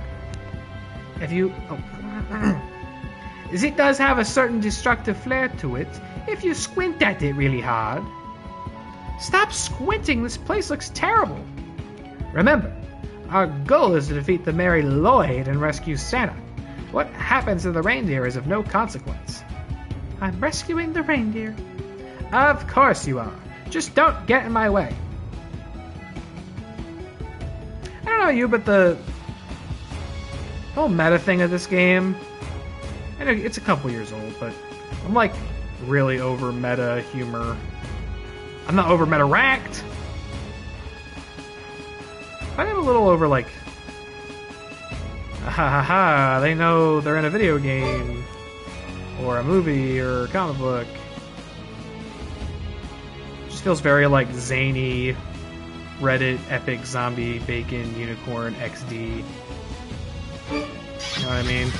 as it does have a certain destructive flair to it if you squint at it really hard. Stop squinting, this place looks terrible. Remember, our goal is to defeat the Mary Lloyd and rescue Santa. What happens to the reindeer is of no consequence. I'm rescuing the reindeer. Of course you are. Just don't get in my way. I don't know you, but the whole meta thing of this game, and it's a couple years old, but I'm like really over meta humor. I'm not over meta ranked, but I'm a little over like, ha ha ha, they know they're in a video game, or a movie, or a comic book. Just feels very like zany, Reddit, epic, zombie, bacon, unicorn, XD. You know what I mean?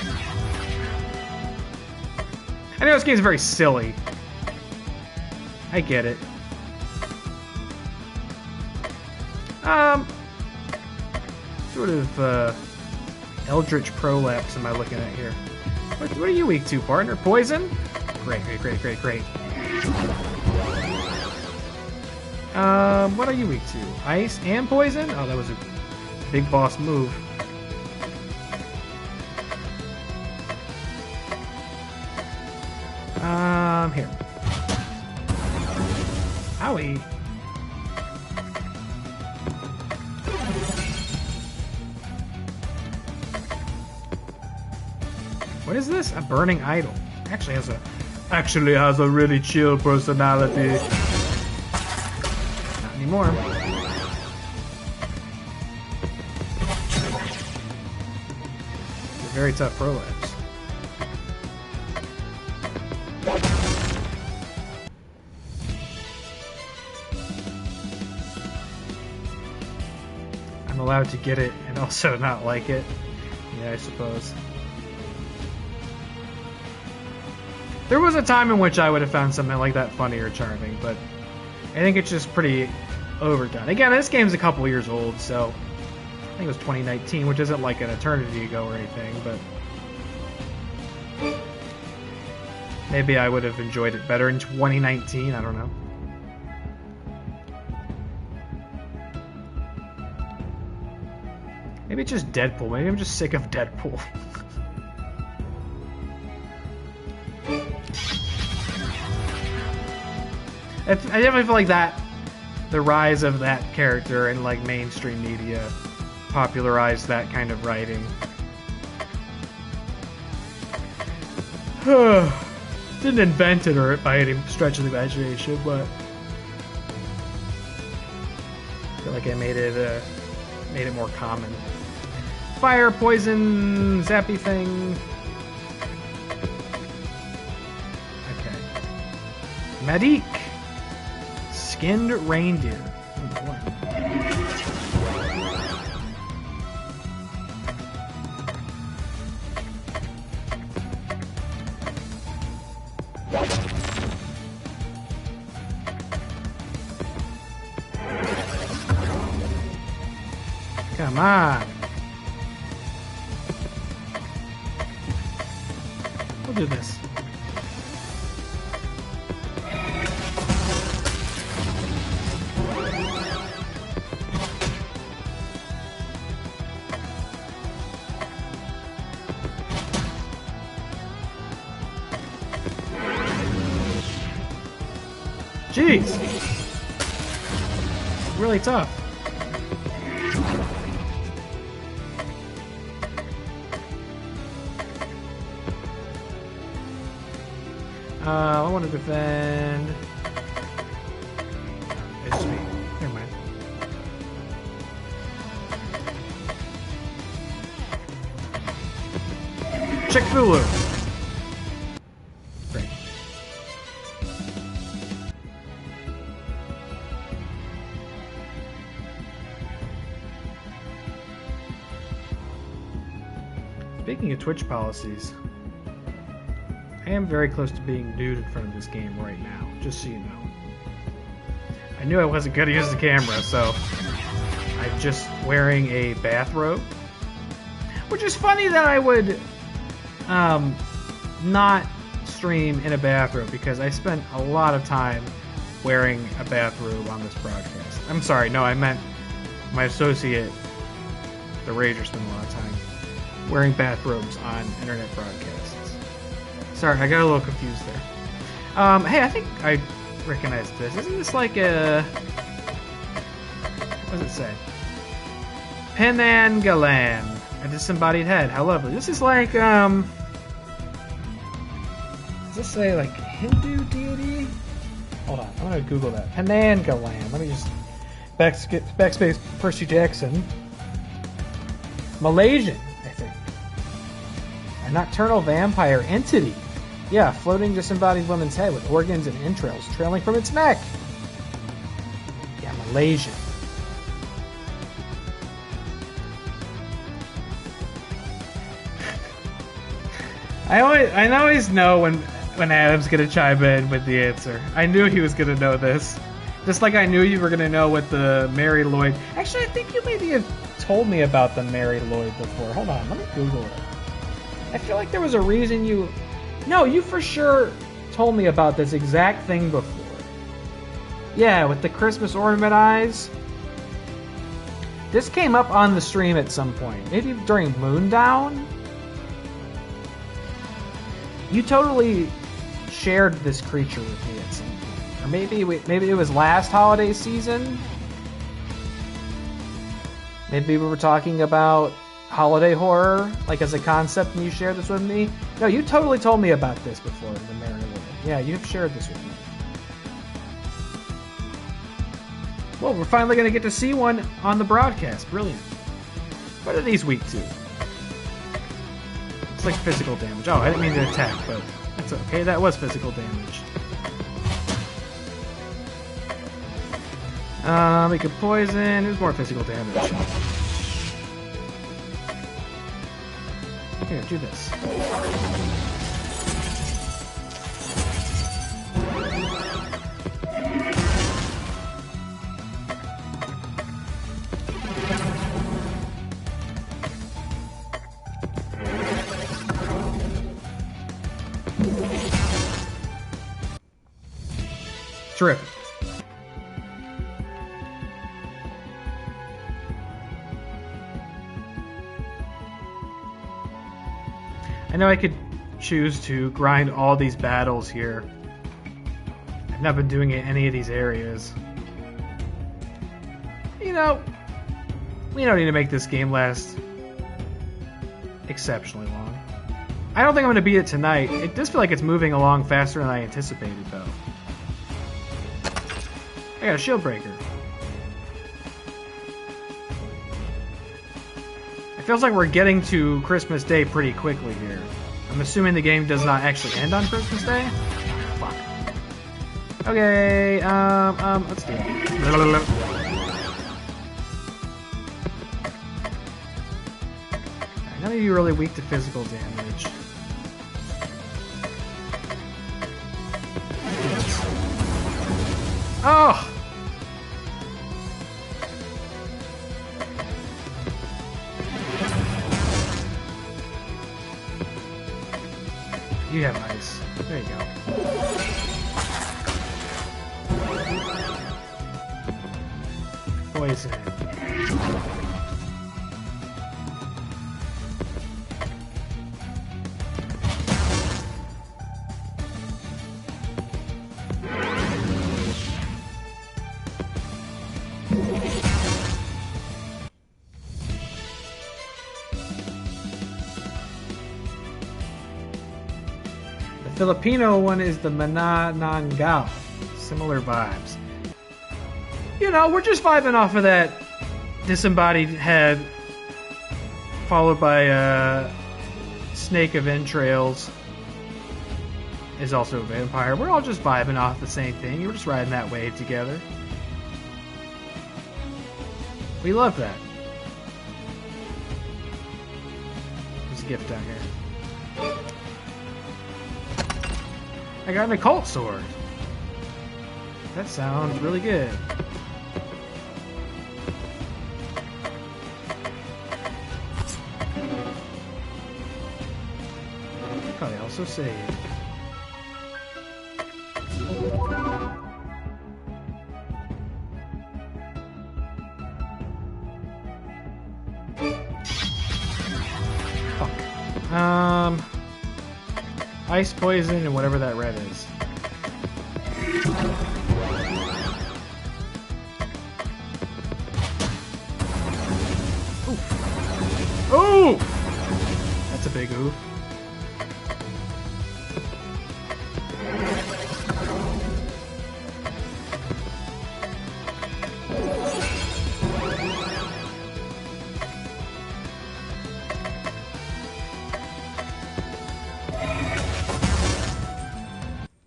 I know this game's very silly. I get it. Sort of, Eldritch prolapse am I looking at here? What are you weak to, partner? Poison? Great. What are you weak to? Ice and poison? Oh, that was a big boss move. Here. Owie. What is this? A burning idol. Actually has a really chill personality. Not anymore. It's a very tough prolapse. I'm allowed to get it and also not like it. Yeah, I suppose. There was a time in which I would have found something like that funny or charming, but I think it's just pretty overdone. Again, this game's a couple years old, so I think it was 2019, which isn't like an eternity ago or anything, but maybe I would have enjoyed it better in 2019, I don't know. Maybe it's just Deadpool. Maybe I'm just sick of Deadpool. I definitely feel like that, the rise of that character in like mainstream media popularized that kind of writing. Didn't invent it or by any stretch of the imagination, but I feel like I made it more common. Fire, poison, zappy thing. Okay. Madik. Skinned reindeer. Oh boy. Come on. We'll do this. Jeez! Really tough. I want to defend. It's me. Never mind. Cthulhu. Great. Speaking of Twitch policies, I am very close to being nude in front of this game right now, just so you know. I knew I wasn't going to use the camera, so I'm just wearing a bathrobe. Which is funny that I would not stream in a bathrobe because I spent a lot of time wearing a bathrobe on this broadcast. I'm sorry, no, I meant my associate, the Rager, spent a lot of time wearing bathrobes on internet broadcasts. Sorry, I got a little confused there. Hey, I think I recognize this. Isn't this like a... What does it say? Penangalan, a disembodied head. How lovely. This is like, does this say like Hindu deity? Hold on, I'm gonna Google that. Penangalan. Let me just backspace Percy Jackson. Malaysian, I think. A nocturnal vampire entity. Yeah, floating disembodied woman's head with organs and entrails trailing from its neck. Yeah, Malaysian. I always know when Adam's gonna chime in with the answer. I knew he was gonna know this. Just like I knew you were gonna know what the Mary Lloyd... Actually, I think you maybe have told me about the Mary Lloyd before. Hold on, let me Google it. I feel like there was a reason you... No, you for sure told me about this exact thing before. Yeah, with the Christmas ornament eyes. This came up on the stream at some point. Maybe during Moondown? You totally shared this creature with me at some point. Or maybe it was last holiday season? Maybe we were talking about holiday horror, like as a concept, and you shared this with me? No, you totally told me about this before, the Mary Lloyd. Yeah, you've shared this with me. Well, we're finally going to get to see one on the broadcast. Brilliant. What are these weak to? It's like physical damage. Oh, I didn't mean to attack, but that's okay. That was physical damage. We could poison. It was more physical damage. Here, do this. Terrific. I know I could choose to grind all these battles here. I've not been doing it in any of these areas. You know, we don't need to make this game last exceptionally long. I don't think I'm going to beat it tonight. It does feel like it's moving along faster than I anticipated, though. I got a shield breaker. It feels like we're getting to Christmas Day pretty quickly here. I'm assuming the game does not actually end on Christmas Day? Fuck. Okay, let's do it. None of you are really weak to physical damage. Oh! You have ice. There you go. Poison. Filipino one is the Manananggal. Similar vibes. You know, we're just vibing off of that disembodied head, followed by a snake of entrails. Is also a vampire. We're all just vibing off the same thing. We're just riding that wave together. We love that. There's a gift down here. I got an occult sword. That sounds really good. Come but I also save. Fuck. Ice poison and whatever that red is. Ooh! That's a big oof.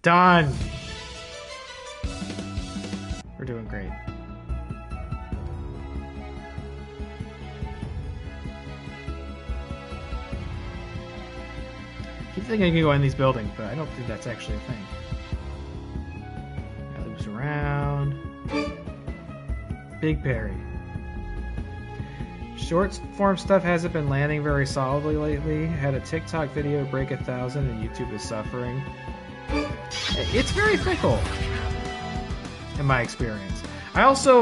Done! We're doing great. I keep thinking I can go in these buildings, but I don't think that's actually a thing. That loops around. Big Perry. Short form stuff hasn't been landing very solidly lately. Had a TikTok video break 1,000 and YouTube is suffering. It's very fickle, in my experience. I was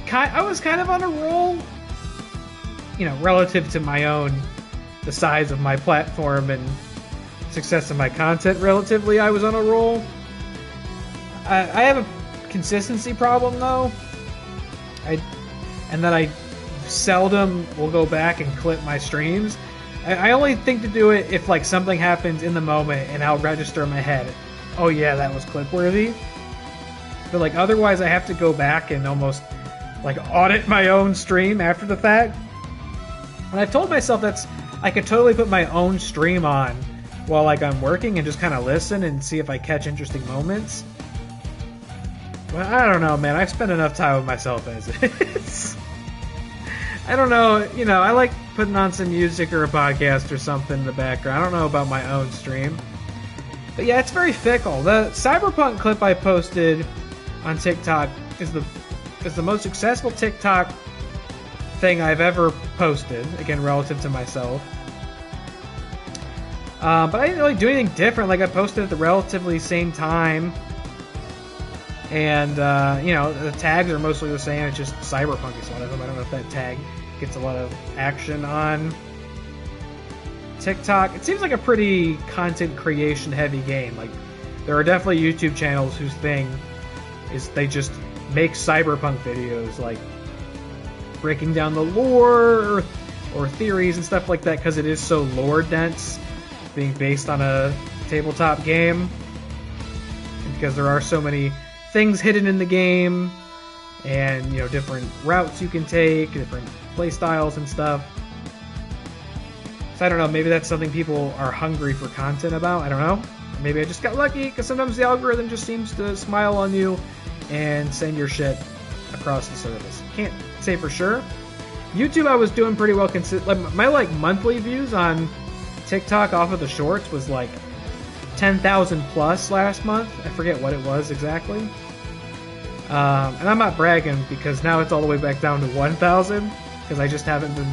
kind of on a roll, you know, relative to my own, the size of my platform and success of my content. Relatively, I was on a roll. I have a consistency problem though. I seldom will go back and clip my streams. I only think to do it if like something happens in the moment and I'll register in my head, oh yeah, that was clip worthy. But like otherwise I have to go back and almost like audit my own stream after the fact. And I've told myself I could totally put my own stream on while like I'm working and just kind of listen and see if I catch interesting moments. But I don't know, man. I've spent enough time with myself as it is. I don't know, you know, I like putting on some music or a podcast or something in the background. I don't know about my own stream. But yeah, it's very fickle. The Cyberpunk clip I posted on TikTok is the most successful TikTok thing I've ever posted, again, relative to myself. But I didn't really do anything different. Like, I posted at the relatively same time. And, you know, the tags are mostly the same. It's just Cyberpunk is one of them. I don't know if that tag gets a lot of action on TikTok. It seems like a pretty content creation heavy game. Like, there are definitely YouTube channels whose thing is they just make Cyberpunk videos, like breaking down the lore or theories and stuff like that, because it is so lore dense, being based on a tabletop game, and because there are so many things hidden in the game, and you know, different routes you can take, different play styles and stuff. So I don't know, maybe that's something people are hungry for content about. I don't know. Maybe I just got lucky, because sometimes the algorithm just seems to smile on you and send your shit across the service. Can't say for sure. YouTube, I was doing pretty well. My like monthly views on TikTok off of the shorts was like 10,000 plus last month. I forget what it was exactly. And I'm not bragging, because now it's all the way back down to 1,000, because I just haven't been...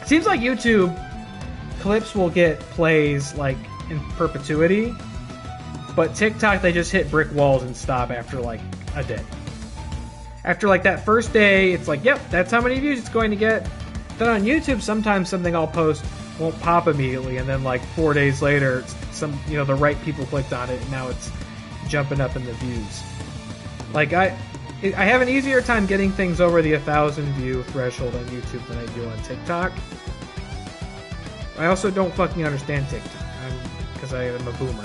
It seems like YouTube clips will get plays like in perpetuity, but TikTok, they just hit brick walls and stop after like a day. After like that first day, it's like, yep, that's how many views it's going to get. Then on YouTube, sometimes something I'll post won't pop immediately, and then like 4 days later, some, you know, the right people clicked on it, and now it's jumping up in the views. Like I have an easier time getting things over the 1,000 view threshold on YouTube than I do on TikTok. I also don't fucking understand TikTok, because I am a boomer.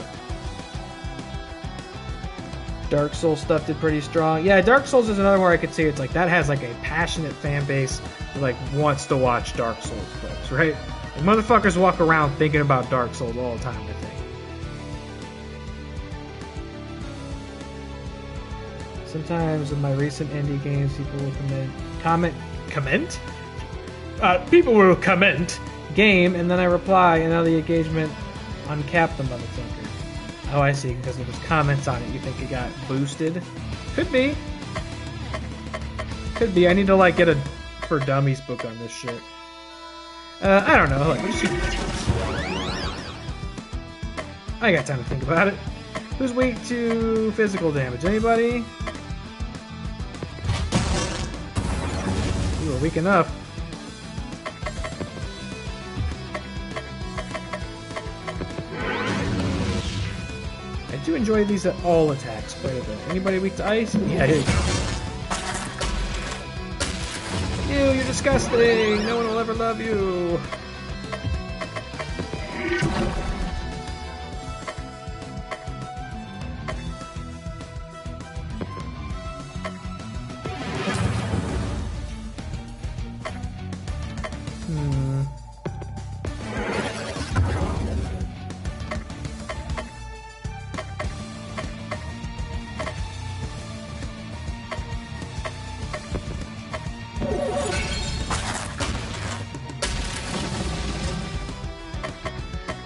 Dark Souls stuff did pretty strong. Yeah, Dark Souls is another where I could see it's like that has like a passionate fan base who like wants to watch Dark Souls clips, right? Like, motherfuckers walk around thinking about Dark Souls all the time, I think. Sometimes in my recent indie games, people will comment? People will comment game, and then I reply, and now the engagement uncapped the motherfucker. Oh, I see, because there's comments on it. You think it got boosted? Could be. Could be. I need to, like, get a For Dummies book on this shit. I don't know. Like, I got time to think about it. Who's weak to physical damage? Anybody? You are weak enough. I do enjoy these at all attacks quite a bit. Anybody weak to ice? Yeah, here you go. Ew, you're disgusting! No one will ever love you!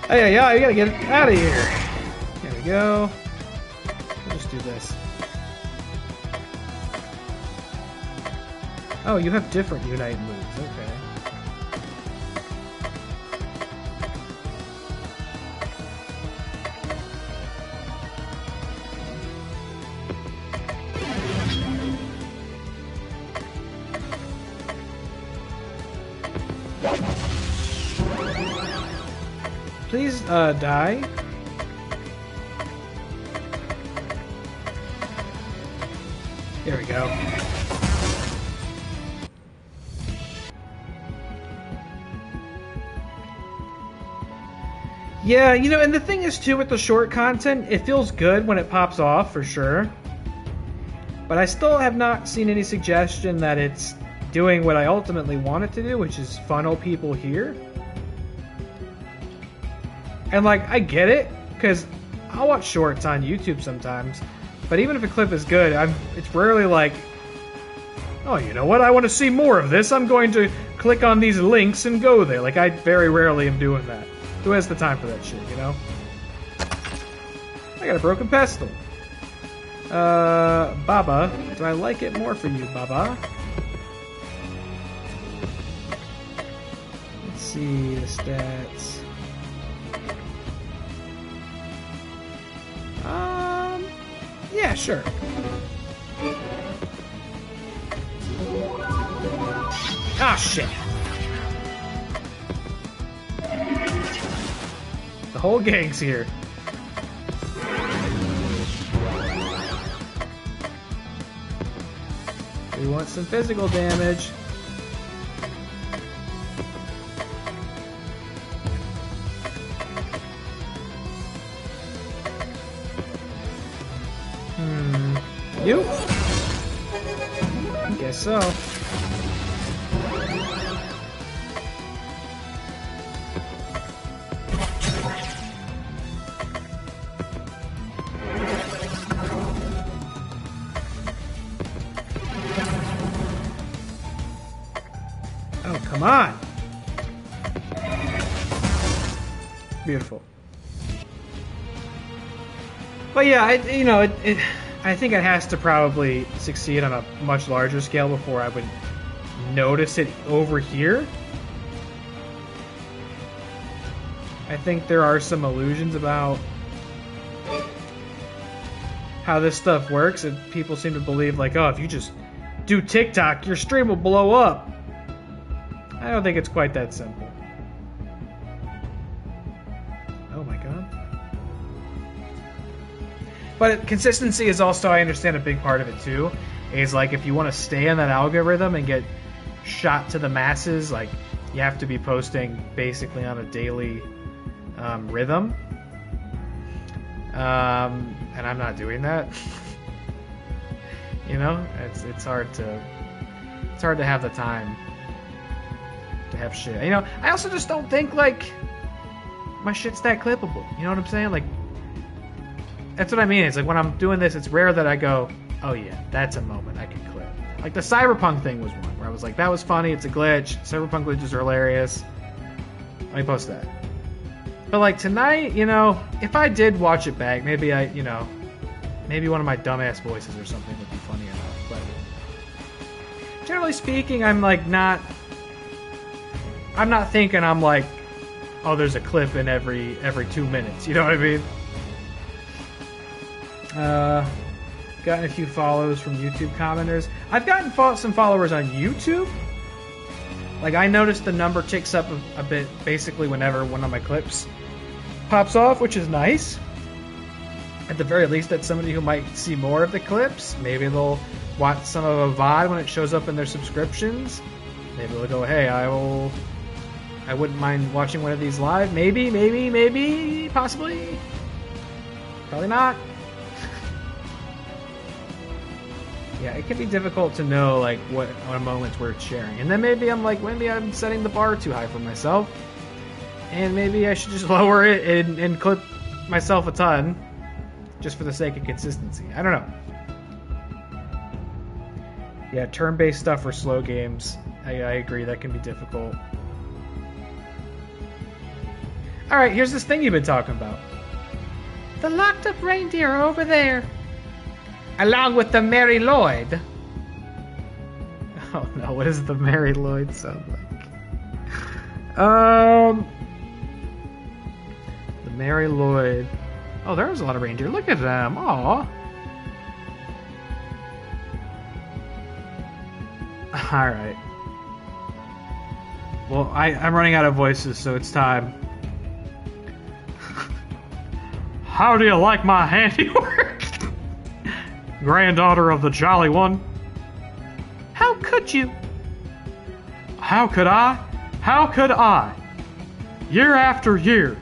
Hey, yeah, you gotta get out of here. There we go. We'll just do this. Oh, you have different Unite moves. Okay. Please, die. There we go. Yeah, you know, and the thing is, too, with the short content, it feels good when it pops off, for sure. But I still have not seen any suggestion that it's doing what I ultimately want it to do, which is funnel people here. And, like, I get it, because I'll watch shorts on YouTube sometimes, but even if a clip is good, it's rarely like, oh, you know what, I want to see more of this, I'm going to click on these links and go there. Like, I very rarely am doing that. Who has the time for that shit, you know? I got a broken pestle. Baba. Do I like it more for you, Baba? Let's see the stats. Yeah, sure. Ah, shit. The whole gang's here. We want some physical damage. You? Guess so. Oh, come on. Beautiful. But yeah, I think it has to probably succeed on a much larger scale before I would notice it over here. I think there are some illusions about how this stuff works, and people seem to believe, like, oh, if you just do TikTok, your stream will blow up. I don't think it's quite that simple. Oh my god. But consistency is also, I understand, a big part of it too. Is like, if you want to stay in that algorithm and get shot to the masses, like, you have to be posting basically on a daily rhythm. And I'm not doing that. You know, it's hard to have the time to have shit. You know, I also just don't think, like, my shit's that clippable. You know what I'm saying? Like, that's what I mean. It's like, when I'm doing this, it's rare that I go, oh yeah, that's a moment I can clip. Like, the Cyberpunk thing was one where I was like, that was funny, it's a glitch. Cyberpunk glitches are hilarious. Let me post that. But like tonight, you know, if I did watch it back, maybe maybe one of my dumbass voices or something would be funny enough. But generally speaking, I'm not thinking I'm like, oh, there's a clip in every 2 minutes. You know what I mean? Gotten a few follows from YouTube commenters. I've gotten some followers on YouTube. Like, I noticed the number ticks up a bit basically whenever one of my clips pops off, which is nice. At the very least, that's somebody who might see more of the clips. Maybe they'll watch some of a VOD when it shows up in their subscriptions. Maybe they'll go, hey, I wouldn't mind watching one of these live. Maybe, possibly. Probably not. Yeah, it can be difficult to know, like, what moment's worth sharing. And then maybe I'm setting the bar too high for myself. And maybe I should just lower it and clip myself a ton. Just for the sake of consistency. I don't know. Yeah, turn-based stuff for slow games. I agree, that can be difficult. Alright, here's this thing you've been talking about. The locked up reindeer are over there. Along with the Mary Lloyd. Oh no, what does the Mary Lloyd sound like? The Mary Lloyd. Oh, there was a lot of reindeer. Look at them. Aw. Alright. Well, I'm running out of voices, so it's time. How do you like my handiwork? Granddaughter of the Jolly One. How could you? How could I? How could I? Year after year,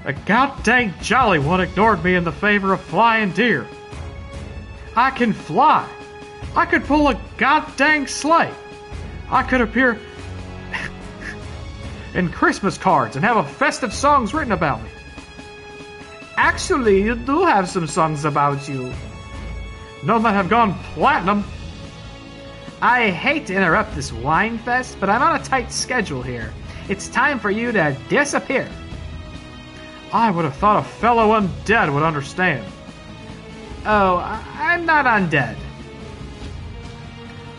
a goddamn Jolly One ignored me in the favor of flying deer. I can fly. I could pull a goddamn sleigh. I could appear in Christmas cards and have festive songs written about me. Actually, you do have some songs about you. None that have gone platinum. I hate to interrupt this wine fest, but I'm on a tight schedule here. It's time for you to disappear. I would have thought a fellow undead would understand. Oh, I'm not undead.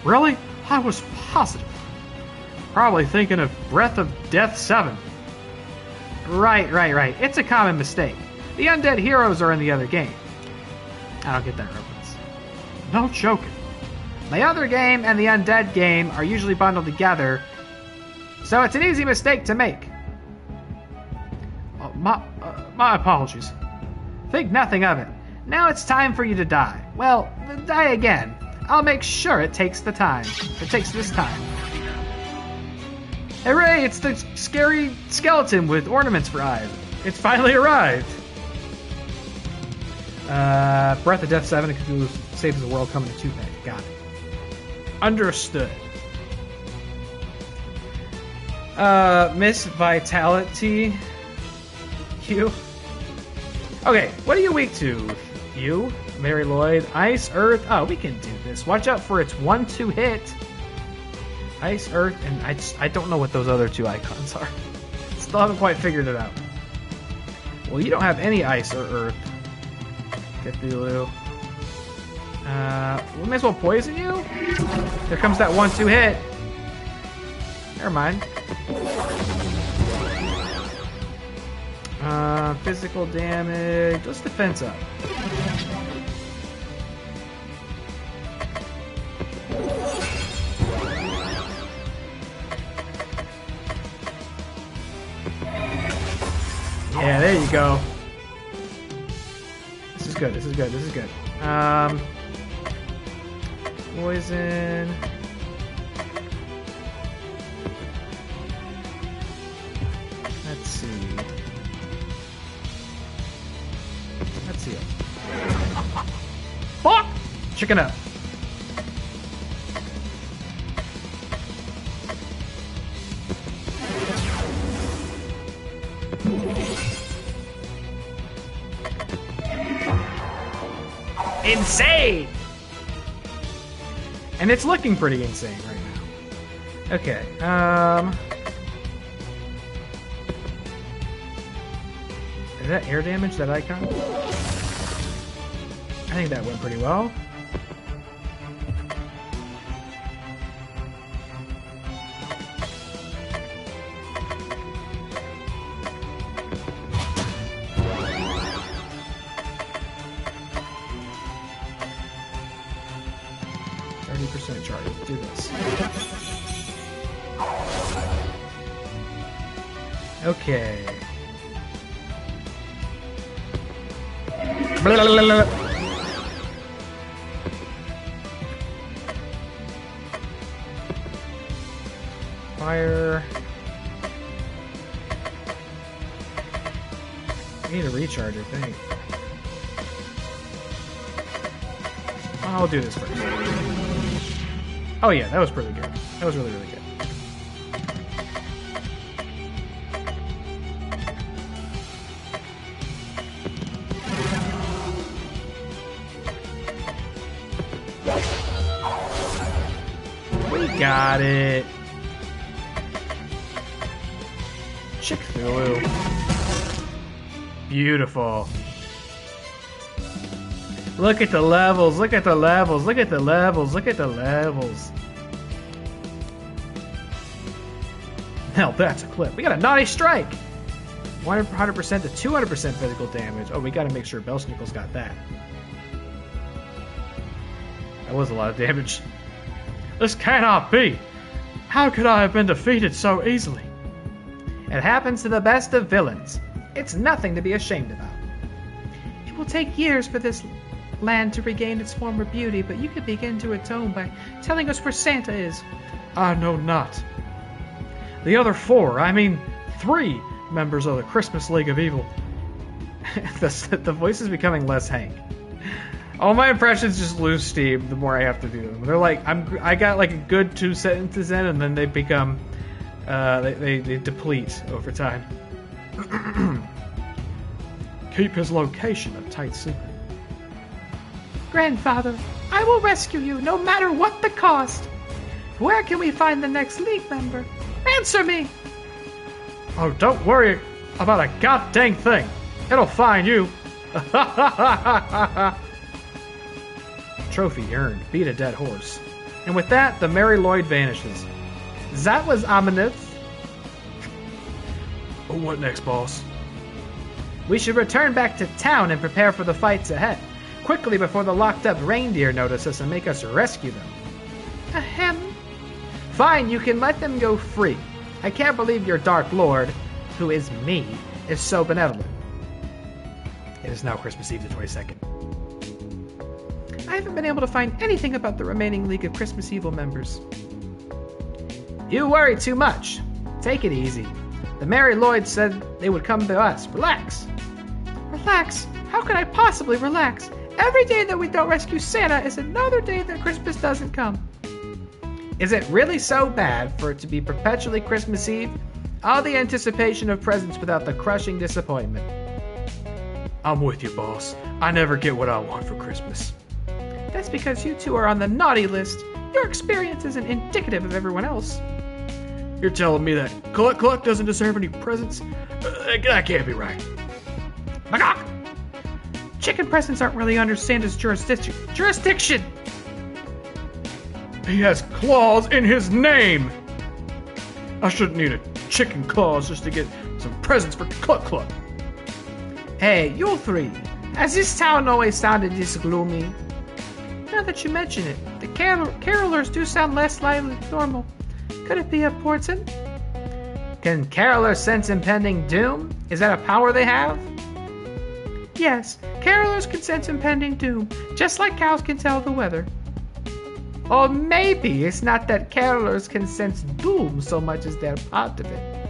Really? I was positive. Probably thinking of Breath of Death 7. Right. It's a common mistake. The undead heroes are in the other game. I don't get that reference. No joking. The other game and the undead game are usually bundled together, so it's an easy mistake to make. My apologies. Think nothing of it. Now it's time for you to die. Well, die again. I'll make sure it takes the time. It takes this time. Hooray, it's the scary skeleton with ornaments for eyes. It's finally arrived. Breath of Death 7 and Cthulhu saves the world coming to Tuesday. Got it. Understood. Miss Vitality. You. Okay, what are you weak to? You, Mary Lloyd, Ice, Earth. Oh, we can do this. Watch out for its 1-2 hit. Ice, Earth, and I don't know what those other two icons are. Still haven't quite figured it out. Well, you don't have any Ice or Earth. Cthulhu. We may as well poison you. Here comes that 1-2 hit. Never mind. Physical damage. Let's defense up. Yeah, there you go. This is good. This is good. This is good. Poison. Let's see. Let's see it. Fuck! Chicken up. Insane! And it's looking pretty insane right now. Okay, is that air damage, that icon? I think that went pretty well. Okay. Blah, blah, blah, blah. Fire. I need a recharge, I think. I'll do this first. Oh yeah, that was pretty good. That was really, really good. We got it. Cthulhu. Beautiful. Look at the levels, look at the levels, look at the levels, look at the levels. Hell, that's a clip. We got a naughty strike. 100% to 200% physical damage. Oh, we got to make sure Belsnickel's got that. That was a lot of damage. This cannot be. How could I have been defeated so easily? It happens to the best of villains. It's nothing to be ashamed about. It will take years for this land to regain its former beauty, but you could begin to atone by telling us where Santa is. I know not. The other 3 members of the Christmas League of Evil. The voice is becoming less Hank. All my impressions just lose steam the more I have to do them. They're like, I got like a good 2 sentences in, and then they become, they deplete over time. Keep his location a tight secret. Grandfather, I will rescue you no matter what the cost. Where can we find the next League member? Answer me! Oh, don't worry about a goddamn thing. It'll find you. Trophy earned. Beat a dead horse. And with that, the Mary Lloyd vanishes. That was ominous. Oh, what next, boss? We should return back to town and prepare for the fights ahead. Quickly before the locked-up reindeer notice us and make us rescue them. Ahem. Fine, you can let them go free. I can't believe your Dark Lord, who is me, is so benevolent. It is now Christmas Eve the 22nd. I haven't been able to find anything about the remaining League of Christmas Evil members. You worry too much. Take it easy. The Mary Lloyd said they would come to us. Relax. Relax? How can I possibly relax? Every day that we don't rescue Santa is another day that Christmas doesn't come. Is it really so bad for it to be perpetually Christmas Eve? All the anticipation of presents without the crushing disappointment. I'm with you, boss. I never get what I want for Christmas. That's because you two are on the naughty list. Your experience isn't indicative of everyone else. You're telling me that Cluck doesn't deserve any presents? That can't be right. Magok! Chicken presents aren't really under Santa's jurisdiction. He has claws in his name. I shouldn't need a chicken claws just to get some presents for Cluck. Hey, you three. Has this town always sounded this gloomy? Now that you mention it, the carolers do sound less lively than normal. Could it be a portent? Can carolers sense impending doom? Is that a power they have? Yes, carolers can sense impending doom, just like cows can tell the weather. Or maybe it's not that carolers can sense doom so much as they're part of it.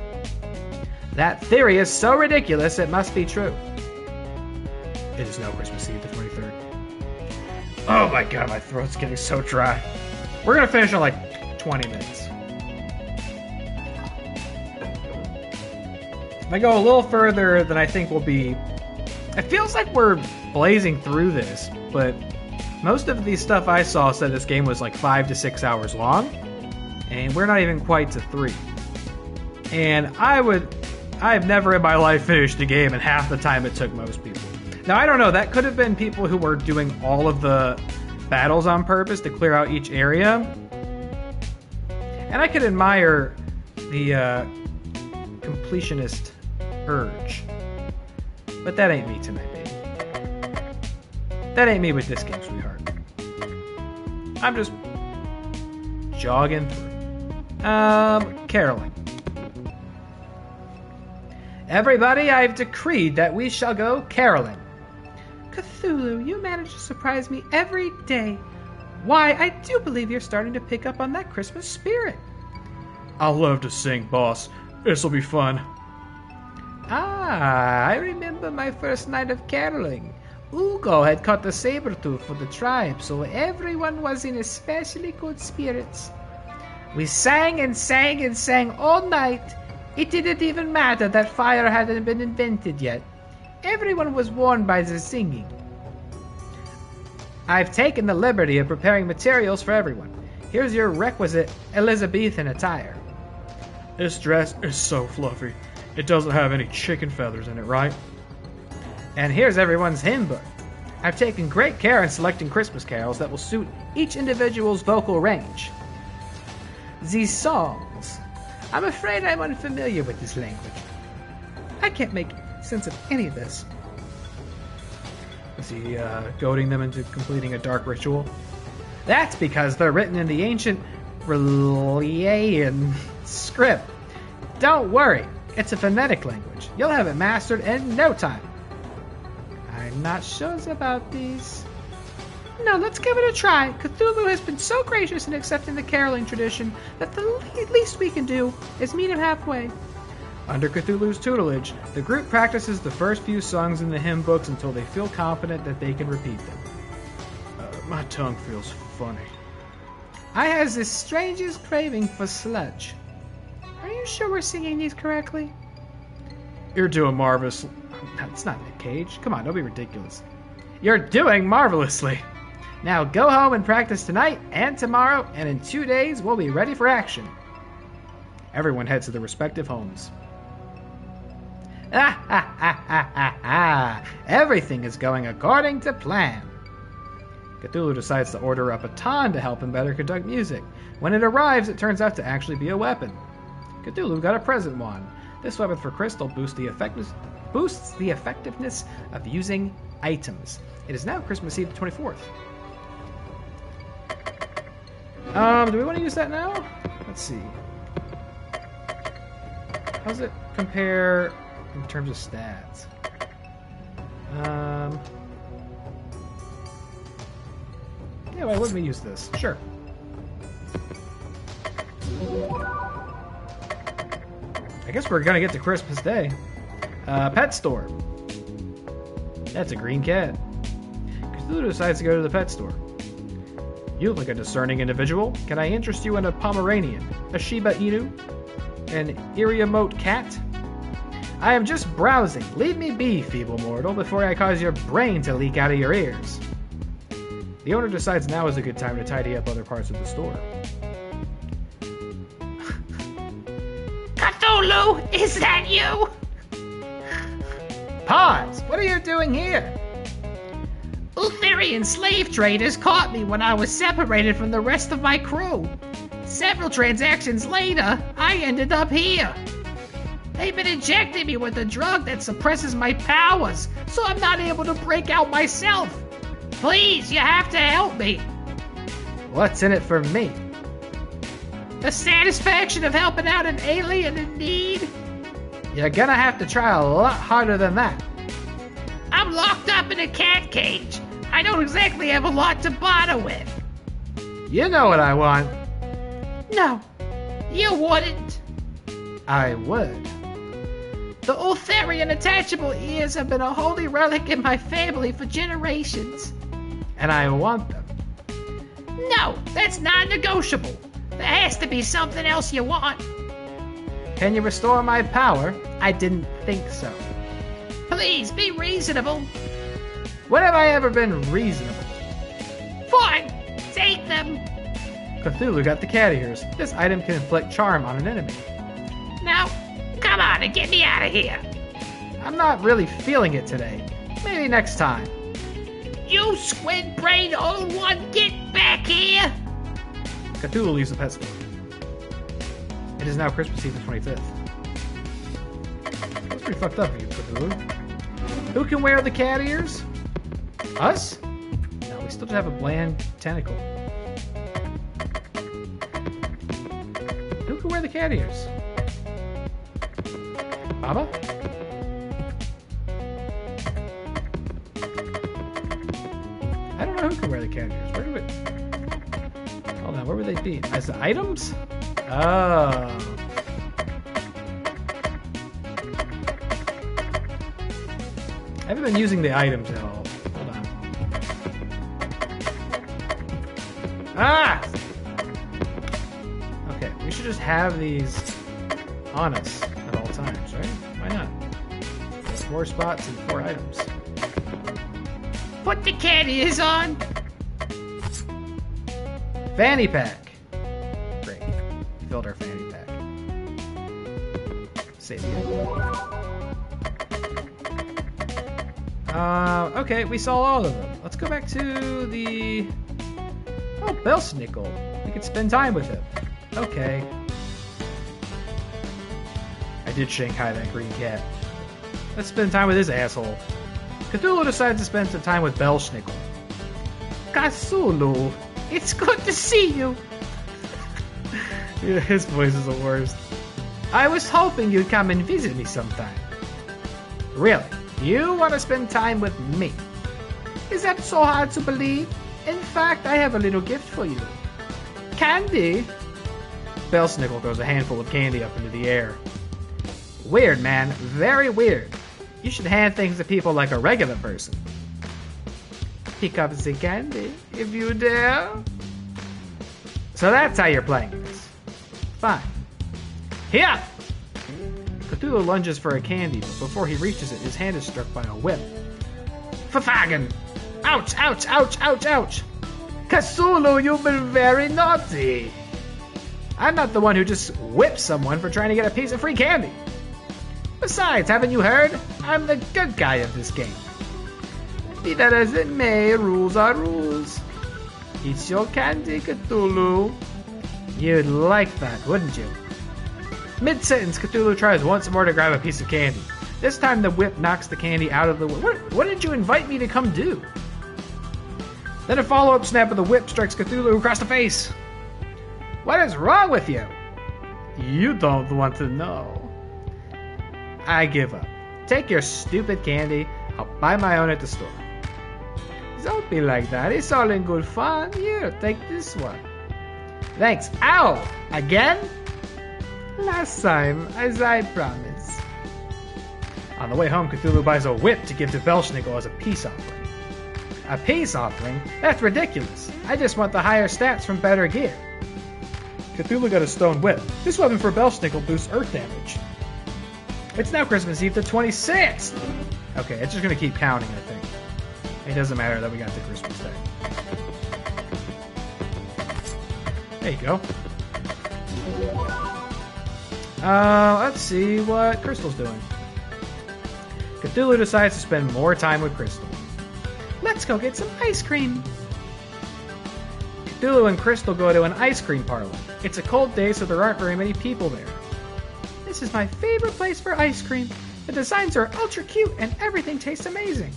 That theory is so ridiculous it must be true. It is now Christmas Eve the 23rd. Oh my god, my throat's getting so dry. We're gonna finish in like 20 minutes. If I go a little further, then I think we'll be... It feels like we're blazing through this, but most of the stuff I saw said this game was like 5 to 6 hours long, and we're not even quite to 3. And I've never in my life finished a game in half the time it took most people. Now, I don't know, that could have been people who were doing all of the battles on purpose to clear out each area. And I could admire the completionist urge. But that ain't me tonight, baby. That ain't me with this game, sweetheart. I'm just jogging through. Caroling. Everybody, I've decreed that we shall go caroling. Cthulhu, you manage to surprise me every day. Why, I do believe you're starting to pick up on that Christmas spirit. I'll love to sing, boss. This'll be fun. Ah, I remember my first night of caroling. Ugo had caught the saber-tooth for the tribe, so everyone was in especially good spirits. We sang and sang and sang all night. It didn't even matter that fire hadn't been invented yet. Everyone was warmed by the singing. I've taken the liberty of preparing materials for everyone. Here's your requisite Elizabethan attire. This dress is so fluffy. It doesn't have any chicken feathers in it, right? And here's everyone's hymn book. I've taken great care in selecting Christmas carols that will suit each individual's vocal range. These songs. I'm afraid I'm unfamiliar with this language. I can't make sense of any of this. Is he goading them into completing a dark ritual? That's because they're written in the ancient Relian script. Don't worry, it's a phonetic language. You'll have it mastered in no time. I'm not sure about these. No, let's give it a try. Cthulhu has been so gracious in accepting the caroling tradition that the least we can do is meet him halfway. Under Cthulhu's tutelage, the group practices the first few songs in the hymn books until they feel confident that they can repeat them. My tongue feels funny. I has the strangest craving for sludge. Are you sure we're singing these correctly? You're doing marvelous. That's not Nick Cage. Come on, don't be ridiculous. You're doing marvelously. Now go home and practice tonight and tomorrow, and in 2 days we'll be ready for action. Everyone heads to their respective homes. Everything is going according to plan. Cthulhu decides to order a baton to help him better conduct music. When it arrives, it turns out to actually be a weapon. Cthulhu got a present wand. This weapon for Crystal boosts the effectiveness of using items. It is now Christmas Eve the 24th. Do we want to use that now? Let's see. How's it compare in terms of stats? Yeah, why wouldn't we use this? Sure. I guess we're gonna get to Christmas Day. Pet store. That's a green cat. Cthulhu decides to go to the pet store. You look like a discerning individual. Can I interest you in a Pomeranian, a Shiba Inu, an Eriemote cat? I am just browsing. Leave me be, feeble mortal, before I cause your brain to leak out of your ears. The owner decides now is a good time to tidy up other parts of the store. Cthulhu, is that you? Pause! What are you doing here? Ultherian slave traders caught me when I was separated from the rest of my crew. Several transactions later, I ended up here. They've been injecting me with a drug that suppresses my powers, so I'm not able to break out myself. Please, you have to help me. What's in it for me? The satisfaction of helping out an alien in need. You're gonna have to try a lot harder than that. I'm locked up in a cat cage. I don't exactly have a lot to bother with. You know what I want. No, you wouldn't. I would. The Ultherian attachable ears have been a holy relic in my family for generations. And I want them. No, that's non-negotiable. There has to be something else you want. Can you restore my power? I didn't think so. Please, be reasonable. When have I ever been reasonable? Fine, take them. Cthulhu got the cat ears. This item can inflict charm on an enemy. Now, come on and get me out of here. I'm not really feeling it today. Maybe next time. You squid-brained old one, get back here! Cthulhu leaves the pet store. It is now Christmas Eve the 25th. That's pretty fucked up of you, Cthulhu. Who can wear the cat ears? Us? No, we still have a bland tentacle. Who can wear the cat ears? Baba? know who can wear the candy ears. Where do it... Hold on, where would they be? As the items? Oh. I haven't been using the items at all. Hold on. Ah! Okay, we should just have these on us at all times, right? Why not? There's 4 spots and 4 items. Put the candies on. Fanny pack. Great. Filled our fanny pack. Save it. Okay, we saw all of them. Let's go back to the... Oh, Belsnickel. We could spend time with him. Okay. I did Shanghai that green cat. Let's spend time with his asshole. Cthulhu decides to spend some time with Belsnickel. Cthulhu, it's good to see you. Yeah, his voice is the worst. I was hoping you'd come and visit me sometime. Really? You want to spend time with me? Is that so hard to believe? In fact, I have a little gift for you. Candy? Belsnickel throws a handful of candy up into the air. Weird, man. Very weird. You should hand things to people like a regular person. Pick up the candy, if you dare. So that's how you're playing this. Fine. Here! Cthulhu lunges for a candy, but before he reaches it, his hand is struck by a whip. Fafagan! Ouch, ouch, ouch, ouch, ouch! Cthulhu, you've been very naughty. I'm not the one who just whips someone for trying to get a piece of free candy. Besides, haven't you heard? I'm the good guy of this game. Be that as it may, rules are rules. It's your candy, Cthulhu. You'd like that, wouldn't you? Mid-sentence, Cthulhu tries once more to grab a piece of candy. This time the whip knocks the candy out of the whip. What did you invite me to come do? Then a follow-up snap of the whip strikes Cthulhu across the face. What is wrong with you? You don't want to know. I give up. Take your stupid candy. I'll buy my own at the store. Don't be like that. It's all in good fun. Here, take this one. Thanks. Ow! Again? Last time, as I promised. On the way home, Cthulhu buys a whip to give to Belsnickel as a peace offering. A peace offering? That's ridiculous. I just want the higher stats from better gear. Cthulhu got a stone whip. This weapon for Belsnickel boosts earth damage. It's now Christmas Eve the 26th! Okay, it's just gonna keep counting, I think. It doesn't matter that we got to Christmas Day. There you go. Let's see what Crystal's doing. Cthulhu decides to spend more time with Crystal. Let's go get some ice cream. Cthulhu and Crystal go to an ice cream parlor. It's a cold day, so there aren't very many people there. This is my favorite place for ice cream. The designs are ultra cute and everything tastes amazing.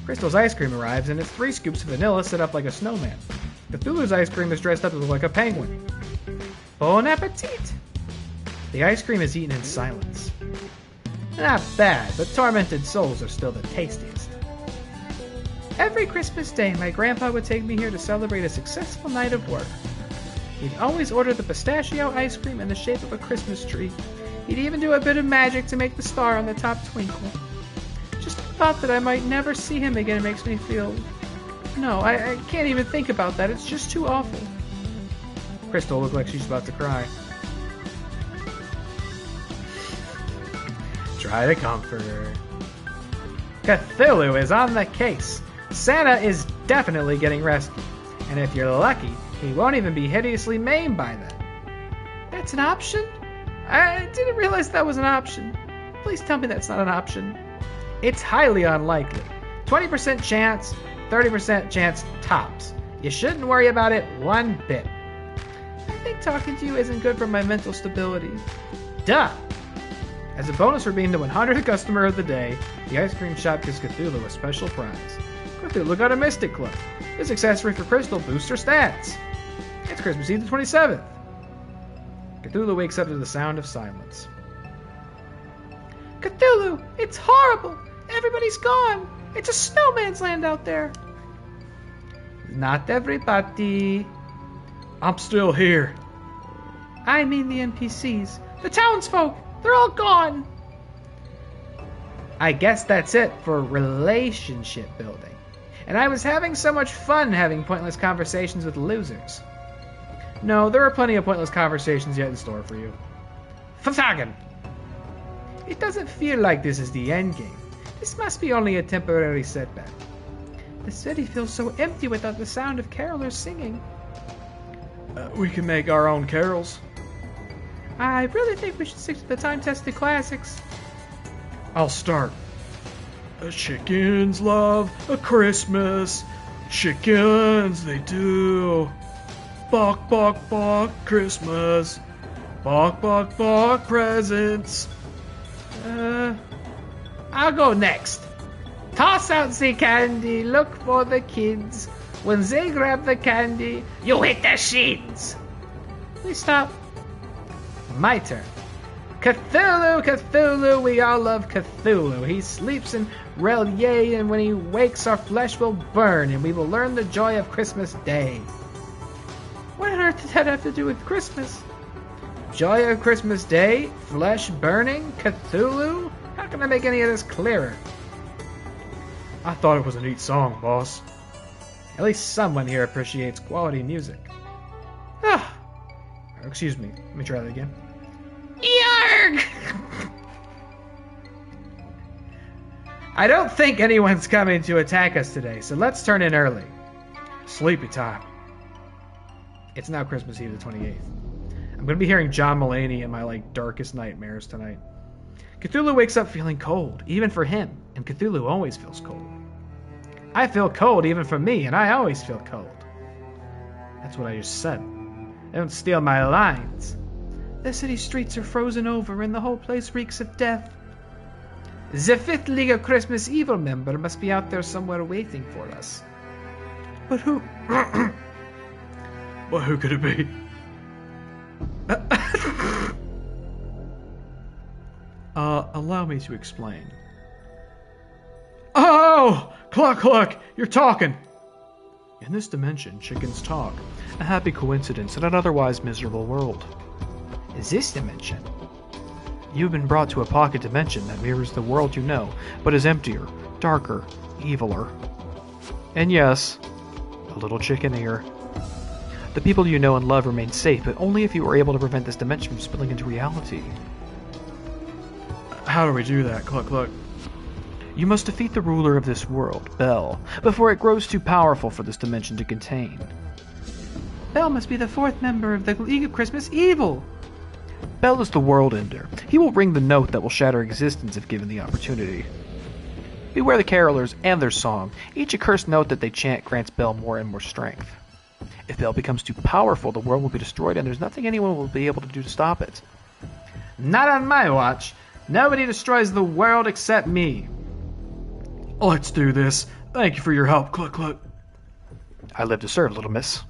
Crystal's ice cream arrives, and it's 3 scoops of vanilla set up like a snowman. Cthulhu's ice cream is dressed up to look like a penguin. Bon appetit! The ice cream is eaten in silence. Not bad, but tormented souls are still the tastiest. Every Christmas Day, my grandpa would take me here to celebrate a successful night of work. He'd always order the pistachio ice cream in the shape of a Christmas tree. He'd even do a bit of magic to make the star on the top twinkle. Just the thought that I might never see him again makes me feel... No, I can't even think about that. It's just too awful. Crystal looked like she's about to cry. Try to comfort her. Cthulhu is on the case. Santa is definitely getting rescued. And if you're lucky, he won't even be hideously maimed by then. That's an option? I didn't realize that was an option. Please tell me that's not an option. It's highly unlikely. 20% chance, 30% chance tops. You shouldn't worry about it one bit. I think talking to you isn't good for my mental stability. Duh! As a bonus for being the 100th customer of the day, the ice cream shop gives Cthulhu a special prize. Cthulhu got a Mystic Cloak. This accessory for Crystal boosts her stats. It's Christmas Eve the 27th. Cthulhu wakes up to the sound of silence. Cthulhu, it's horrible! Everybody's gone! It's a snowman's land out there! Not everybody. I'm still here. I mean the NPCs. The townsfolk. They're all gone. I guess that's it for relationship building. And I was having so much fun having pointless conversations with losers. No, there are plenty of pointless conversations yet in store for you. Versagen! It doesn't feel like this is the end game. This must be only a temporary setback. The city feels so empty without the sound of carolers singing. We can make our own carols. I really think we should stick to the time-tested classics. I'll start. Chickens love a Christmas. Chickens, they do. Bawk, bawk, bawk, Christmas. Bawk, bawk, bawk, presents. I'll go next. Toss out the candy, look for the kids. When they grab the candy, you hit the shins. Please stop. My turn. Cthulhu, Cthulhu, we all love Cthulhu. He sleeps in Relier, and when he wakes, our flesh will burn, and we will learn the joy of Christmas Day. What on earth does that have to do with Christmas? Joy of Christmas Day? Flesh burning? Cthulhu? How can I make any of this clearer? I thought it was a neat song, boss. At least someone here appreciates quality music. Ah! Excuse me, let me try that again. Yarg! I don't think anyone's coming to attack us today, so let's turn in early. Sleepy time. It's now Christmas Eve the 28th. I'm going to be hearing John Mulaney in my, darkest nightmares tonight. Cthulhu wakes up feeling cold, even for him, and Cthulhu always feels cold. I feel cold even for me, and I always feel cold. That's what I just said. Don't steal my lines. The city streets are frozen over, and the whole place reeks of death. The 5th League of Christmas Evil member must be out there somewhere waiting for us. But who... Well, who could it be? Allow me to explain. Oh! Cluck, cluck! You're talking! In this dimension, chickens talk. A happy coincidence in an otherwise miserable world. Is this dimension? You've been brought to a pocket dimension that mirrors the world you know, but is emptier, darker, eviler. And yes, a little chicken ear. The people you know and love remain safe, but only if you are able to prevent this dimension from spilling into reality. How do we do that, Cluck Cluck? You must defeat the ruler of this world, Bell, before it grows too powerful for this dimension to contain. Bell must be the 4th member of the League of Christmas Evil. Bell is the world ender. He will ring the note that will shatter existence if given the opportunity. Beware the carolers and their song. Each accursed note that they chant grants Bell more and more strength. If Bell becomes too powerful, the world will be destroyed and there's nothing anyone will be able to do to stop it. Not on my watch. Nobody destroys the world except me. Let's do this. Thank you for your help, Cluck Cluck. I live to serve, little miss.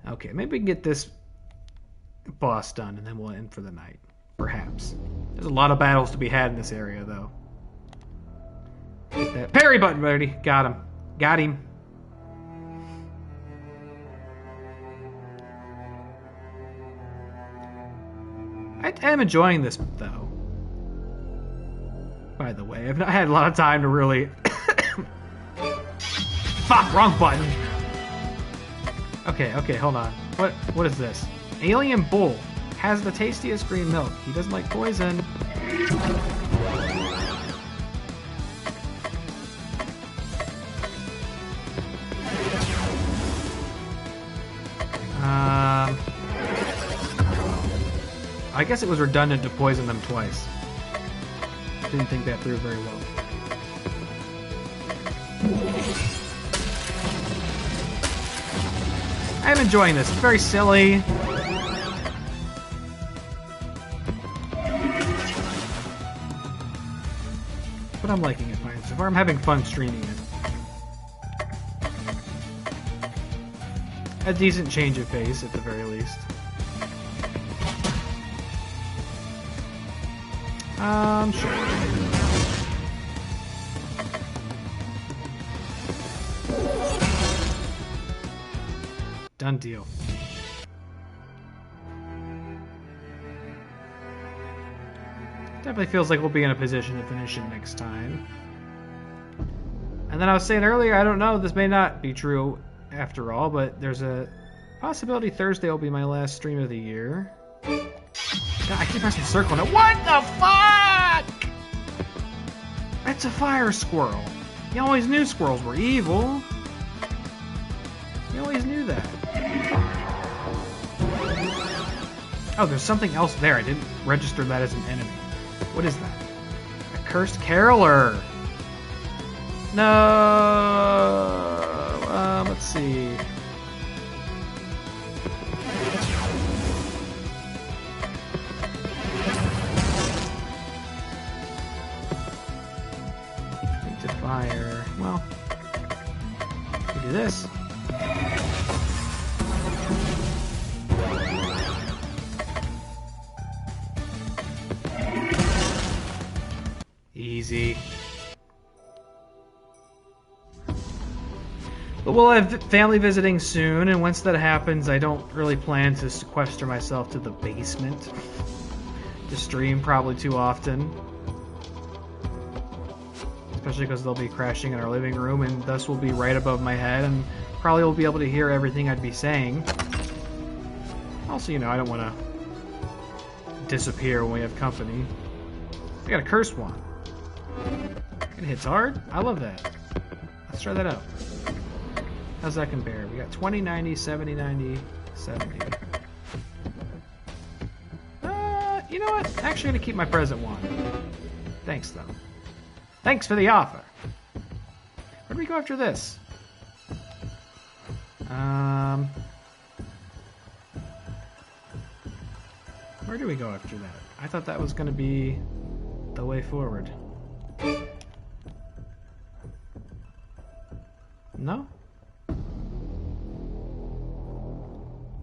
Okay, maybe we can get this boss done, and then we'll end for the night. Perhaps. There's a lot of battles to be had in this area, though. Get that parry button ready. Got him. Got him. I am enjoying this, though. By the way, I've not had a lot of time to really... Fuck, wrong button. Okay, hold on. What is this? Alien Bull has the tastiest green milk. He doesn't like poison. I guess it was redundant to poison them twice. Didn't think that through very well. I'm enjoying this. It's very silly. But I'm liking it fine so far. I'm having fun streaming it. A decent change of pace at the very least. Sure. Done deal. Definitely feels like we'll be in a position to finish it next time. And then I was saying earlier, I don't know, this may not be true after all, but there's a possibility Thursday will be my last stream of the year. God, I keep pressing circle now. What the fuck? That's a fire squirrel. You always knew squirrels were evil. You always knew that. Oh, there's something else there. I didn't register that as an enemy. What is that? A cursed caroler. No. Let's see. Into fire. Well, we do this. Easy. But we'll have family visiting soon, and once that happens, I don't really plan to sequester myself to the basement to stream probably too often. Especially because they'll be crashing in our living room, and thus will be right above my head, and probably will be able to hear everything I'd be saying. Also, you know, I don't want to disappear when we have company. I got a cursed one. It hits hard. I love that. Let's try that out. How's that compare? We got 20, 90, 70, 90, 70. You know what? Actually, I'm going to keep my present one. Thanks, though. Thanks for the offer. Where do we go after this? Where do we go after that? I thought that was going to be the way forward. No?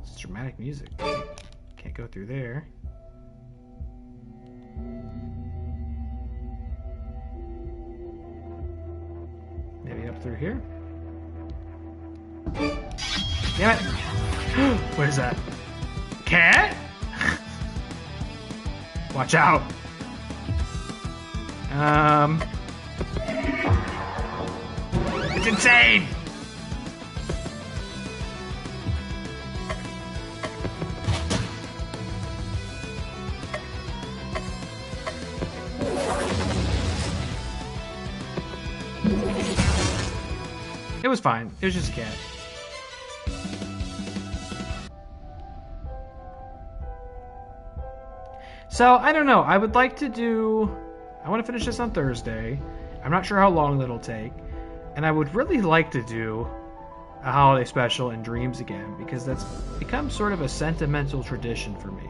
It's dramatic music. Can't go through there. Maybe up through here? Damn it! What is that? Cat? Watch out! It's insane! It was fine. It was just a cat. So, I don't know. I would like to do... I want to finish this on Thursday. I'm not sure how long that'll take. And I would really like to do a holiday special in Dreams again, because that's become sort of a sentimental tradition for me.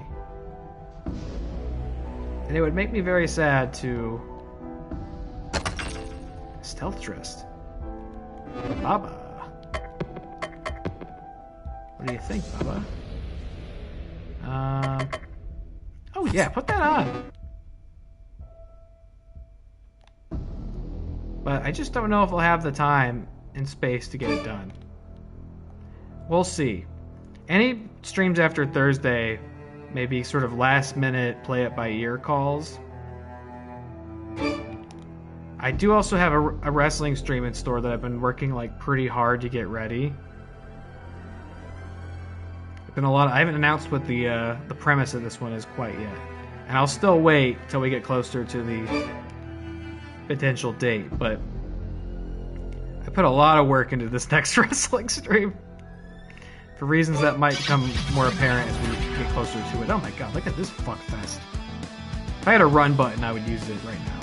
And it would make me very sad to... Stealth Trist. Baba. What do you think, Baba? Oh yeah, put that on. But I just don't know if I'll have the time and space to get it done. We'll see. Any streams after Thursday, maybe sort of last minute play it by ear calls. I do also have a wrestling stream in store that I've been working like pretty hard to get ready. Been a lot. I haven't announced what the premise of this one is quite yet, and I'll still wait till we get closer to the potential date. But I put a lot of work into this next wrestling stream for reasons that might become more apparent as we get closer to it. Oh my god! Look at this fuckfest. If I had a run button, I would use it right now.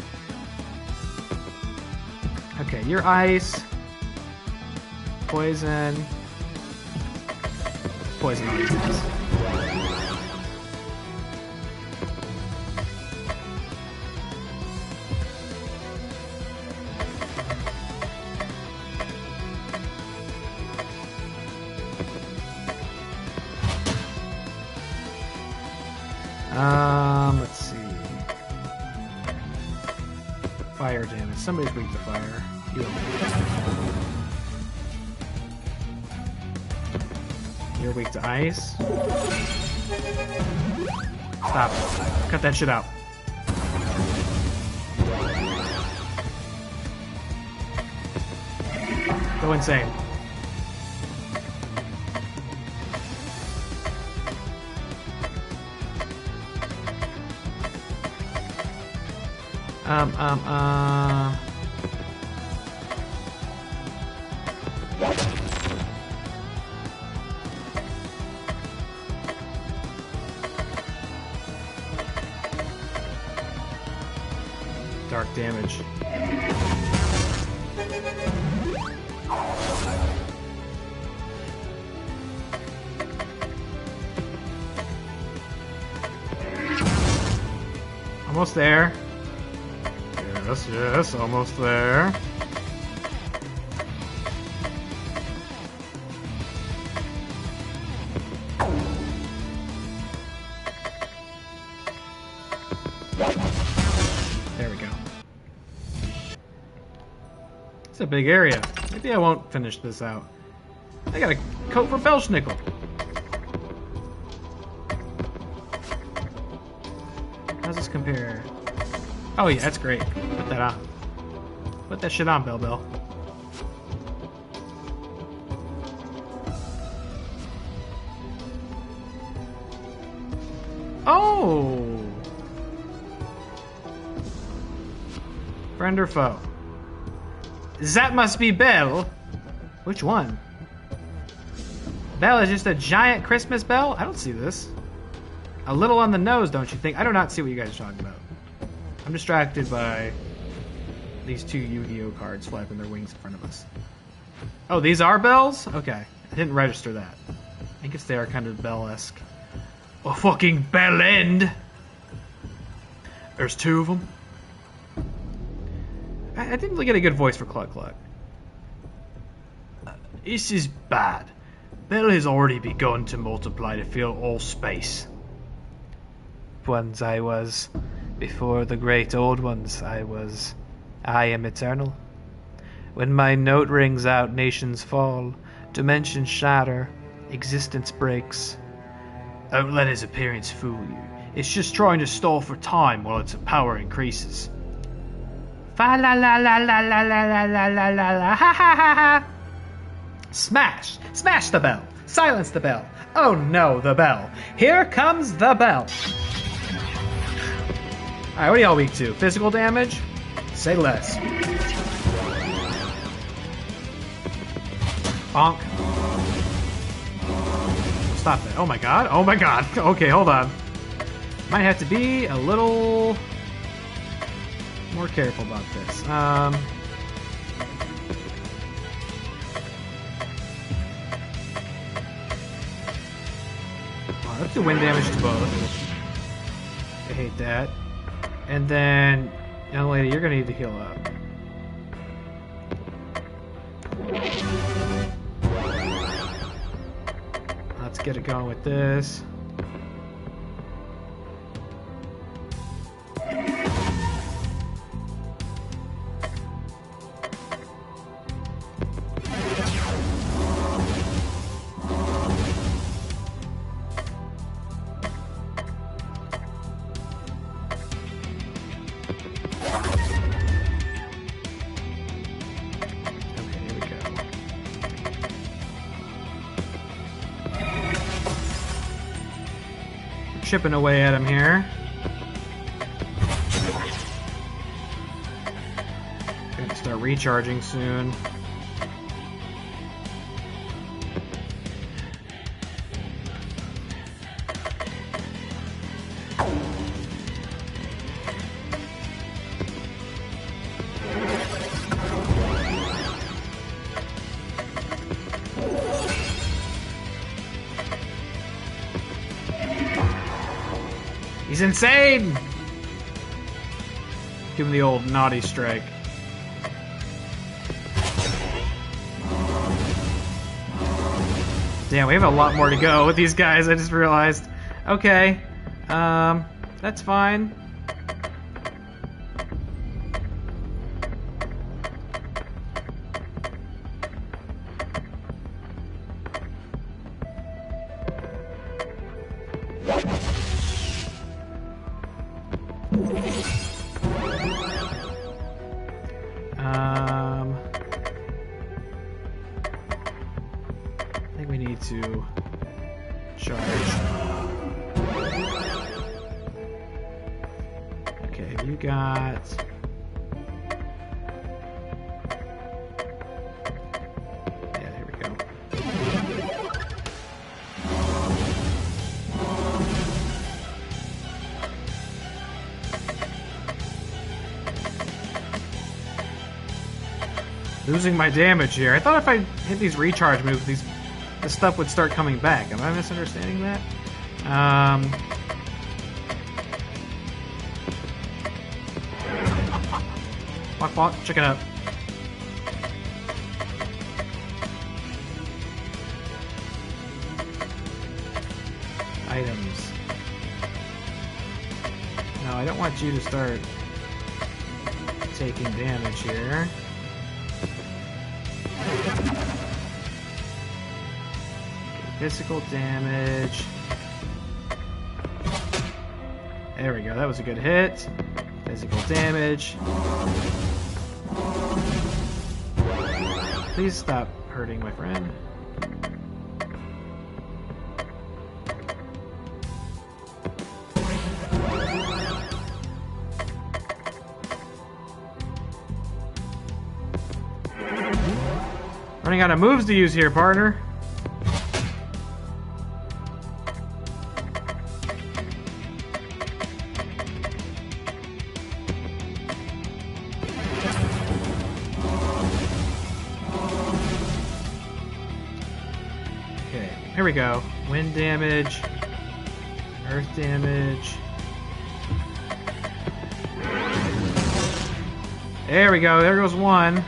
Okay, you're ice, poison. Poison on these guys. Let's see. Fire damage. Somebody's weak to fire. You You're weak to ice. Stop. Cut that shit out. Go insane. Dark damage. Almost there. Yes, yes, almost there. There we go. It's a big area. Maybe I won't finish this out. I got a coat for Belschnickel. How's this compare? Oh yeah, that's great. Put that on. Put that shit on, Bell Bell. Oh! Friend or foe? That must be Bell. Which one? Bell is just a giant Christmas bell? I don't see this. A little on the nose, don't you think? I do not see what you guys are talking about. I'm distracted by these two Yu-Gi-Oh cards flapping their wings in front of us. Oh, these are bells? Okay. I didn't register that. I guess they are kind of bell-esque. A fucking bell end! There's two of them. I didn't really get a good voice for Cluck Cluck. This is bad. Bell has already begun to multiply to fill all space. Once I was... Before the great old ones, I am eternal. When my note rings out, nations fall, dimensions shatter, existence breaks. Don't let his appearance fool you. It's just trying to stall for time while its power increases. Fa la la la la la la la la la la la ha ha ha ha. Smash! Smash the bell! Silence the bell! Oh no, the bell! Here comes the bell! Alright, what are y'all weak to? Physical damage? Say less. Bonk. Stop that. Oh my god. Oh my god. Okay, hold on. Might have to be a little more careful about this. Wow, let's do wind damage to both. I hate that. And then, young lady, you're gonna need to heal up. Let's get it going with this. Chipping away at him here. Gonna start recharging soon. He's insane! Give him the old naughty strike. Damn, we have a lot more to go with these guys, I just realized. Okay. That's fine. I think we need to charge. Okay, you got... Yeah, here we go. Losing my damage here. I thought if I hit these recharge moves, this stuff would start coming back. Am I misunderstanding that? Walk, check it out. Items. No, I don't want you to start taking damage here. Physical damage. There we go, that was a good hit. Physical damage. Please stop hurting my friend. Running out of moves to use here, partner. Here we go. Wind damage, earth damage. There we go. There goes one.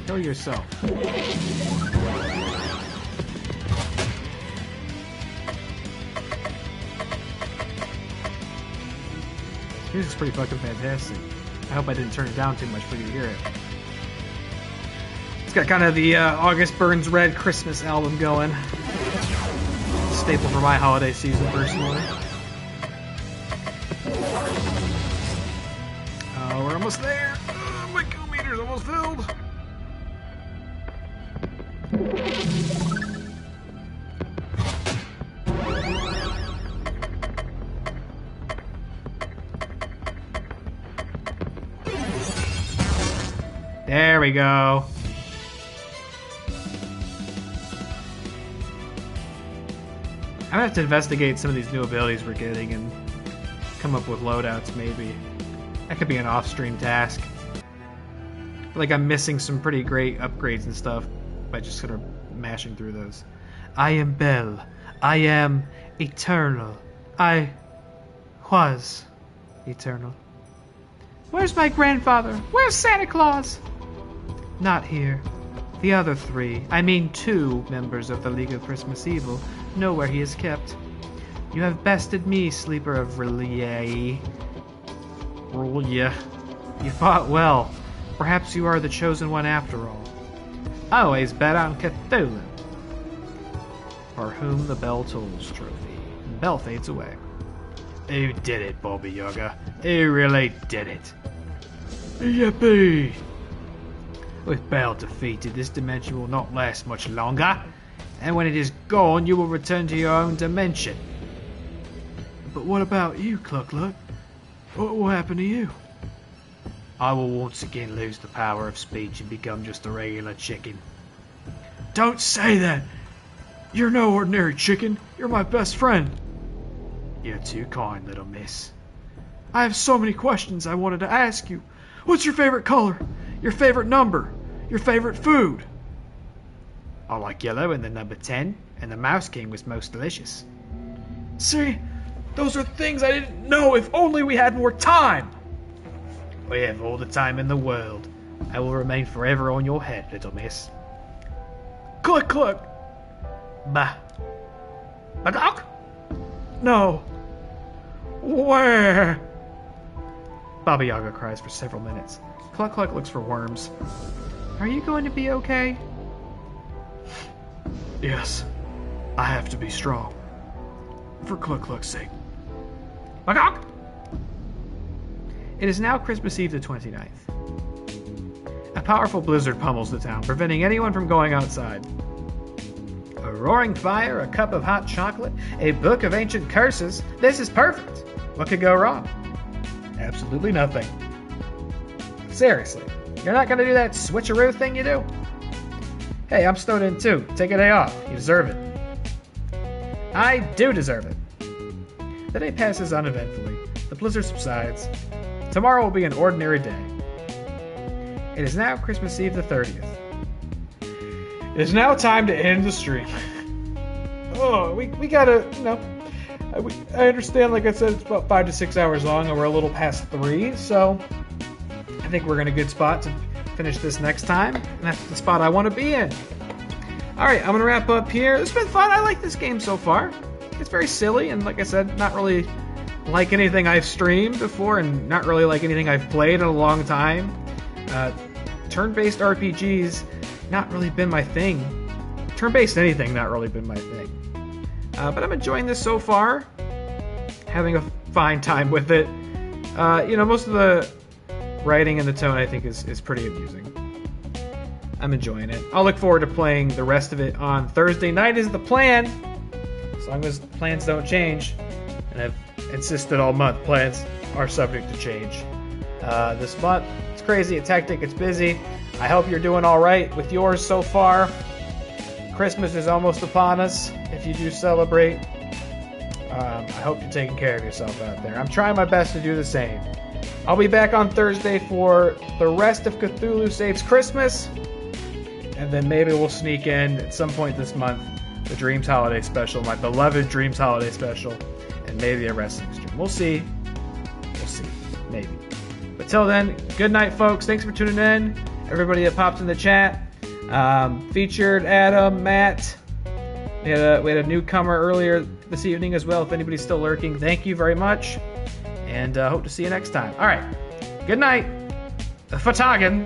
Kill yourself. This music's pretty fucking fantastic. I hope I didn't turn it down too much for you to hear it. It's got kind of the August Burns Red Christmas album going. It's a staple for my holiday season, personally. Oh, we're almost there. Oh, my kill meter's almost filled. There we go. I'm gonna have to investigate some of these new abilities we're getting and come up with loadouts, maybe. That could be an off-stream task. I feel like I'm missing some pretty great upgrades and stuff by just sort of mashing through those. I am Belle. I am eternal. I was eternal. Where's my grandfather? Where's Santa Claus? Not here. The other three, I mean 2 members of the League of Christmas Evil, know where he is kept. You have bested me, sleeper of Relia. You fought well. Perhaps you are the chosen one after all. I always bet on Cthulhu, for whom the bell tolls trophy. And bell fades away. Who did it, Bobby Yaga? Who really did it? Yippee! With Bell defeated, this dimension will not last much longer, and when it is gone, you will return to your own dimension. But what about you, Cluck-Cluck? What will happen to you? I will once again lose the power of speech and become just a regular chicken. Don't say that! You're no ordinary chicken. You're my best friend. You're too kind, little miss. I have so many questions I wanted to ask you. What's your favorite color? Your favorite number? Your favorite food? I like yellow and the number 10, and the Mouse King was most delicious. See? Those are things I didn't know. If only we had more time. We have all the time in the world. I will remain forever on your head, little miss. Click, click. Bah. Bagok? No. Where? Baba Yaga cries for several minutes. Cluck Cluck looks for worms. Are you going to be okay? Yes. I have to be strong. for Cluck's sake. It is now Christmas Eve the 29th. A powerful blizzard pummels the town, preventing anyone from going outside. A roaring fire, a cup of hot chocolate, a book of ancient curses. This is perfect. What could go wrong? Absolutely nothing. Seriously, you're not going to do that switcheroo thing you do? Hey, I'm snowed in too. Take a day off. You deserve it. I do deserve it. The day passes uneventfully. The blizzard subsides. Tomorrow will be an ordinary day. It is now Christmas Eve the 30th. It is now time to end the stream. Oh, we gotta, I understand, like I said, it's about 5 to 6 hours long, and we're a little past 3, so I think we're in a good spot to finish this next time, and that's the spot I want to be in. Alright, I'm going to wrap up here. It's been fun. I like this game so far. It's very silly, and like I said, not really like anything I've streamed before, and not really like anything I've played in a long time. Turn-based RPGs, not really been my thing. Turn-based anything, not really been my thing. But I'm enjoying this so far. Having a fine time with it. Most of the writing and the tone I think is pretty amusing. I'm enjoying it. I'll look forward to playing the rest of it on Thursday night is the plan. As long as plans don't change. And I've insisted all month plans are subject to change. This month, it's crazy, it's hectic, it's busy. I hope you're doing all right with yours so far. Christmas is almost upon us, if you do celebrate. I hope you're taking care of yourself out there. I'm trying my best to do the same. I'll be back on Thursday for the rest of Cthulhu Saves Christmas. And then maybe we'll sneak in at some point this month the Dreams Holiday Special, my beloved Dreams Holiday Special, and maybe a wrestling stream. We'll see. We'll see. Maybe. But till then, good night, folks. Thanks for tuning in. Everybody that popped in the chat. Featured Adam, Matt. We had a newcomer earlier this evening as well. If anybody's still lurking, thank you very much. And hope to see you next time. All right. Good night. Fatagan.